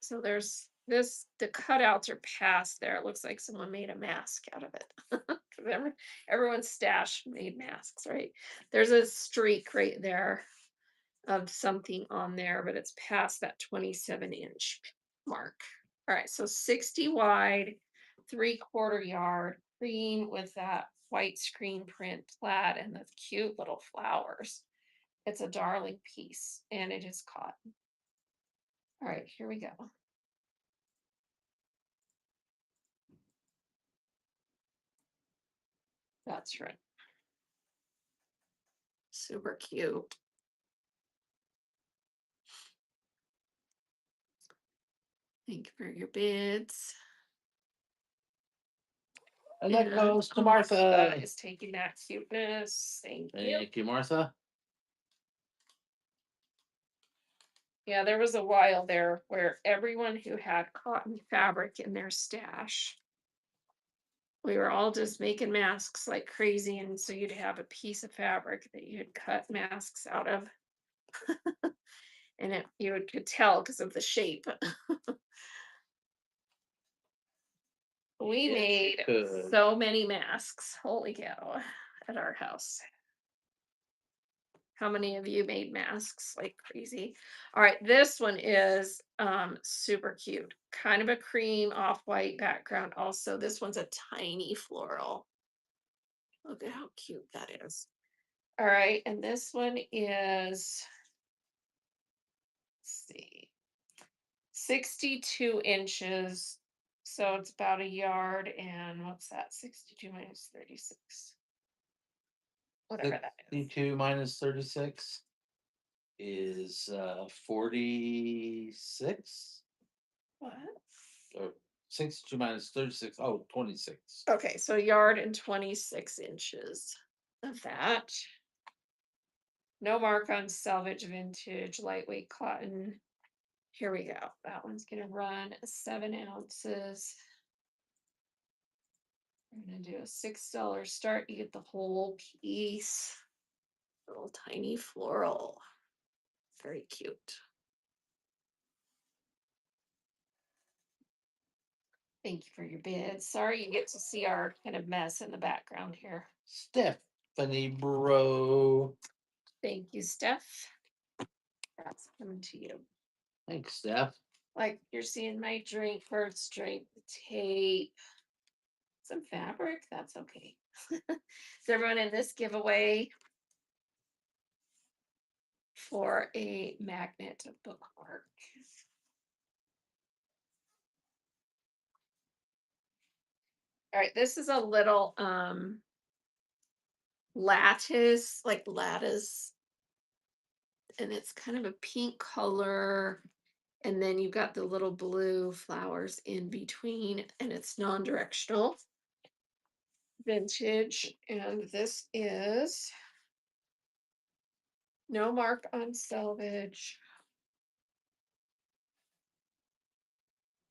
So there's this, the cutouts are past there. It looks like someone made a mask out of it. Because everyone's stash made masks, right? There's a streak right there of something on there, but it's past that 27-inch mark. All right, so 60 wide, 3/4 yard, green with that white screen print plaid and the cute little flowers. It's a darling piece, and it is cotton. All right, here we go. That's right. Super cute. Thank you for your bids. And that goes to Martha. Is taking that cuteness. Thank you. Thank you, Martha. Yeah, there was a while there where everyone who had cotton fabric in their stash, we were all just making masks like crazy. And so you'd have a piece of fabric that you had cut masks out of. And you could tell because of the shape. We made so many masks. Holy cow, at our house. How many of you made masks like crazy? All right, this one is super cute. Kind of a cream off-white background also. This one's a tiny floral. Look at how cute that is. All right, and this one is, let's see, 62 inches. So it's about a yard, and what's that? 62 minus 36. Whatever that is. 62 minus 36 is 46. What? Or 62 minus 36. Oh, 26. Okay, so yard and 26 inches of that. No mark on salvage vintage lightweight cotton. Here we go. That one's gonna run 7 ounces. I'm gonna do a $6 start. You get the whole piece. Little tiny floral. Very cute. Thank you for your bid. Sorry you get to see our kind of mess in the background here. Stephanie Bro. Thank you, Steph. That's coming to you. Thanks, Steph. Like you're seeing my drink first drink, the tape, some fabric. That's okay. Is everyone in this giveaway for a magnet bookmark? All right, this is a little lattice, like lattice, and it's kind of a pink color. And then you've got the little blue flowers in between, and it's non-directional. Vintage, and this is no mark on salvage.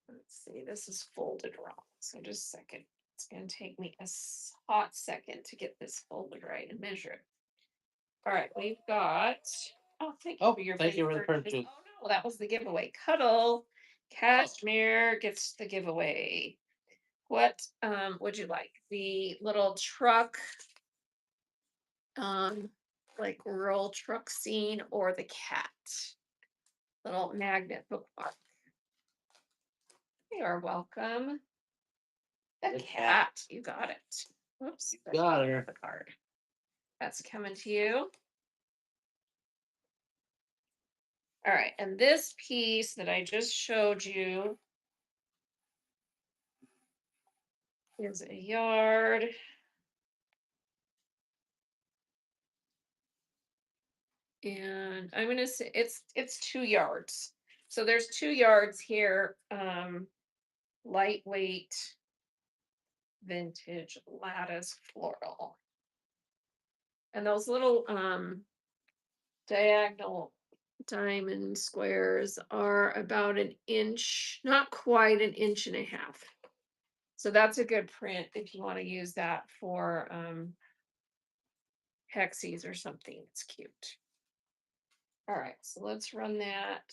Let's see, this is folded wrong. So just a second. It's going to take me a hot second to get this folded right and measure it. All right, we've got. Oh, thank you Oh, for your thank you for the purchase. purchase. Oh no, that was the giveaway. Cuddle Cashmere gets the giveaway. What would you like? The little truck, like rural truck scene, or the cat? Little magnet bookmark. You are welcome. The The cat, you got it. Whoops, You got the her. card. That's coming to you. All right, and this piece that I just showed you is a yard. And I'm gonna say it's 2 yards. So there's 2 yards here. Lightweight vintage lattice floral. And those little diagonal diamond squares are about an inch, not quite an inch and a half. So that's a good print if you want to use that for hexies or something. It's cute. All right, so let's run that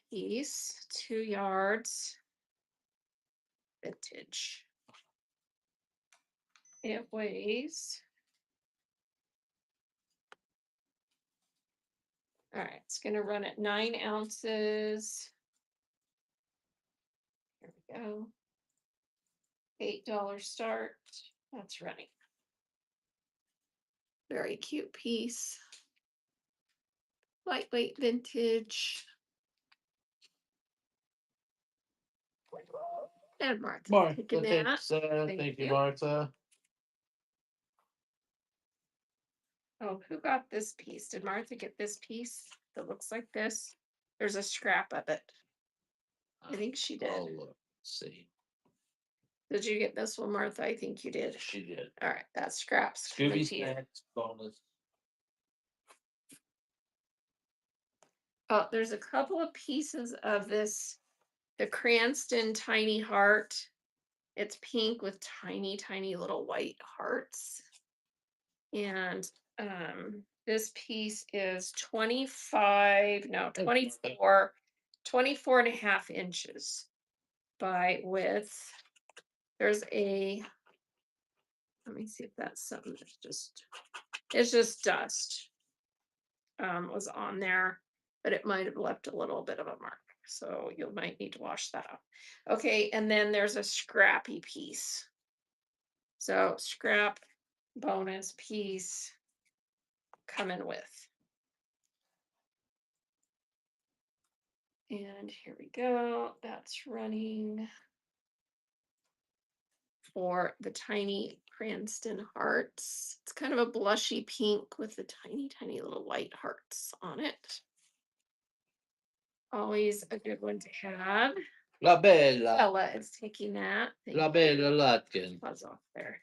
piece, 2 yards, vintage. It weighs. All right, it's going to run at 9 ounces. Here we go. $8 start. That's running. Very cute piece. Lightweight vintage. And Martha. Martha, Taking that. thank you, Martha. Oh, who got this piece? Did Martha get this piece that looks like this? There's a scrap of it. I think she did. Oh, look. Let's see. Did you get this one, Martha? I think you did. She did. All right, that scraps coming Scooby to you. Snacks bonus. Oh, there's a couple of pieces of this, the Cranston tiny heart. It's pink with tiny, tiny little white hearts. And this piece is 24, 24 and a half inches by width. There's a, let me see if that's something that's it's just dust was on there, but it might have left a little bit of a mark. So you might need to wash that off. Okay, and then there's a scrappy piece. So scrap bonus piece coming with. And here we go. That's running for the tiny Cranston hearts. It's kind of a blushy pink with the tiny, tiny little white hearts on it. Always a good one to have. La Bella. Ella is taking that. La Bella Latkin. Buzz off there.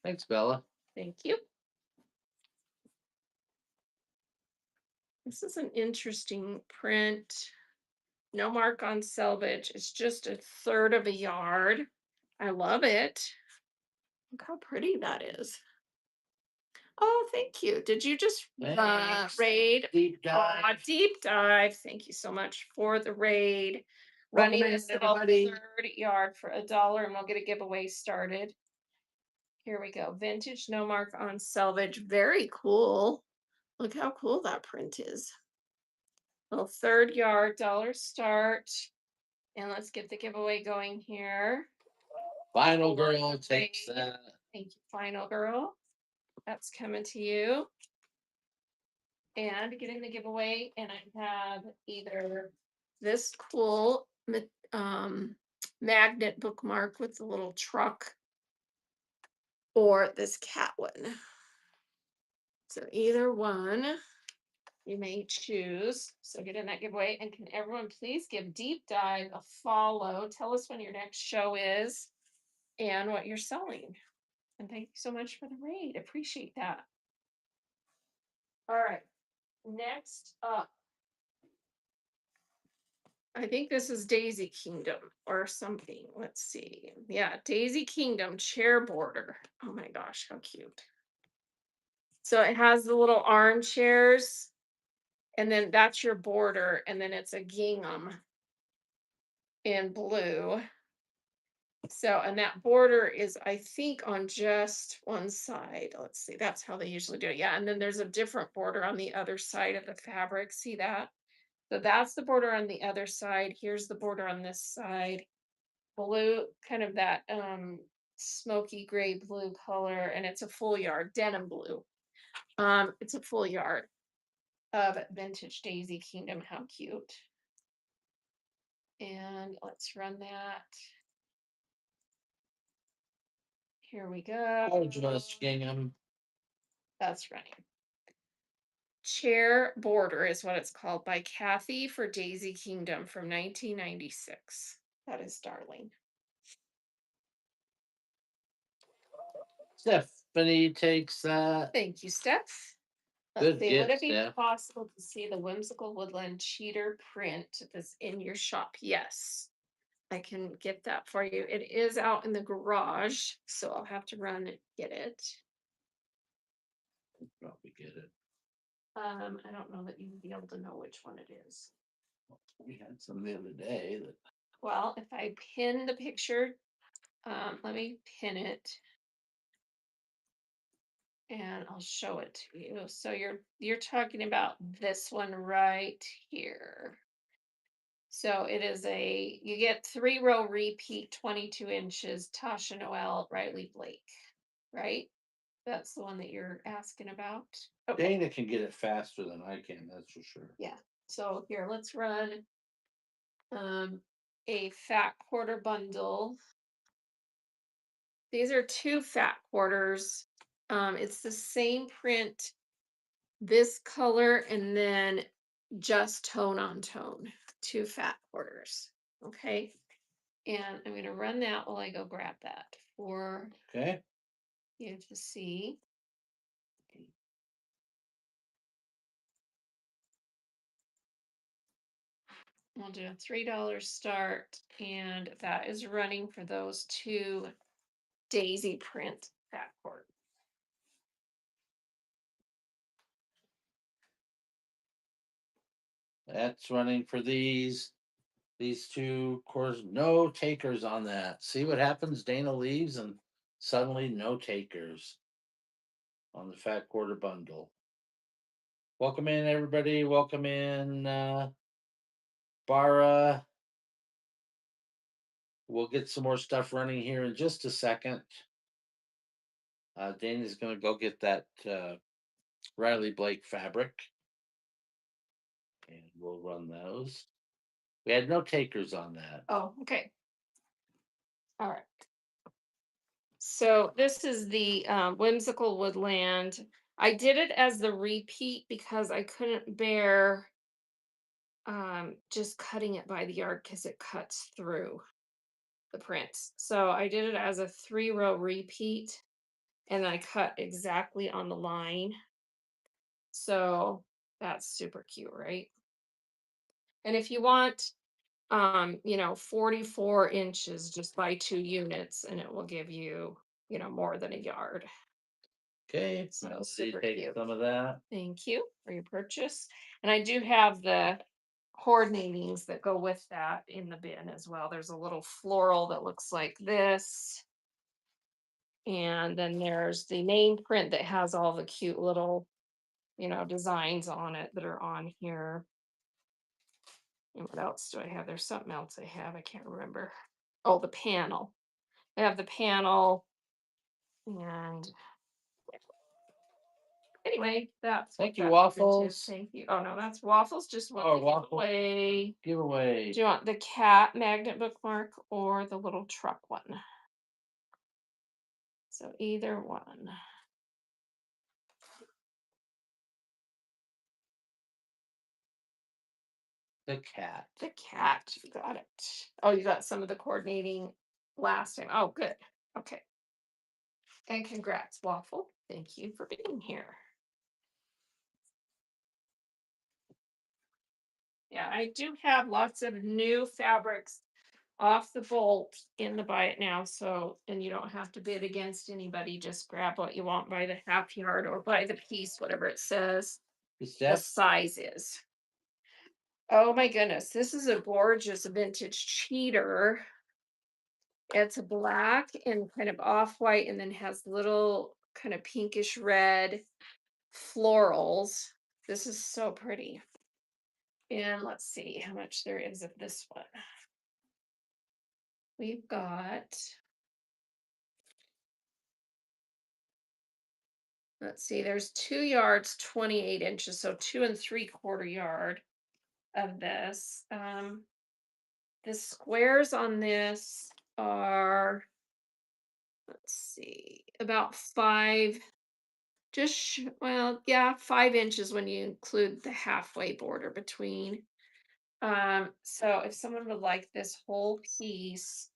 Thanks, Bella. Thank you. This is an interesting print. No mark on selvage. It's just a third of a yard. I love it. Look how pretty that is. Oh, thank you. Did you just Thanks. raid? Deep Aw, dive. deep dive. Thank you so much for the raid. Welcome Running in, this little everybody. third yard for $1, and we'll get a giveaway started. Here we go. Vintage, no mark on selvage. Very cool. Look how cool that print is. Little third yard, dollar start. And let's get the giveaway going here. Final For girl the takes raid. that. Thank you, final girl. That's coming to you. And getting the giveaway, and I have either this cool magnet bookmark with the little truck or this cat one. So either one you may choose. So get in that giveaway. And can everyone please give Deep Dive a follow? Tell us when your next show is and what you're selling. And thank you so much for the raid. Appreciate that. All right. Next up, I think this is Daisy Kingdom or something. Let's see. Yeah, Daisy Kingdom chair border. Oh my gosh, how cute. So it has the little armchairs, and then that's your border, and then it's a gingham in blue. So, and that border is, I think, on just one side. Let's see, that's how they usually do it. Yeah, and then there's a different border on the other side of the fabric. See that? So that's the border on the other side. Here's the border on this side. Blue, kind of that smoky gray blue color, and it's a full yard, denim blue. It's a full yard of vintage Daisy Kingdom. How cute. And let's run that. Here we go. Gorgeous gingham. That's running. Chair Border is what it's called by Kathy for Daisy Kingdom from 1996. That is darling. Stephanie takes that. Thank you, Steph. Let's Good see, would gift, it be Steph. possible to see the whimsical woodland cheater print that's in your shop? Yes, I can get that for you. It is out in the garage, so I'll have to run and get it. Probably get it. I don't know that you'd be able to know which one it is. We had some the other day that Well, if I pin the picture, let me pin it. And I'll show it to you. So you're talking about this one right here. So it is you get 3-row repeat, 22 inches, Tasha Noel, Riley Blake, right? That's the one that you're asking about. Okay. Dana can get it faster than I can, that's for sure. Yeah. So here, let's run a fat quarter bundle. These are 2 fat quarters. It's the same print, this color, and then just tone on tone, 2 fat quarters. Okay. And I'm going to run that while I go grab that for Okay. you to see. We'll do a $3 start, and that is running for those 2 daisy print fat cord. That's running for these 2 course. No takers on that. See what happens? Dana leaves and suddenly no takers on the fat quarter bundle. Welcome in, everybody. Welcome in, Bara. We'll get some more stuff running here in just a second. Dana's going to go get that Riley Blake fabric. And we'll run those. We had no takers on that. Oh, okay. All right. So this is the whimsical woodland. I did it as the repeat because I couldn't bear just cutting it by the yard because it cuts through the prints. So I did it as a 3-row repeat. and I cut exactly on the line. So that's super cute, right? And if you want, 44 inches, just buy 2 units and it will give you, more than a yard. Okay, So I'll let you super take cute. some of that. Thank you for your purchase. And I do have the coordinatings that go with that in the bin as well. There's a little floral that looks like this. And then there's the name print that has all the cute little, designs on it that are on here. And what else do I have? There's something else I have. I can't remember. Oh, the panel. I have the panel. And anyway, that's what Thank you, that vintage is. Waffles. Thank you. Oh no, that's waffles. Just one Oh, waffle way. giveaway. Do you want the cat magnet bookmark or the little truck one? So either one. The cat. The cat. You got it. Oh, you got some of the coordinating last time. Oh, good. Okay. And congrats, Waffle. Thank you for being here. Yeah, I do have lots of new fabrics off the bolt in the buy it now. So, and you don't have to bid against anybody. Just grab what you want by the half yard or by the piece, whatever it says Hey, the Steph. size is. Oh my goodness, this is a gorgeous vintage cheater. It's black and kind of off-white and then has little kind of pinkish red florals. This is so pretty. And let's see how much there is of this one. We've got, let's see, there's 2 yards, 28 inches, so 2 3/4 yard of this. The squares on this are, let's see, about five, well, yeah, 5 inches when you include the halfway border between. So if someone would like this whole piece,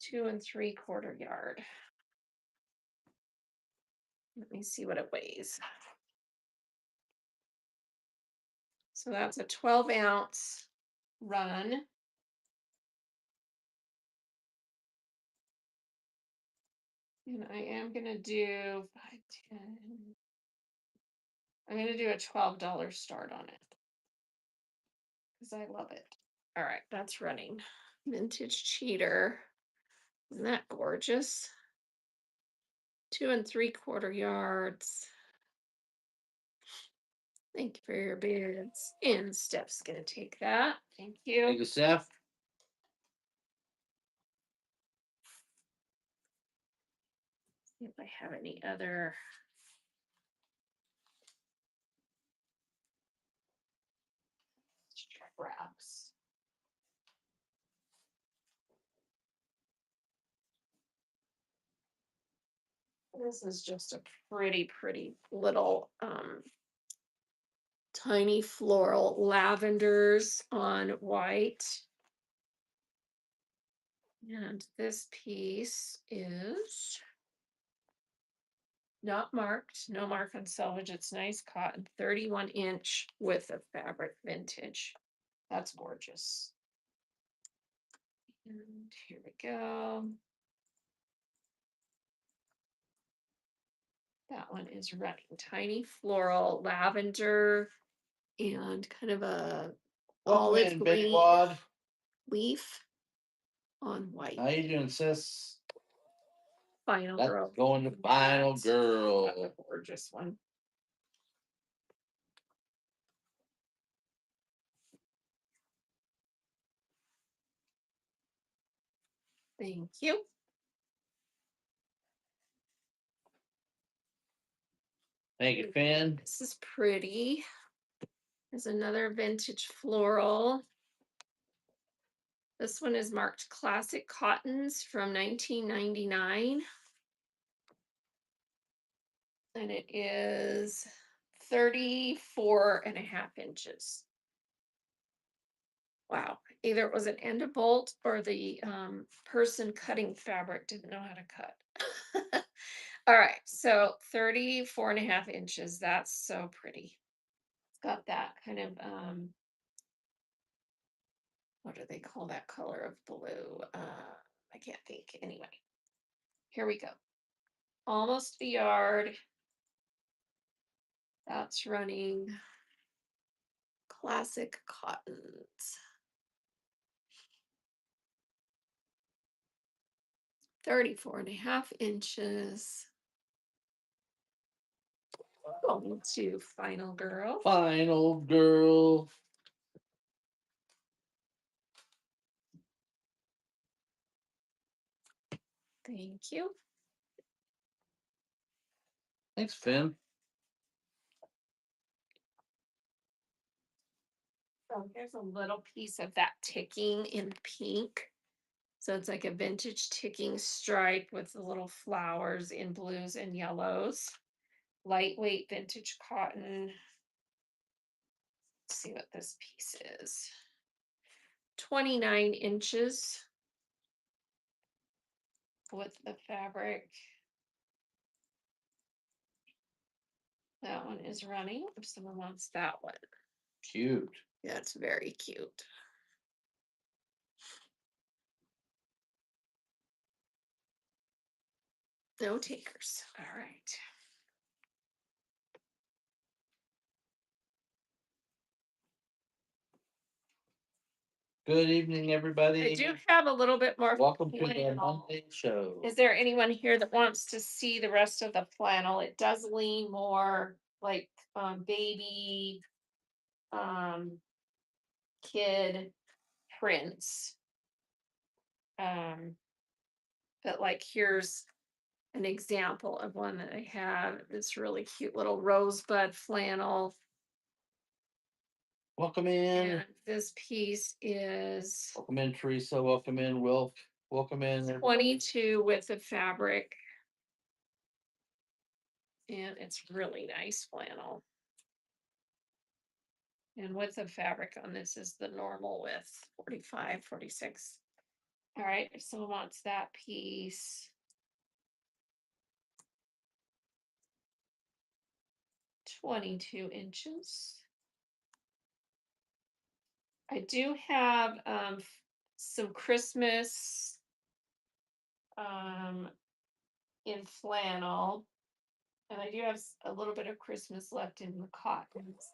2 3/4 yard. Let me see what it weighs. So that's a 12-ounce run. And I am gonna do 5, 10. I'm gonna do a $12 start on it because I love it. All right, that's running. Vintage cheater. Isn't that gorgeous? 2 3/4 yards. Thank you for your bids. And Steph's gonna take that. Thank you. Thank you, Steph. See if I have any other. Wraps. This is just a pretty little tiny floral lavenders on white. And this piece is not marked, no mark on selvage. It's nice cotton, 31-inch width of fabric, vintage. That's gorgeous. And here we go. That one is running tiny floral lavender and kind of a Welcome olive in, Big green Wad. leaf on white. How you doing, sis? Final That's girl. going to final That's girl. a gorgeous one. Thank you. Thank you, Finn. This is pretty. There's another vintage floral. This one is marked classic cottons from 1999. And it is 34.5 inches. Wow. Either it was an end of bolt or the person cutting fabric didn't know how to cut. All right, so 34.5 inches. That's so pretty. It's got that kind of what do they call that color of blue? I can't think. Anyway, here we go. Almost a yard. That's running classic cottons. 34.5 inches. Going to Final Girl. Final girl. Thank you. Thanks, Finn. So here's a little piece of that ticking in pink. So it's like a vintage ticking stripe with the little flowers in blues and yellows. Lightweight vintage cotton. Let's see what this piece is. 29 inches with the fabric. That one is running. If someone wants that one. Cute. Yeah, it's very cute. No takers. All right. Good evening, I everybody. do have a little bit more Welcome to the flannel. Monday show. Is there anyone here that wants to see the rest of the flannel? It does lean more like baby, kid prints. But like here's an example of one that I have. This really cute little rosebud flannel. Welcome in. And this piece is Welcome in, Teresa. Welcome in, Wilk. Welcome in. 22 with the fabric. And it's really nice flannel. And width of fabric on this is the normal width, 45, 46. All right, if someone wants that piece. 22 inches. I do have some Christmas in flannel, and I do have a little bit of Christmas left in the cottons.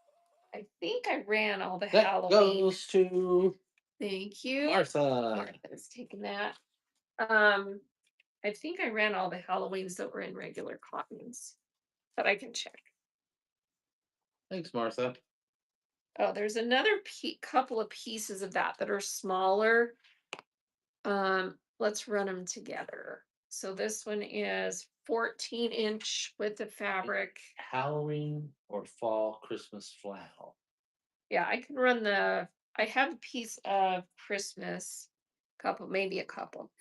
I think I ran all the That Halloween. goes to Thank you. Martha. Martha's taking that. I think I ran all the Halloweens that were in regular cottons, but I can check. Thanks, Martha. Oh, there's another couple of pieces of that are smaller. Let's run them together. So this one is 14-inch with the fabric. Halloween or fall Christmas flannel. Yeah, I can run I have a piece of Christmas, maybe a couple,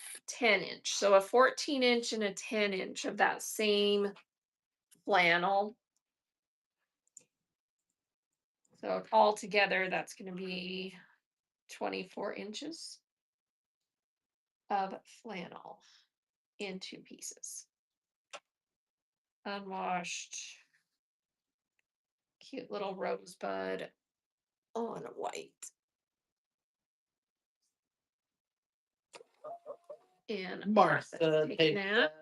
10-inch. So a 14-inch and a 10-inch of that same flannel. So all together, that's going to be 24 inches of flannel in two pieces. Unwashed, cute little rosebud on white. And Martha, taking that.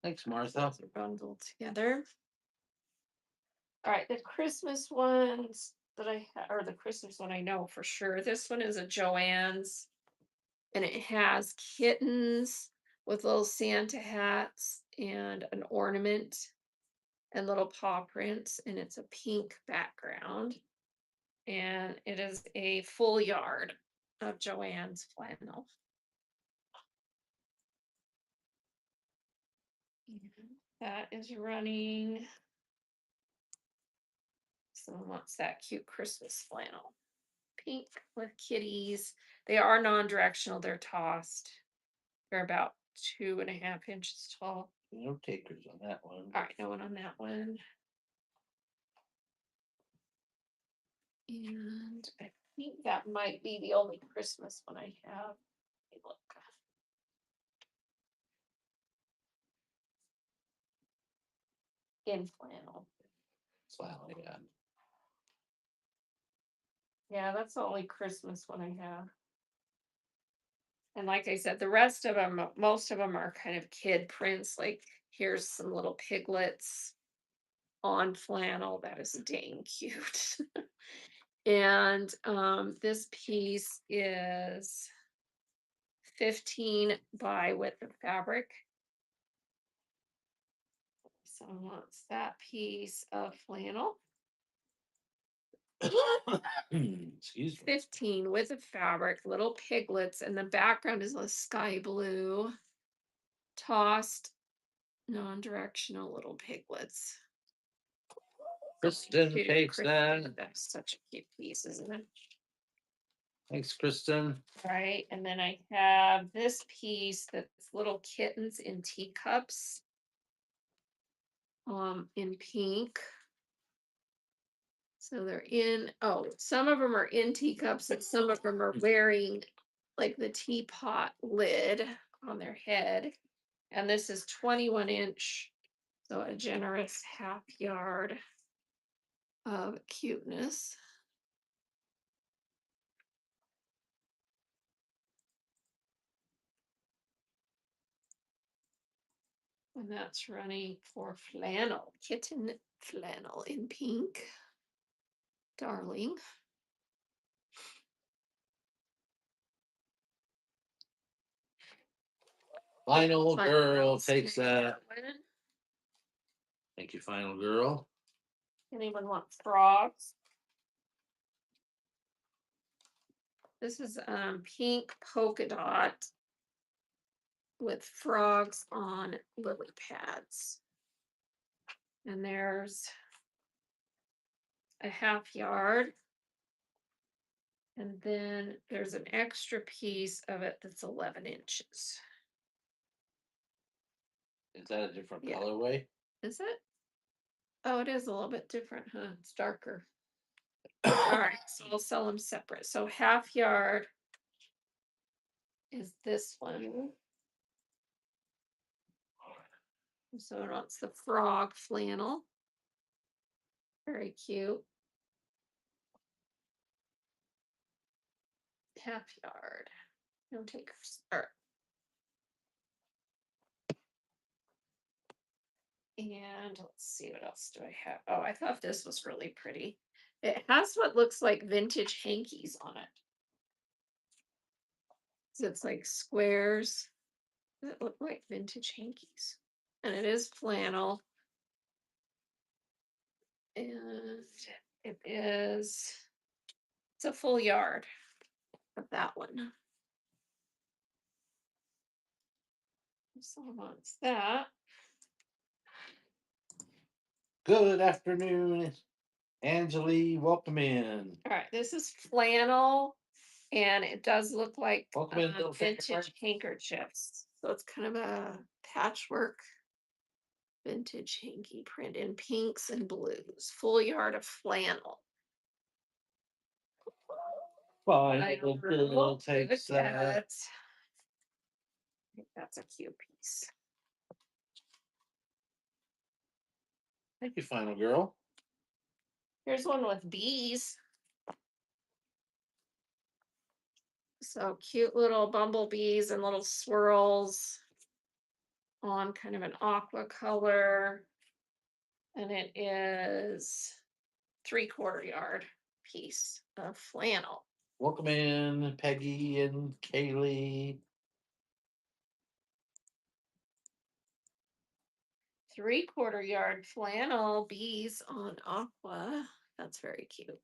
Thanks, Martha. They're bundled together. All right, the Christmas ones that I have, or the Christmas one I know for sure. This one is a Joann's, and it has kittens with little Santa hats and an ornament and little paw prints, and it's a pink background. And it is a full yard of Joann's flannel. And that is running. Someone wants that cute Christmas flannel. Pink with kitties. They are non-directional, they're tossed. They're about 2.5 inches tall. No takers on that one. All right, no one on that one. And I think that might be the only Christmas one I have. Let me look. in flannel. Flannel, yeah. Yeah, that's the only Christmas one I have. And like I said, the rest of them, most of them are kind of kid prints. Like here's some little piglets on flannel. That is dang cute. And this piece is 15 by width of fabric. So wants that piece of flannel. Excuse me. 15 width of fabric, little piglets, and the background is a sky blue, tossed, non-directional little piglets. Kristen Cute takes Kristen, that. that's such a cute piece, isn't it? Thanks, Kristen. Right, and then I have this piece that's little kittens in teacups, in pink. So they're in, oh, some of them are in teacups and some of them are wearing like the teapot lid on their head. And this is 21-inch, so a generous half yard of cuteness. And that's running for flannel, kitten flannel in pink. Darling. Final girl Finals. takes that. One. Thank you, final girl. Anyone want frogs? This is pink polka dot with frogs on lily pads. And there's a half yard. And then there's an extra piece of it that's 11 inches. Is that a different Yeah. colorway? Is it? Oh, it is a little bit different, huh? It's darker. All right, so I'll sell them separate. So half yard is this one. So it wants the frog flannel. Very cute. Half yard. No takers. All right. And let's see, what else do I have? Oh, I thought this was really pretty. It has what looks like vintage hankies on it. So it's like squares that look like vintage hankies. And it is flannel. And it's a full yard of that one. Someone wants that. Good afternoon, Angeli. Welcome in. All right, this is flannel, and it does look like Welcome in, little vintage handkerchiefs. So it's kind of a patchwork vintage hanky print in pinks and blues. Full yard of flannel. Final girl takes that. I think that's a cute piece. Thank you, final girl. Here's one with bees. So cute little bumblebees and little swirls on kind of an aqua color. And it is 3/4 yard piece of flannel. Welcome in, Peggy and Kaylee. 3/4 yard flannel bees on aqua. That's very cute.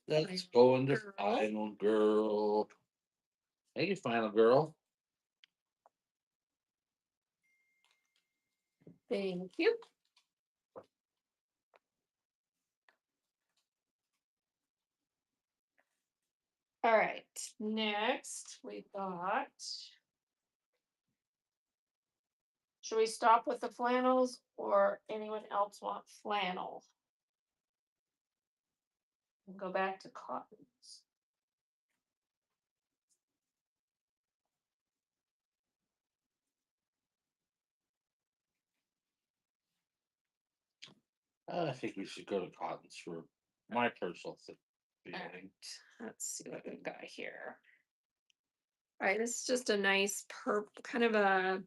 Let's go into Girl. final girl. Thank you, final girl. Thank you. All right, next we got. Should we stop with the flannels or anyone else want flannel? We'll go back to cottons. I think we should go to cottons for my personal All feeling. right, let's see what we've got here. All right, this is just a nice purple, kind of a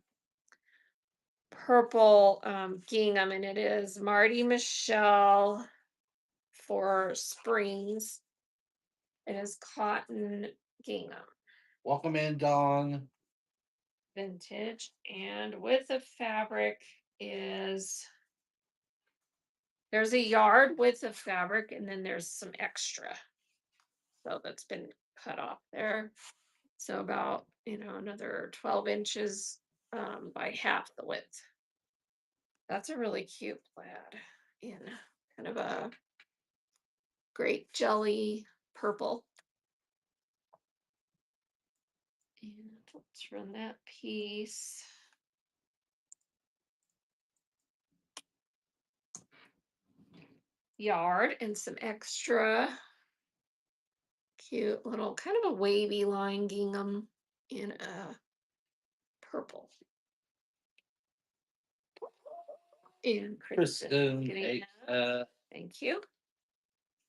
purple gingham, and it is Marty Michelle for Springs. It is cotton gingham, Welcome in, Dawn. vintage, and with the fabric is there's a yard width of fabric, and then there's some extra. So that's been cut off there. So about, another 12 inches by half the width. That's a really cute plaid in kind of a grape jelly purple. And let's run that piece. Yard and some extra cute little kind of a wavy line gingham in a purple. And Kristen Kristen, getting hey, that. Thank you.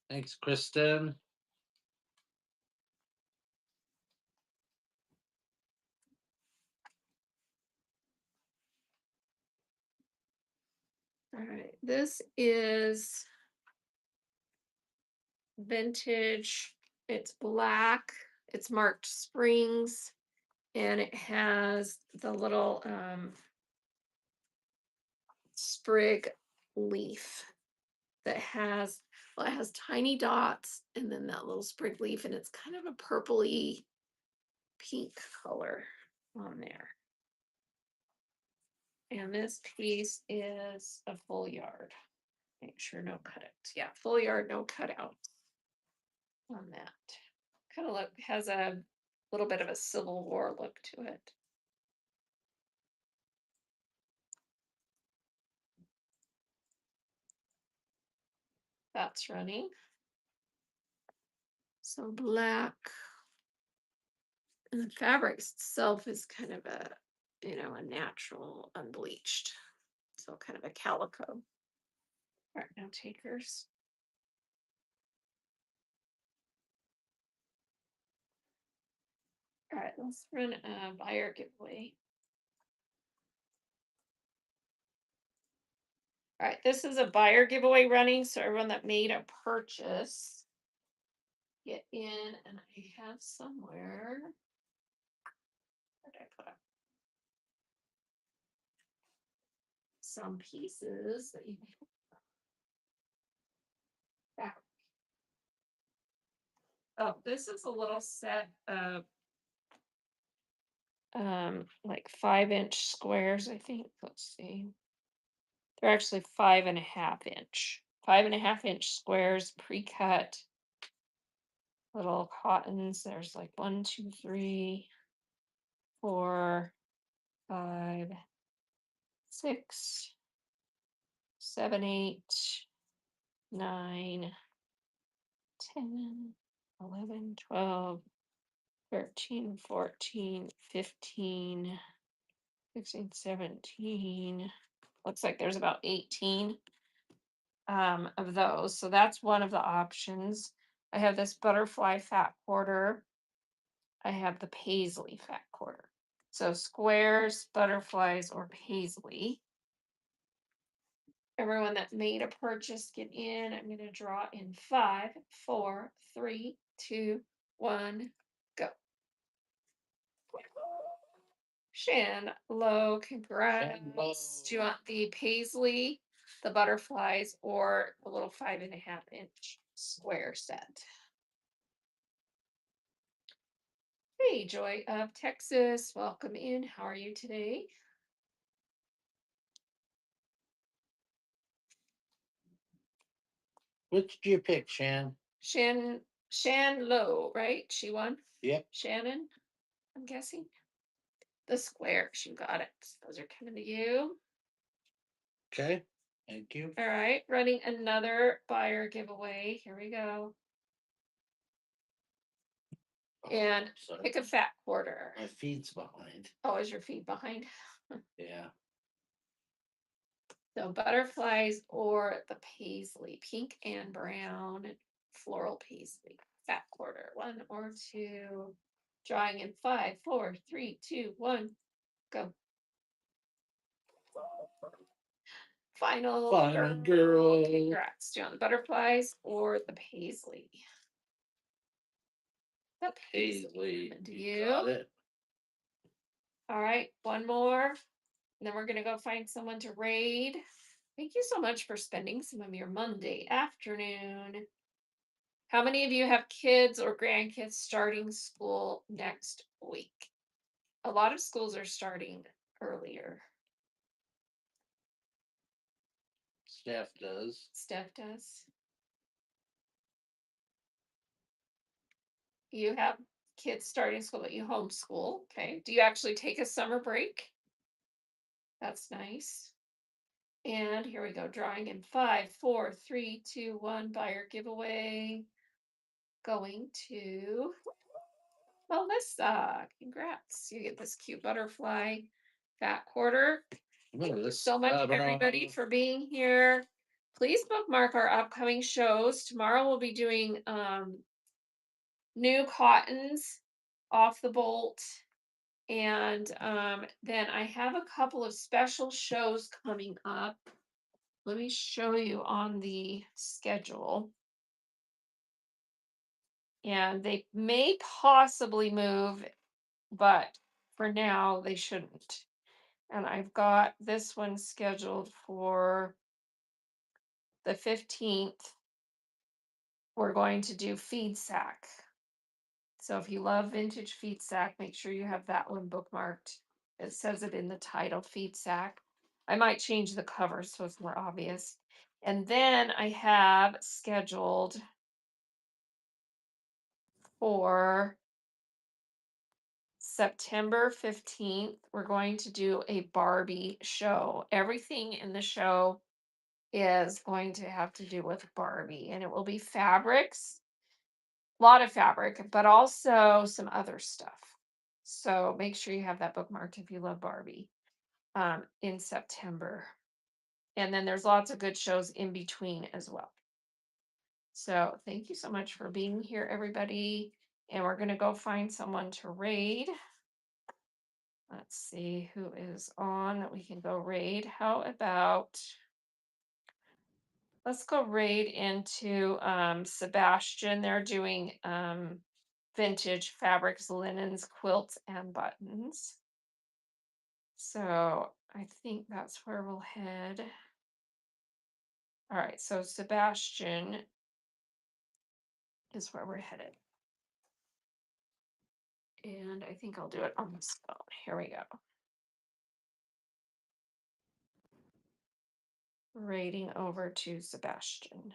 thanks, Kristen. All right, this is vintage. It's black. It's marked Springs, and it has the little sprig leaf that has, well, it has tiny dots and then that little sprig leaf, and it's kind of a purpley pink color on there. And this piece is a full yard. Make sure no cut it. Yeah, full yard, no cutout on that. Kind of has a little bit of a Civil War look to it. That's running. So black. And the fabric itself is kind of a, a natural unbleached. So kind of a calico. All right, now takers. All right, let's run a buyer giveaway. All right, this is a buyer giveaway running. So everyone that made a purchase, get in, and I have somewhere. Where did I put up? Some pieces that you can back. Oh, this is a little set of like 5-inch squares, I think. Let's see. They're actually 5.5 inch. 5.5 inch squares, pre-cut little cottons. There's like 1, 2, 3, 4, 5, 6, 7, 8, 9, 10, 11, 12, 13, 14, 15, 16, 17. Looks like there's about 18 of those. So that's one of the options. I have this butterfly fat quarter. I have the paisley fat quarter. So squares, butterflies, or paisley. Everyone that made a purchase, get in. I'm going to draw in 5, 4, 3, 2, 1, go. Shan Low, congrats. Shan Low. Do you want the paisley, the butterflies, or the little 5.5-inch square set? Hey, Joy of Texas, welcome in. How are you today? Which do you pick, Shan? Shan Low, right? She won? Yep. Shannon, I'm guessing. The squares, you got it. Those are coming to you. Okay. Thank you. All right, running another buyer giveaway. Here we go. And Sorry, pick a fat quarter. my feet's behind. Oh, is your feet behind? Yeah. So butterflies or the paisley, pink and brown, floral paisley, fat quarter, one or two. Drawing in five, four, three, two, one, go. Final Final girl. girl. Congrats. Do you want the butterflies or the paisley? The paisley. Paisley. And You got it. All right, one more. And then we're going to go find someone to raid. Thank you so much for spending some of your Monday afternoon. How many of you have kids or grandkids starting school next week? A lot of schools are starting earlier. Steph does. Steph does. You have kids starting school, but you homeschool. Okay. Do you actually take a summer break? That's nice. And here we go. Drawing in five, four, three, two, one. Buyer giveaway. Going to Melissa. Congrats. You get this cute butterfly fat quarter. Thank you so much, everybody, for being here. Please bookmark our upcoming shows. Tomorrow we'll be doing new cottons off the bolt. And then I have a couple of special shows coming up. Let me show you on the schedule. And they may possibly move, but for now they shouldn't. And I've got this one scheduled for the 15th. We're going to do feed sack. So if you love vintage feed sack, make sure you have that one bookmarked. It says it in the title, feed sack. I might change the cover so it's more obvious. And then I have scheduled for September 15th, we're going to do a Barbie show. Everything in the show is going to have to do with Barbie, and it will be fabrics, a lot of fabric, but also some other stuff. So make sure you have that bookmarked if you love Barbie in September. And then there's lots of good shows in between as well. So thank you so much for being here, everybody. And we're going to go find someone to raid. Let's see who is on that we can go raid. How about let's go raid into Sebastian. They're doing vintage fabrics, linens, quilts, and buttons. So I think that's where we'll head. All right, so Sebastian is where we're headed. And I think I'll do it on this phone. Here we go. Raiding over to Sebastian.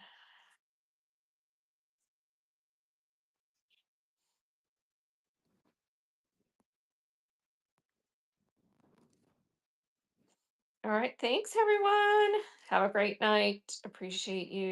All right, thanks everyone. Have a great night. Appreciate you.